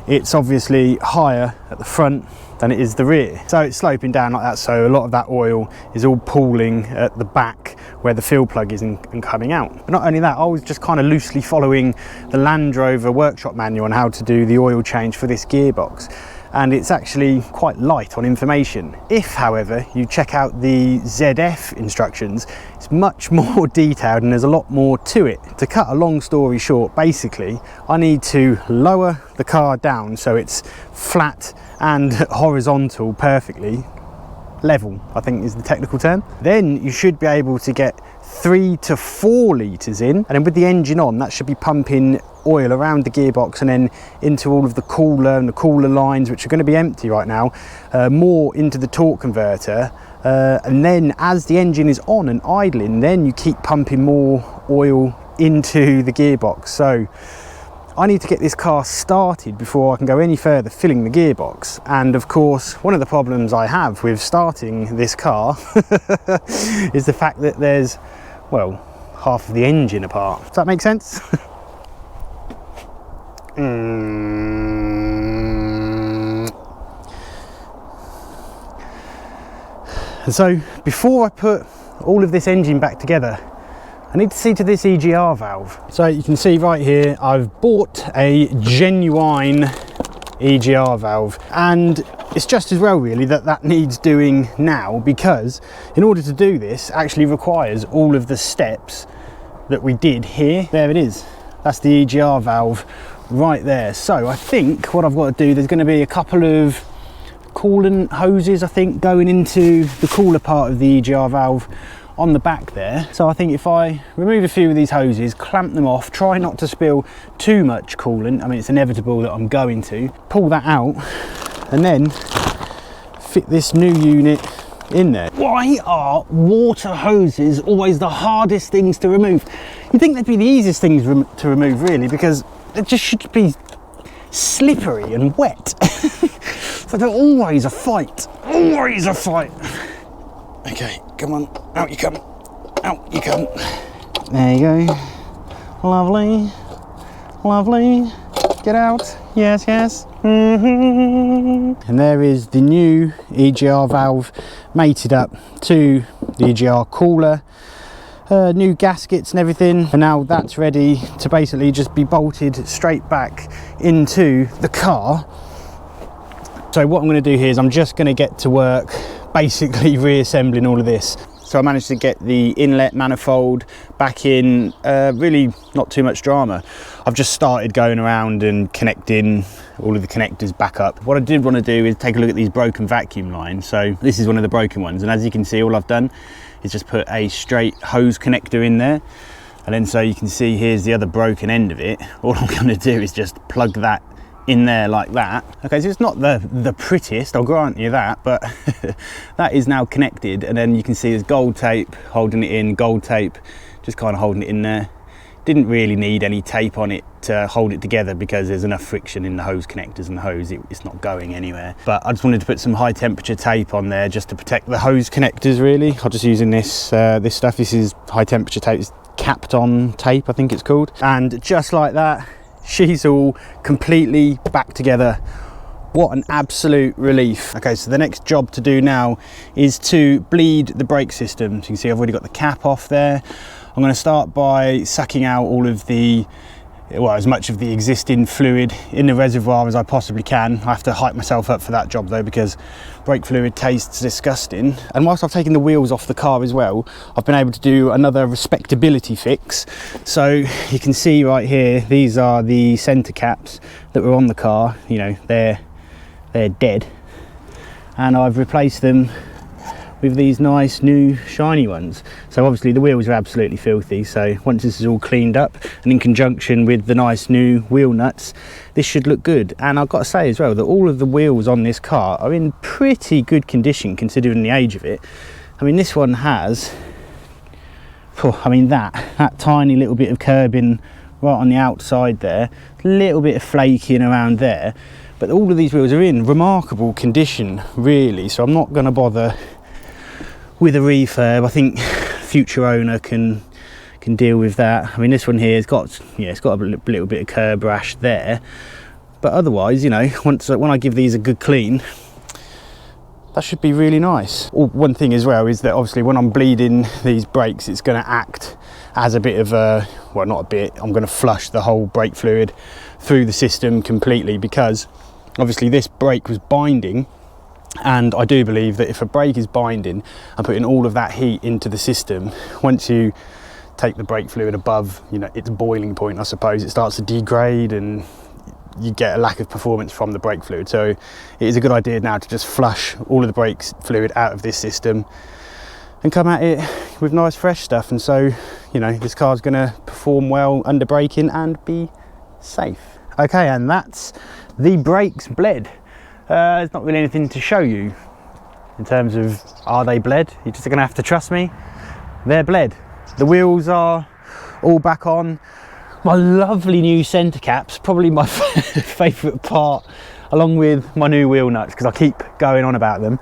it's obviously higher at the front than it is the rear, so it's sloping down like that, so a lot of that oil is all pooling at the back where the fill plug is and coming out. But not only that, I was just kind of loosely following the Range Rover workshop manual on how to do the oil change for this gearbox, and it's actually quite light on information. If, however, you check out the ZF instructions, it's much more detailed and there's a lot more to it. To cut a long story short, basically, I need to lower the car down so it's flat and horizontal perfectly, level, I think is the technical term. Then you should be able to get 3 to 4 litres in, and then with the engine on, that should be pumping oil around the gearbox and then into all of the cooler and the cooler lines, which are going to be empty right now, more into the torque converter, and then as the engine is on and idling, then you keep pumping more oil into the gearbox. So I need to get this car started before I can go any further filling the gearbox. And of course, one of the problems I have with starting this car is the fact that there's, well, half of the engine apart. Does that make sense? And so before I put all of this engine back together, I need to see to this EGR valve. So you can see right here, I've bought a genuine EGR valve, and it's just as well really that needs doing now, because in order to do this actually requires all of the steps that we did here. There it is, that's the EGR valve right there. So I think what I've got to do, there's going to be a couple of coolant hoses I think going into the cooler part of the EGR valve on the back there. So I think if I remove a few of these hoses, clamp them off, try not to spill too much coolant, I mean it's inevitable that I'm going to, pull that out and then fit this new unit in there. Why are water hoses always the hardest things to remove? You'd think they'd be the easiest things to remove really, because they just should be slippery and wet. So they're always a fight, always a fight. Okay, come on, out you come, out you come. There you go, lovely, lovely, get out, yes, yes. And there is the new EGR valve mated up to the EGR cooler, new gaskets and everything, and now that's ready to basically just be bolted straight back into the car. So what I'm going to do here is I'm just going to get to work basically reassembling all of this. So I managed to get the inlet manifold back in, really not too much drama. I've just started going around and connecting all of the connectors back up. What I did want to do is take a look at these broken vacuum lines. So this is one of the broken ones, and as you can see, all I've done is just put a straight hose connector in there. And then so you can see here's the other broken end of it. All I'm going to do is just plug that in there like that. Okay, so it's not the prettiest, I'll grant you that, but that is now connected, and then you can see there's gold tape holding it in, gold tape just kind of holding it in there. Didn't really need any tape on it to hold it together because there's enough friction in the hose connectors and the hose, it's not going anywhere. But I just wanted to put some high temperature tape on there just to protect the hose connectors really. I'm just using this this stuff. This is high temperature tape, it's capped on tape I think it's called. And just like that, she's all completely back together. What an absolute relief. Okay, so the next job to do now is to bleed the brake system. So you can see I've already got the cap off there. I'm going to start by sucking out all of the, well, as much of the existing fluid in the reservoir as I possibly can. I have to hype myself up for that job though, because brake fluid tastes disgusting. And whilst I've taken the wheels off the car as well, I've been able to do another respectability fix. So you can see right here, these are the centre caps that were on the car. You know, they're dead, and I've replaced them with these nice new shiny ones. So obviously the wheels are absolutely filthy, so once this is all cleaned up and in conjunction with the nice new wheel nuts, this should look good. And I've got to say as well that all of the wheels on this car are in pretty good condition considering the age of it. I mean, this one has, I mean that tiny little bit of curbing right on the outside there, a little bit of flaking around there, but all of these wheels are in remarkable condition really, so I'm not going to bother with a refurb. I think future owner can deal with that. I mean, this one here has got, yeah, it's got a little bit of curb rash there, but otherwise, you know, when I give these a good clean, that should be really nice. One thing as well is that obviously when I'm bleeding these brakes, it's going to act as a bit of a, well, not a bit, I'm going to flush the whole brake fluid through the system completely, because obviously this brake was binding. And I do believe that if a brake is binding and putting all of that heat into the system, once you take the brake fluid above, you know, its boiling point, I suppose, it starts to degrade and you get a lack of performance from the brake fluid. So it is a good idea now to just flush all of the brake fluid out of this system and come at it with nice fresh stuff. And so, you know, this car's going to perform well under braking and be safe. Okay, and that's the brakes bled. There's not really anything to show you in terms of are they bled. You're just gonna have to trust me, they're bled. The wheels are all back on. My lovely new centre caps, probably my favourite part, along with my new wheel nuts, because I keep going on about them.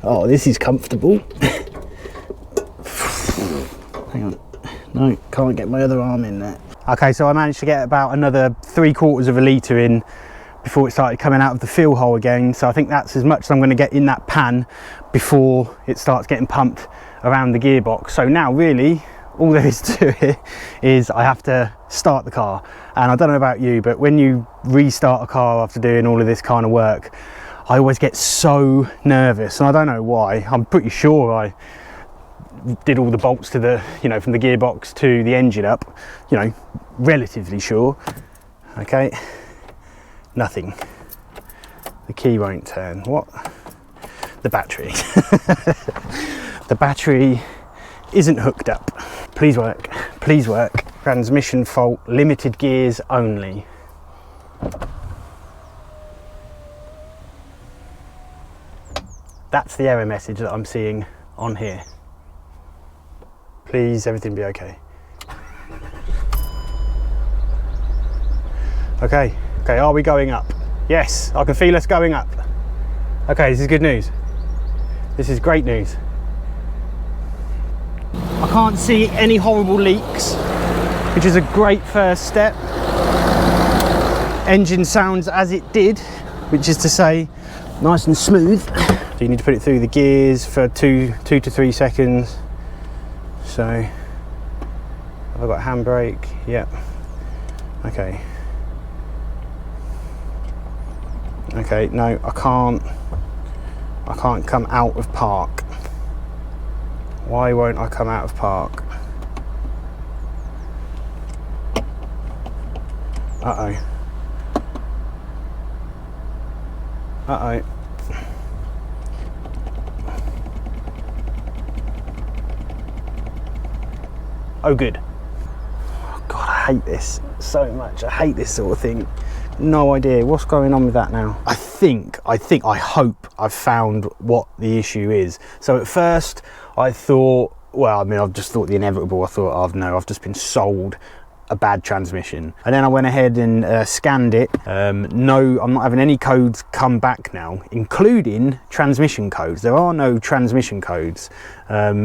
Oh, this is comfortable. Hang on. No, can't get my other arm in there. Okay, so I managed to get about another 3/4 of a litre in before it started coming out of the fuel hole again. So I think that's as much as I'm going to get in that pan before it starts getting pumped around the gearbox. So now really all there is to it is I have to start the car. And I don't know about you, but when you restart a car after doing all of this kind of work, I always get so nervous, and I don't know why. I'm pretty sure I did all the bolts to the, you know, from the gearbox to the engine up, you know, relatively sure. Okay, nothing. The key won't turn. What? The battery. The battery isn't hooked up. Please work, please work. Transmission fault, limited gears only. That's the error message that I'm seeing on here. Please, everything be okay. Okay, are we going up? Yes, I can feel us going up. Okay, this is good news. This is great news. I can't see any horrible leaks, which is a great first step. Engine sounds as it did, which is to say, nice and smooth. So you need to put it through the gears for two to 3 seconds. So, have I got handbrake? Yep. Okay. Okay, no, I can't come out of park. Why won't I come out of park? Uh-oh. Uh-oh. Oh, good. Oh, God, I hate this so much. I hate this sort of thing. No idea what's going on with that now. I hope I've found what the issue is. So at first I thought, well, I mean, I've just thought the inevitable. I thought, oh no, I've just been sold a bad transmission. And then I went ahead and scanned it. No, I'm not having any codes come back now, including transmission codes. There are no transmission codes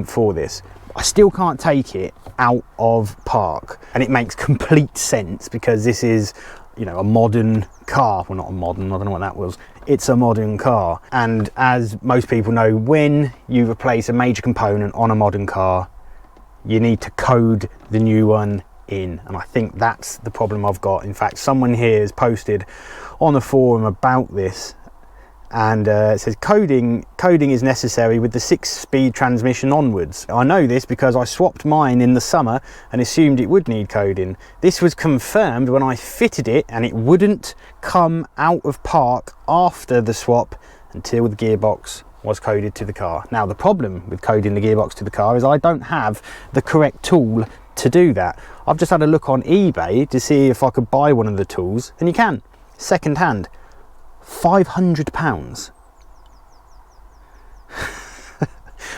for this. I still can't take it out of park, and it makes complete sense because this is, you know, a modern car. Well, not a modern, I don't know what that was. It's a modern car, and as most people know, when you replace a major component on a modern car, you need to code the new one in, and I think that's the problem I've got. In fact, someone here has posted on the forum about this, and it says coding is necessary with the 6-speed transmission onwards. I know this because I swapped mine in the summer and assumed it would need coding. This was confirmed when I fitted it, and it wouldn't come out of park after the swap until the gearbox was coded to the car. Now, the problem with coding the gearbox to the car is I don't have the correct tool to do that. I've just had a look on eBay to see if I could buy one of the tools, and you can, second hand. £500.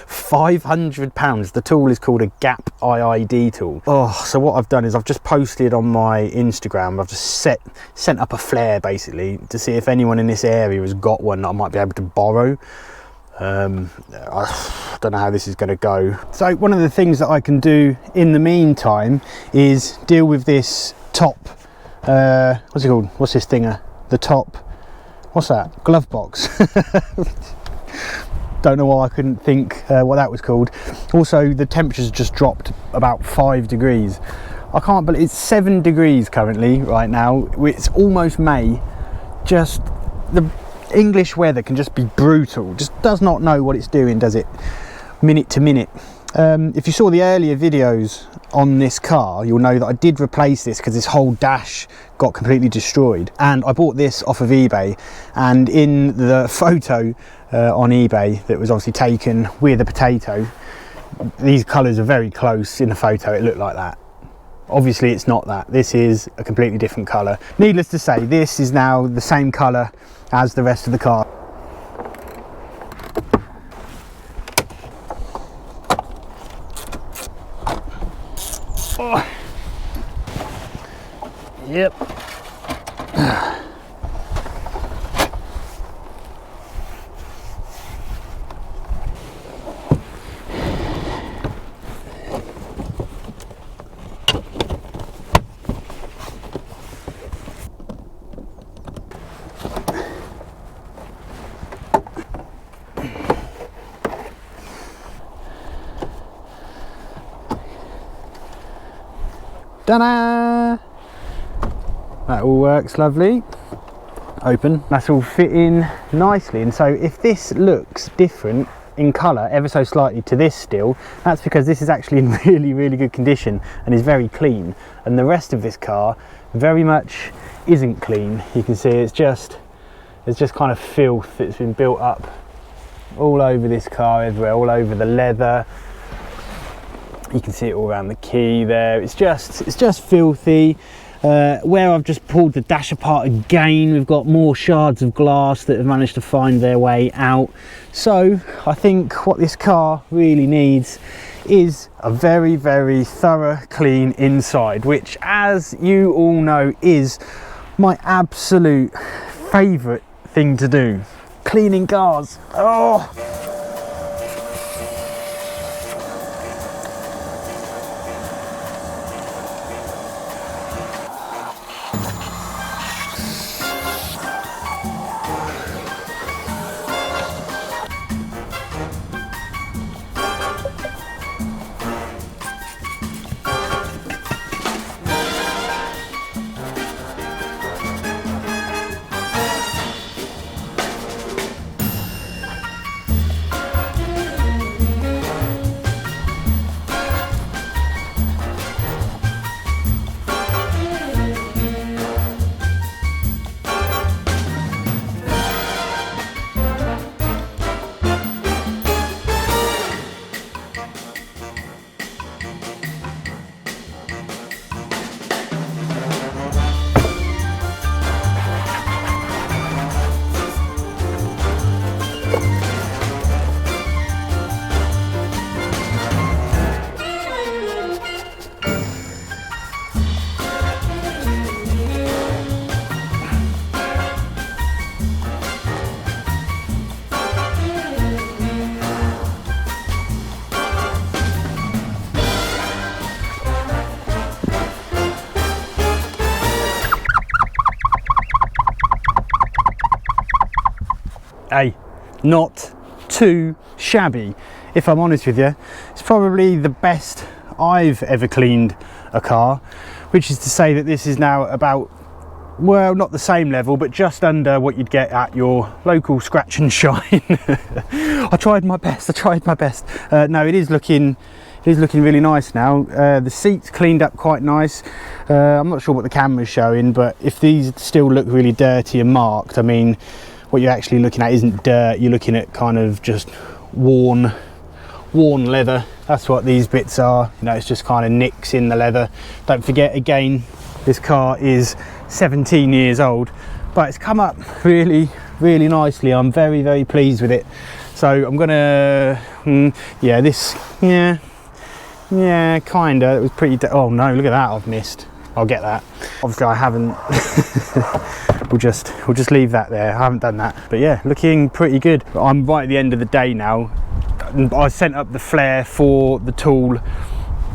£500. The tool is called a Gap IID tool. Oh, so what I've done is I've just posted on my Instagram, I've just sent up a flare basically to see if anyone in this area has got one that I might be able to borrow. I don't know how this is going to go. So one of the things that I can do in the meantime is deal with this top, what's it called? What's this thinger? The top, what's that? Glove box. Don't know why I couldn't think what that was called. Also, the temperature's just dropped about 5 degrees. I can't believe it's 7 degrees currently right now. It's almost May. Just the English weather can just be brutal. Just does not know what it's doing, does it? Minute to minute. If you saw the earlier videos on this car, you'll know that I did replace this because this whole dash got completely destroyed, and I bought this off of eBay, and in the photo on eBay that was obviously taken with a potato, these colours are very close. In the photo it looked like that. Obviously it's not that. This is a completely different colour. Needless to say, this is now the same colour as the rest of the car. Oh. Yep. Ta-da! That all works lovely. Open. That's all fitting nicely. And so if this looks different in colour ever so slightly to this still, that's because this is actually in really good condition and is very clean. And the rest of this car very much isn't clean. You can see it's just kind of filth that's been built up all over this car, everywhere, all over the leather. You can see it all around the key there. It's just filthy. Where I've just pulled the dash apart again, we've got more shards of glass that have managed to find their way out. So I think what this car really needs is a very thorough clean inside, which, as you all know, is my absolute favourite thing to do. Cleaning cars. Oh! Hey, not too shabby, if I'm honest with you. It's probably the best I've ever cleaned a car, which is to say that this is now about, well, not the same level, but just under what you'd get at your local scratch and shine. I tried my best. No, it is looking really nice now. The seats cleaned up quite nice. I'm not sure what the camera's showing, but if these still look really dirty and marked, I mean, what you're actually looking at isn't dirt, you're looking at kind of just worn leather. That's what these bits are. You know, it's just kind of nicks in the leather. Don't forget, again, this car is 17 years old, but it's come up really nicely. I'm very pleased with it. So I'm gonna yeah, kinda. It was pretty oh no, look at that, I've missed. I'll get that. Obviously I haven't. we'll just leave that there. I haven't done that, but yeah, looking pretty good. I'm right at the end of the day now. I sent up the flare for the tool.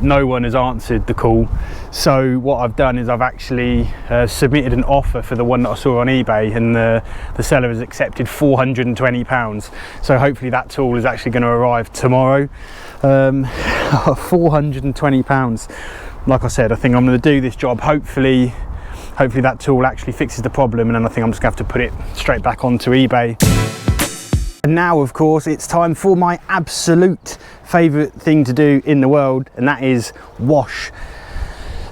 No one has answered the call, so what I've done is I've actually submitted an offer for the one that I saw on eBay, and the seller has accepted £420. So hopefully that tool is actually going to arrive tomorrow. £420. Like I said, I think I'm going to do this job. Hopefully that tool actually fixes the problem, and then I think I'm just going to have to put it straight back onto eBay. And now, of course, it's time for my absolute favourite thing to do in the world, and that is wash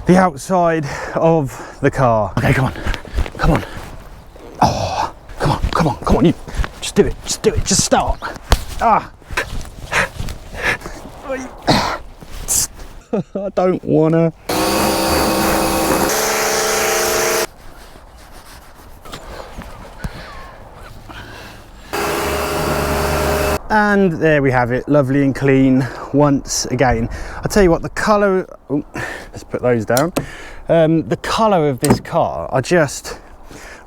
the outside of the car. Okay, come on. Oh, come on, you just do it, just start. I don't wanna. And there we have it, lovely and clean once again. I'll tell you what, the colour, let's put those down. The colour of this car, I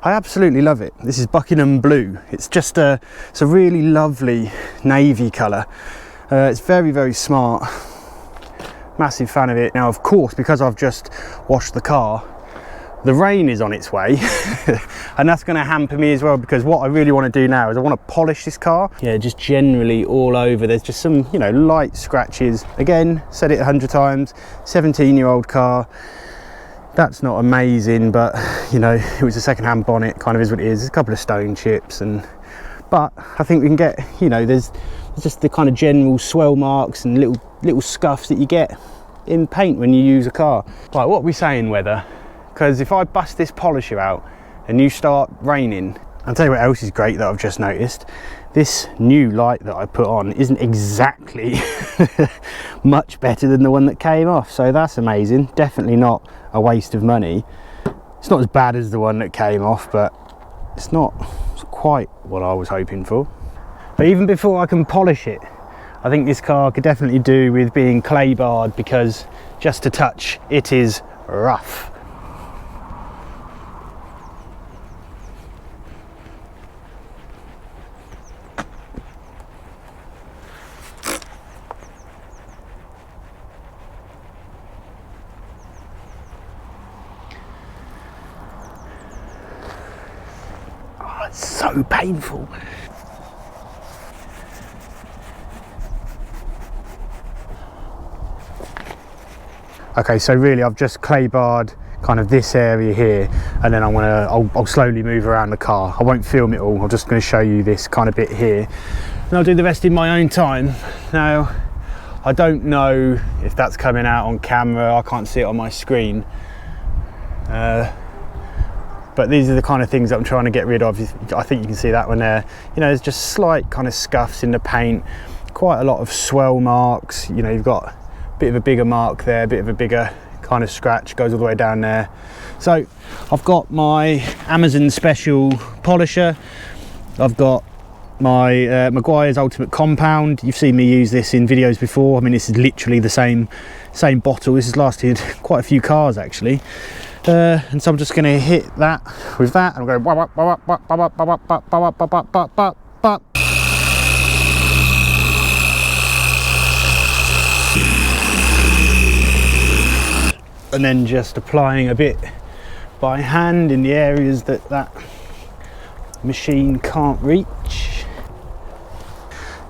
absolutely love it. This is Buckingham Blue. It's a really lovely navy colour. It's very smart. Massive fan of it. Now, of course, because I've just washed the car, the rain is on its way and that's going to hamper me as well, because what I really want to do now is I want to polish this car. Yeah, just generally all over. There's just some, light scratches. Again, said it 100 times, 17-year-old car. That's not amazing, but you know, it was a second-hand bonnet, kind of is what it is. There's a couple of stone chips, but I think we can get, you know, there's just the kind of general swell marks and little scuffs that you get in paint when you use a car. Right, what are we saying, weather? Because if I bust this polisher out and you start raining, I'll tell you what else is great that I've just noticed. This new light that I put on isn't exactly much better than the one that came off, so that's amazing. Definitely not a waste of money. It's not as bad as the one that came off, but it's quite what I was hoping for. But even before I can polish it, I think this car could definitely do with being clay barred, because just a touch, it is rough. Oh, it's so painful. Okay, so really I've just clay barred kind of this area here, and then I'll slowly move around the car. I won't film it all, I'm just going to show you this kind of bit here, and I'll do the rest in my own time. Now, I don't know if that's coming out on camera, I can't see it on my screen, but these are the kind of things that I'm trying to get rid of. I think you can see that one there. You know, there's just slight kind of scuffs in the paint, quite a lot of swell marks. You know, you've got a bit of a bigger mark there, a bit of a bigger kind of scratch, goes all the way down there. So I've got my Amazon special polisher, I've got my Meguiar's Ultimate Compound. You've seen me use this in videos before. I mean, this is literally the same bottle. This has lasted quite a few cars actually. And so I'm just going to hit that with that, and I'm going and then just applying a bit by hand in the areas that machine can't reach.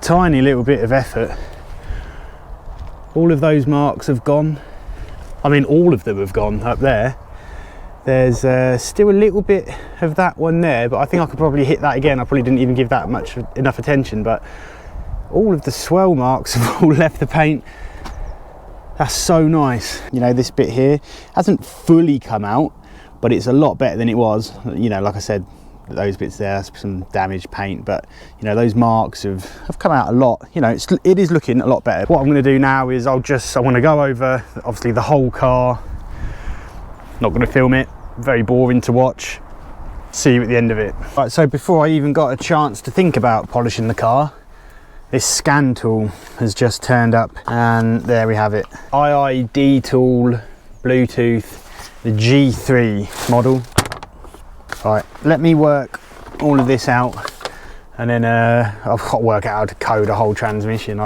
Tiny little bit of effort. All of those marks have gone. I mean, all of them have gone up there. There's still a little bit of that one there, but I think I could probably hit that again. I probably didn't even give that enough attention, but all of the swell marks have all left the paint. That's so nice. You know, this bit here hasn't fully come out, but it's a lot better than it was. You know, like I said, those bits there, some damaged paint, but you know, those marks have come out a lot. You know, it is looking a lot better. What I'm going to do now is I want to go over obviously the whole car. Not going to film it, very boring to watch. See you at the end of it. Right, so before I even got a chance to think about polishing the car, this scan tool has just turned up, and there we have it. IID tool, Bluetooth, the G3 model. Right, let me work all of this out, and then I've got to work out how to code a whole transmission.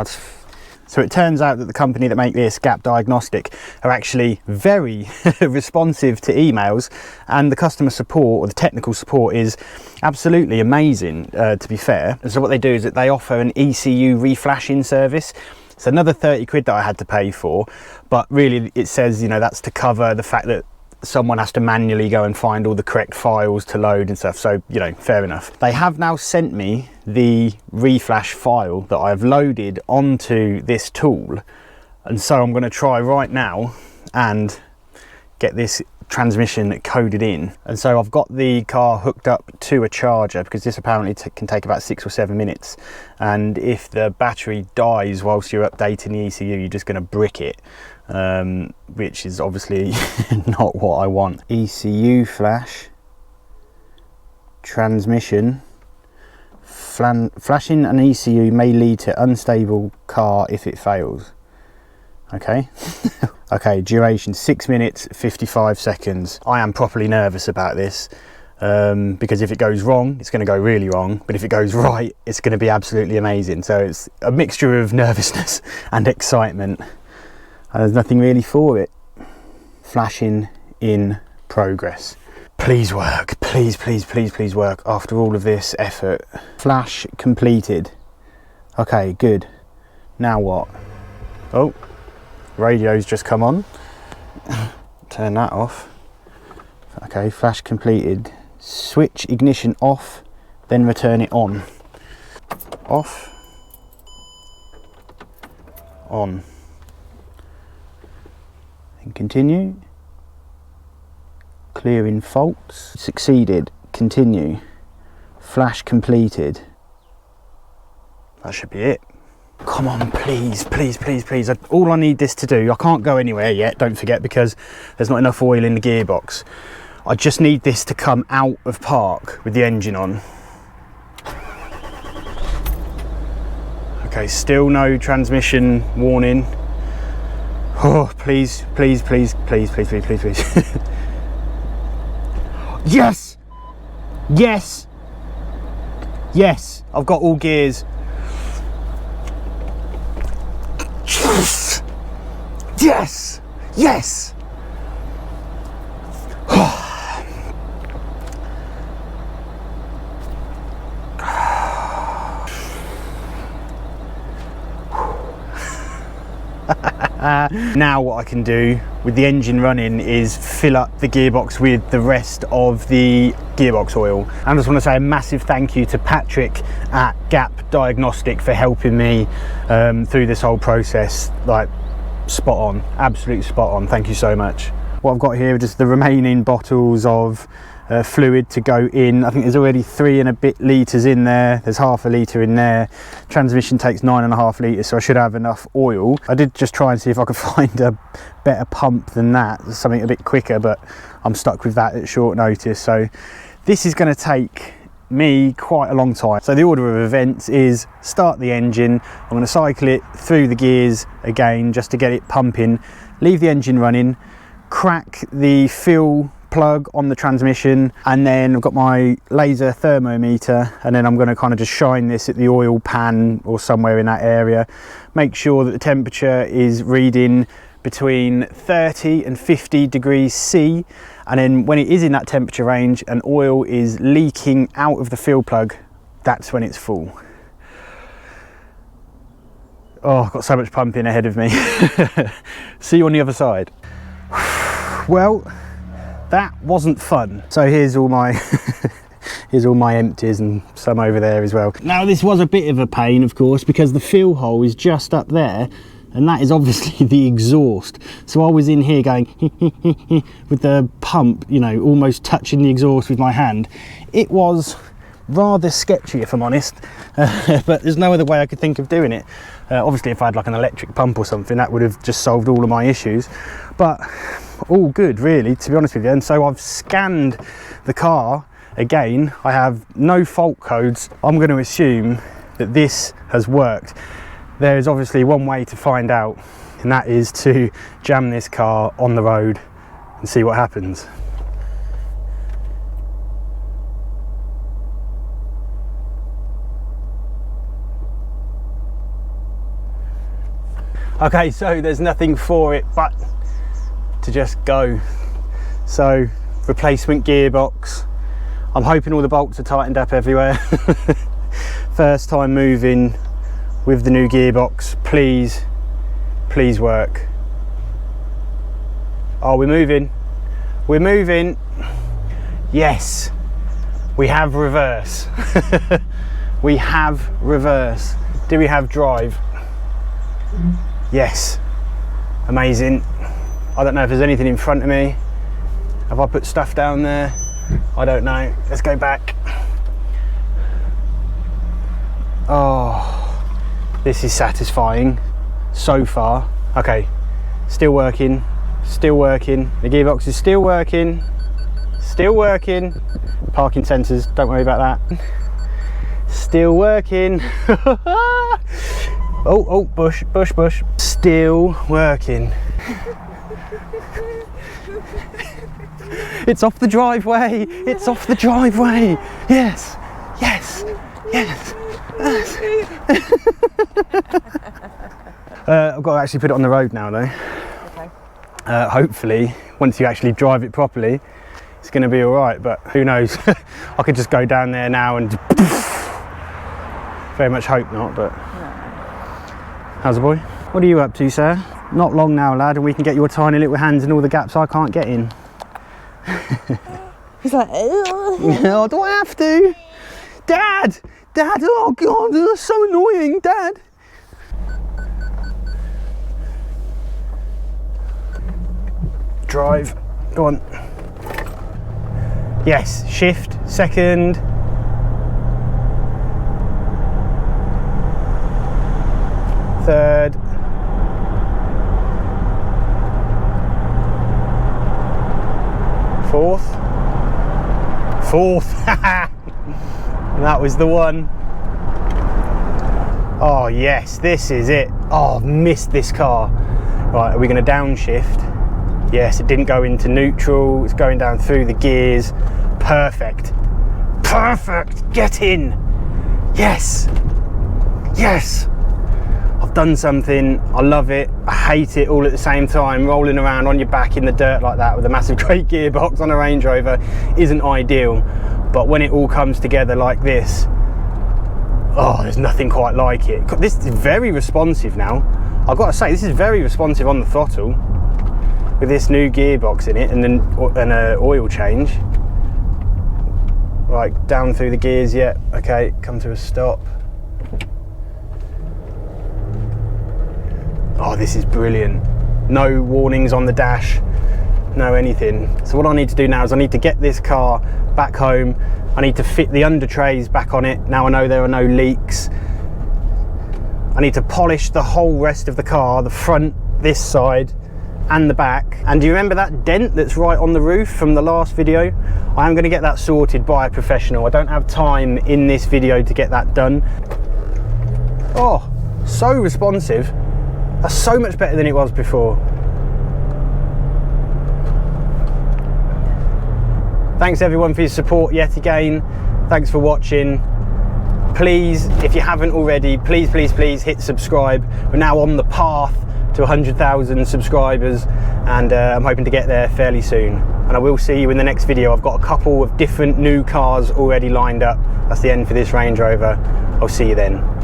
So it turns out that the company that make this, Gap Diagnostic, are actually very responsive to emails, and the customer support, or the technical support, is absolutely amazing, to be fair. And so what they do is that they offer an ECU reflashing service. It's another 30 quid that I had to pay for, but really it says, you know, that's to cover the fact that someone has to manually go and find all the correct files to load and stuff, so you know, fair enough. They have now sent me the reflash file that I've loaded onto this tool, and so I'm going to try right now and get this transmission coded in. And so I've got the car hooked up to a charger, because this apparently can take about 6 or 7 minutes, and if the battery dies whilst you're updating the ECU, you're just going to brick it, which is obviously not what I want. ECU flash, transmission, flashing an ECU may lead to unstable car if it fails. Okay. Okay, duration 6 minutes 55 seconds. I am properly nervous about this, because if it goes wrong, it's going to go really wrong, but if it goes right, it's going to be absolutely amazing. So it's a mixture of nervousness and excitement, and there's nothing really for it. Flashing in progress. Please work, please, please, please, please work after all of this effort. Flash completed. Okay, good. Now what? Oh, radio's just come on. Turn that off. Okay, flash completed. Switch ignition off, then return it on. Off, on, and continue. Clearing faults. Succeeded. Continue. Flash completed. That should be it. Come on, please, please, please, please. All I need this to do, I can't go anywhere yet, don't forget, because there's not enough oil in the gearbox. I just need this to come out of park with the engine on. Okay, still no transmission warning. Oh, please, please, please, please, please, please, please, please. Yes! Yes! Yes! I've got all gears. Yes! Yes! Yes! Now what I can do with the engine running is fill up the gearbox with the rest of the gearbox oil. I just want to say a massive thank you to Patrick at Gap Diagnostic for helping me through this whole process. Like, spot on, absolute spot on. Thank you so much. What I've got here are just the remaining bottles of fluid to go in. I think there's already 3 and a bit litres in there. There's half a litre in there. Transmission takes 9.5 litres, so I should have enough oil. I did just try and see if I could find a better pump than that, something a bit quicker, but I'm stuck with that at short notice. So this is going to take me quite a long time. So the order of events is start the engine. I'm going to cycle it through the gears again just to get it pumping, leave the engine running, crack the fuel plug on the transmission, and then I've got my laser thermometer, and then I'm going to kind of just shine this at the oil pan or somewhere in that area, make sure that the temperature is reading between 30 and 50 degrees C, and then when it is in that temperature range and oil is leaking out of the fuel plug, that's when it's full. Oh, I've got so much pumping ahead of me. See you on the other side. Well, that wasn't fun. So here's all my here's all my empties and some over there as well. Now this was a bit of a pain, of course, because the fuel hole is just up there, and that is obviously the exhaust. So I was in here going with the pump, you know, almost touching the exhaust with my hand. It was rather sketchy, if I'm honest, but there's no other way I could think of doing it. Obviously if I had like an electric pump or something, that would have just solved all of my issues, but all good really, to be honest with you. And so I've scanned the car again. I have no fault codes. I'm going to assume that this has worked. There is obviously one way to find out, and that is to jam this car on the road and see what happens. Okay, so there's nothing for it but to just go. So replacement gearbox. I'm hoping all the bolts are tightened up everywhere. First time moving with the new gearbox. Please, please work. Oh, we're moving. We're moving. Yes, we have reverse. We have reverse. Do we have drive? Yes. Amazing. I don't know if there's anything in front of me. Have I put stuff down there? I don't know. Let's go back. Oh, this is satisfying so far. Okay, still working, still working. The gearbox is still working, still working. Parking sensors, don't worry about that. Still working. Oh, bush, bush, bush. Still working. It's off the driveway. It's off the driveway. Yes, yes, yes. I've got to actually put it on the road now though. Okay. Hopefully, once you actually drive it properly, it's going to be all right, but who knows. I could just go down there now and very much hope not, but how's the boy? What are you up to, sir? Not long now, lad, and we can get your tiny little hands in all the gaps I can't get in. He's like, Oh, do I have to? Dad! Dad, oh God, that's so annoying, Dad. Drive, go on. Yes, shift, second. Third. Fourth. Fourth. That was the one. Oh yes, this is it. Oh, I've missed this car. Right, are we going to downshift? Yes, it didn't go into neutral. It's going down through the gears. Perfect. Perfect. Get in. Yes. Yes. I've done something. I love it. I hate it all at the same time. Rolling around on your back in the dirt like that with a massive great gearbox on a Range Rover isn't ideal. But when it all comes together like this, oh, there's nothing quite like it. This is very responsive now. I've got to say, this is very responsive on the throttle with this new gearbox in it and then an oil change. Right, down through the gears, yeah. Okay, come to a stop. Oh, this is brilliant. No warnings on the dash, no anything. So what I need to do now is I need to get this car back home. I need to fit the under trays back on it. Now I know there are no leaks. I need to polish the whole rest of the car, the front, this side, and the back. And do you remember that dent that's right on the roof from the last video? I am going to get that sorted by a professional. I don't have time in this video to get that done. Oh, so responsive. That's so much better than it was before. Thanks everyone for your support yet again. Thanks for watching. Please, if you haven't already, please, please, please hit subscribe. We're now on the path to 100,000 subscribers and I'm hoping to get there fairly soon. And I will see you in the next video. I've got a couple of different new cars already lined up. That's the end for this Range Rover. I'll see you then.